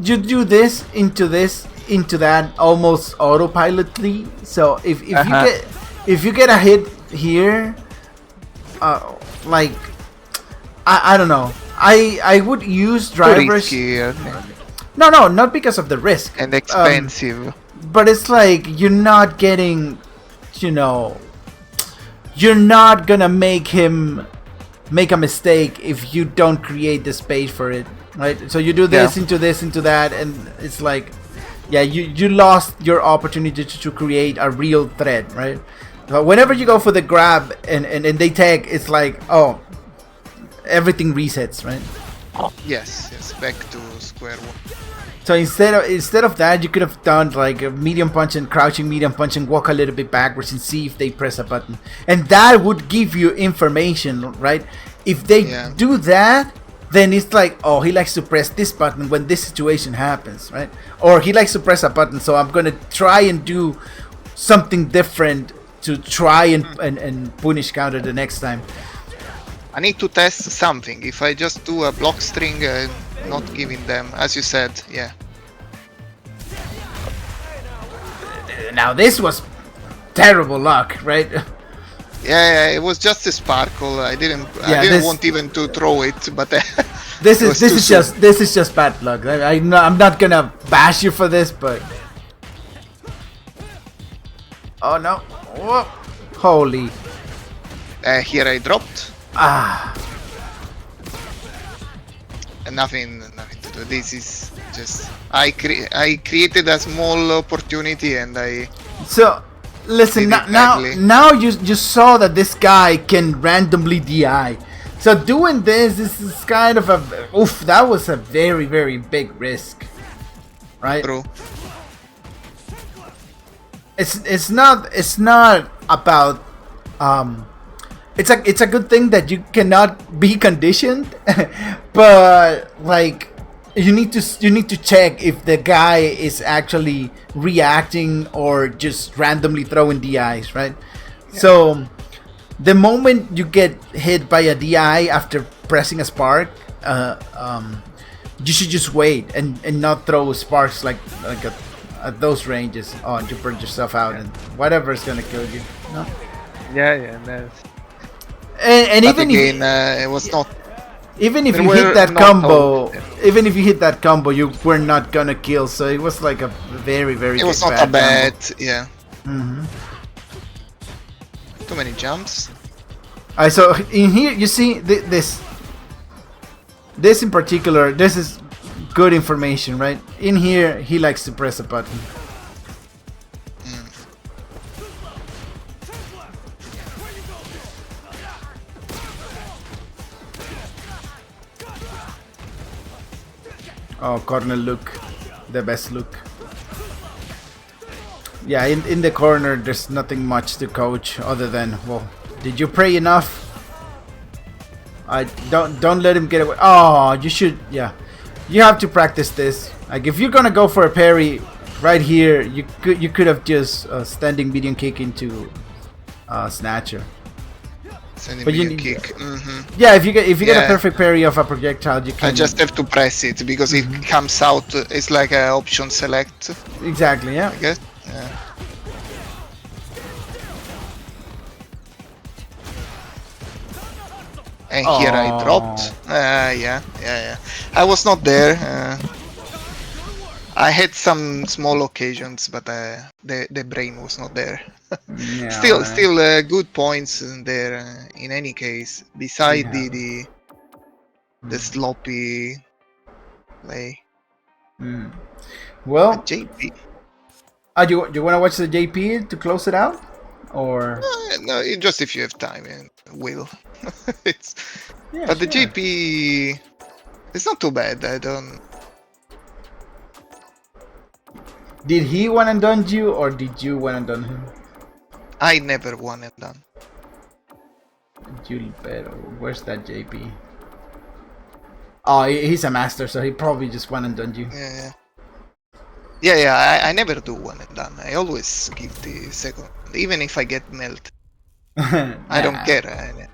A: you do this into that almost autopilotly. So if you get a hit here, like I don't know. I would use drivers.
B: Risky, I think.
A: No, not because of the risk.
B: And expensive.
A: But it's like you're not getting, you're not gonna make him make a mistake if you don't create the space for it, right? So you do this into this into that, and it's like, yeah, you lost your opportunity to create a real threat, right? So whenever you go for the grab and they tag, it's like, oh, everything resets, right?
B: Yes, back to square one.
A: So instead of that, you could have done like a medium punch and crouching medium punch and walk a little bit backwards and see if they press a button, and that would give you information, right? If they do that, then it's like, oh, he likes to press this button when this situation happens, right? Or he likes to press a button, so I'm gonna try and do something different to try and punish counter the next time.
B: I need to test something. If I just do a block string, not giving them, as you said, yeah.
A: Now this was terrible luck, right?
B: Yeah, it was just a sparkle. I didn't want even to throw it, but
A: this is just bad luck. I'm not gonna bash you for this, but oh no! Whoa. Holy!
B: Here I dropped. And nothing to do. This is just I created a small opportunity and I.
A: So. Listen, now you saw that this guy can randomly DI. So doing this is kind of a oof. That was a very big risk, right?
B: True.
A: It's not about It's a good thing that you cannot be conditioned, but like. You need to check if the guy is actually reacting or just randomly throwing DIs, right? Yeah. So the moment you get hit by a DI after pressing a spark, you should just wait and not throw sparks like at those ranges. Oh, you burn yourself out and whatever is gonna kill you. No?
E: Yeah, no.
A: And
B: but
A: even
B: again, it was not.
A: Even if you hit that combo, you were not gonna kill. So it was like a very
B: It was not a bad, yeah.
A: Mm-hmm.
B: Too many jumps.
A: Alright, so in here you see this in particular. This is good information, right? In here, he likes to press a button. Oh, corner look, the best look. Yeah, in the corner, there's nothing much to coach other than, well, did you pray enough? Don't let him get away. Oh, you should, yeah. You have to practice this. Like if you're gonna go for a parry right here, you could have just standing medium kick into snatcher.
B: But you kick.
A: Yeah, if you get a perfect parry of a projectile, you can.
B: I just have to press it because it comes out. It's like an option select.
A: Exactly. Yeah.
B: I guess. Yeah. And here I dropped. Yeah. I was not there. I had some small occasions, but the brain was not there.
A: Yeah,
B: still good points there in any case. Beside the sloppy play.
A: Well,
B: JP.
A: you want to watch the JP to close it out, or
B: no? Just if you have time and will.
A: But
B: the JP, it's not too bad. I don't.
A: Did he one and done you, or did you one and done him?
B: I never one and done.
A: Gilberto, where's that JP? Oh, he's a master, so he probably just one and done you.
B: Yeah. I never do one and done. I always give the second, even if I get melted. I don't care.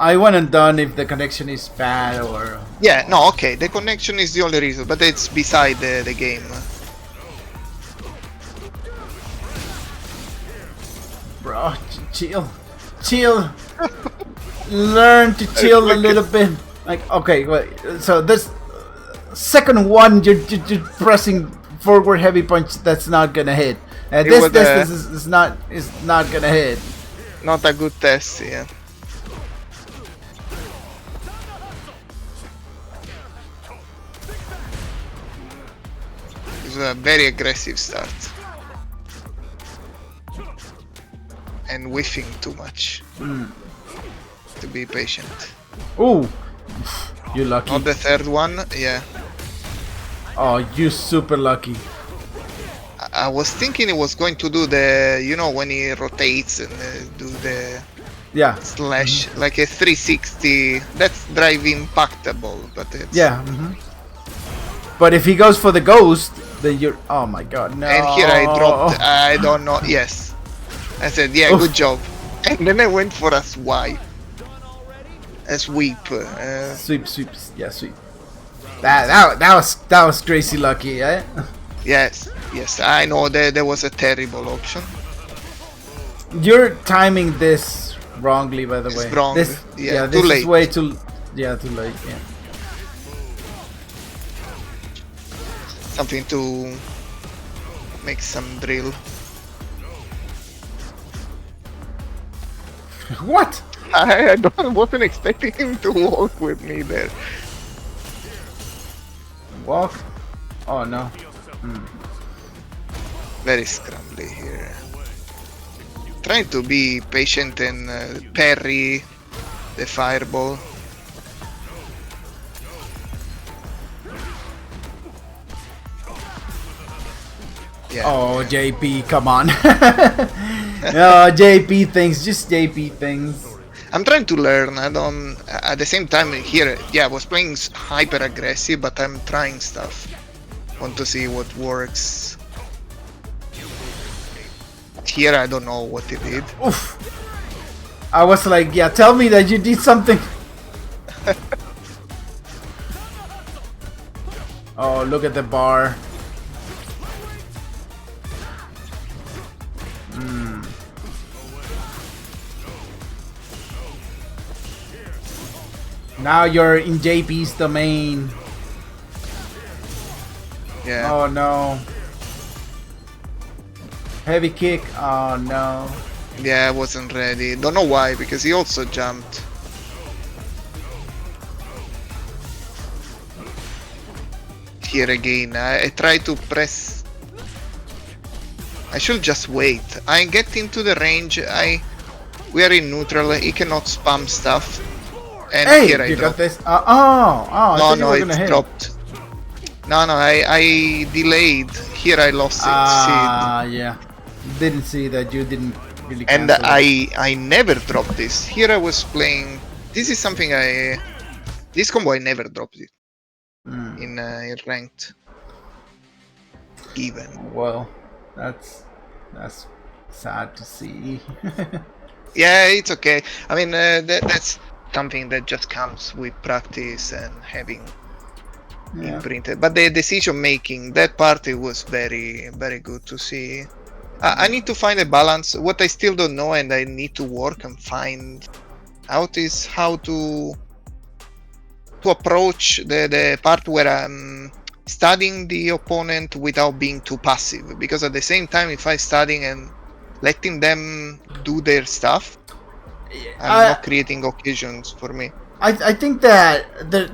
A: I one and done if the connection is bad or.
B: Yeah, no, okay. The connection is the only reason, but it's beside the game.
A: Bro, chill. Learn to chill a little bit. Like, okay, wait. So this second one, you're pressing forward heavy punch. That's not gonna hit. And this is not gonna hit.
B: Not a good test, yeah. It's a very aggressive start. And whiffing too much. To be patient.
A: Ooh, you lucky.
B: Not the third one, yeah.
A: Oh, you super lucky.
B: I was thinking it was going to do the, when he rotates and do the
A: Yeah.
B: slash, like a 360. That's drive impactable, but it's
A: Yeah. But if he goes for the ghost, then you're. Oh my god, no.
B: And here I dropped. I don't know. Yes, I said yeah,
A: Oof.
B: good job. And then I went for a swipe, a sweep.
A: Sweep. Yeah, sweep. That was crazy lucky, eh?
B: Yes, I know there was a terrible option.
A: You're timing this wrongly, by the
B: It's
A: way.
B: wrong.
A: This,
B: Yeah,
A: this
B: too
A: is
B: late.
A: way too. Yeah, too late. Yeah.
B: Something to make some drill.
A: What?
B: I wasn't expecting him to walk with me there.
A: Walk? Oh no.
B: Very scrambly here. Trying to be patient and parry the fireball. Yeah.
A: Oh, JP, come on. Oh, JP things, just JP things.
B: I'm trying to learn. I don't. At the same time, here, yeah, I was playing hyper aggressive, but I'm trying stuff. Want to see what works. Here, I don't know what it did.
A: Oof. I was like, yeah, tell me that you did something. Oh, look at the bar. Now you're in JP's domain.
B: Yeah.
A: Oh no. Heavy kick. Oh no.
B: Yeah, I wasn't ready. Don't know why, because he also jumped. Here again, I try to press. I should just wait. I get into the range. We are in neutral. He cannot spam stuff. And
A: Hey,
B: here I
A: you
B: drop.
A: got this. I thought you
B: No,
A: were gonna
B: it's
A: hit.
B: dropped. No, I delayed. Here I lost it.
A: Yeah. Didn't see that you didn't really.
B: And
A: cancel it.
B: I never dropped this. Here I was playing. This is something this combo I never dropped it in ranked. Even.
A: Well, that's sad to see.
B: Yeah, it's okay. I mean, that's something that just comes with practice and having imprinted. But the decision making, that part, it was very, very good to see. I need to find a balance. What I still don't know, and I need to work and find out, is how to approach the part where I'm studying the opponent without being too passive. Because at the same time, if I'm studying and letting them do their stuff, I'm not creating occasions for me.
A: I think that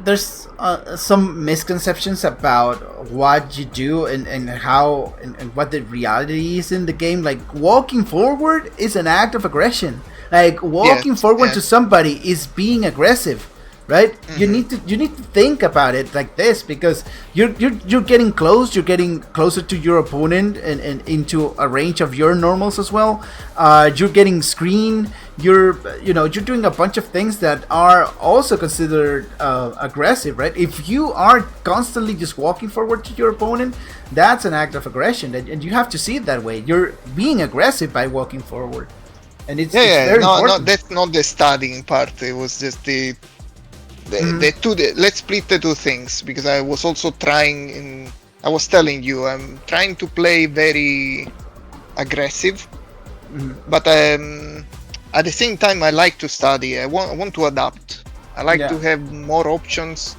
A: there's some misconceptions about what you do and how and what the reality is in the game. Like, walking forward is an act of aggression. Like, walking forward to somebody is being aggressive, right? You need to think about it like this, because you're getting close. You're getting closer to your opponent and into a range of your normals as well. You're getting screen. You're doing a bunch of things that are also considered aggressive, right? If you are constantly just walking forward to your opponent, that's an act of aggression, and you have to see it that way. You're being aggressive by walking forward, and it's very important.
B: No, that's not the studying part. It was just the two. Let's split the two things, because I was also trying. I was telling you, I'm trying to play very aggressive, but at the same time, I like to study. I want to adapt. I like to have more options,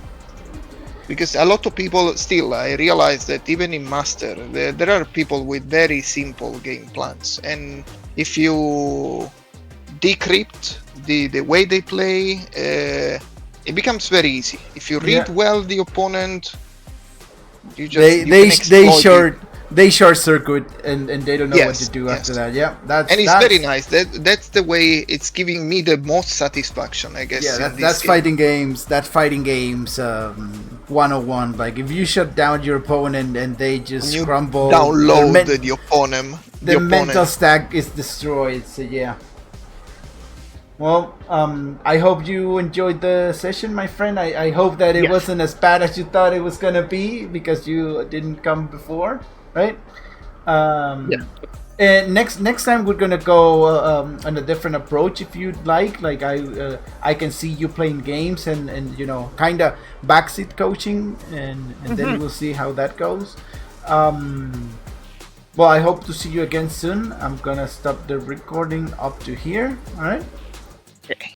B: because a lot of people still, I realize that even in Master, there are people with very simple game plans, and if you decrypt the way they play, it becomes very easy. If you read well the opponent, you just
A: they short circuit and they don't know what to do after that. Yeah, that's
B: very nice. That's the way it's giving me the most satisfaction, I guess.
A: Yeah, that's fighting games. That's fighting games 101. Like, if you shut down your opponent and they just crumble,
B: the opponent.
A: The mental stack is destroyed. So yeah. Well, I hope you enjoyed the session, my friend. I hope that it
E: Yes.
A: wasn't as bad as you thought it was gonna be because you didn't come before, right?
E: Yeah.
A: And next time we're gonna go on a different approach if you'd like. Like I can see you playing games and you know kind of backseat coaching and then we'll see how that goes. Well, I hope to see you again soon. I'm gonna stop the recording up to here. All right.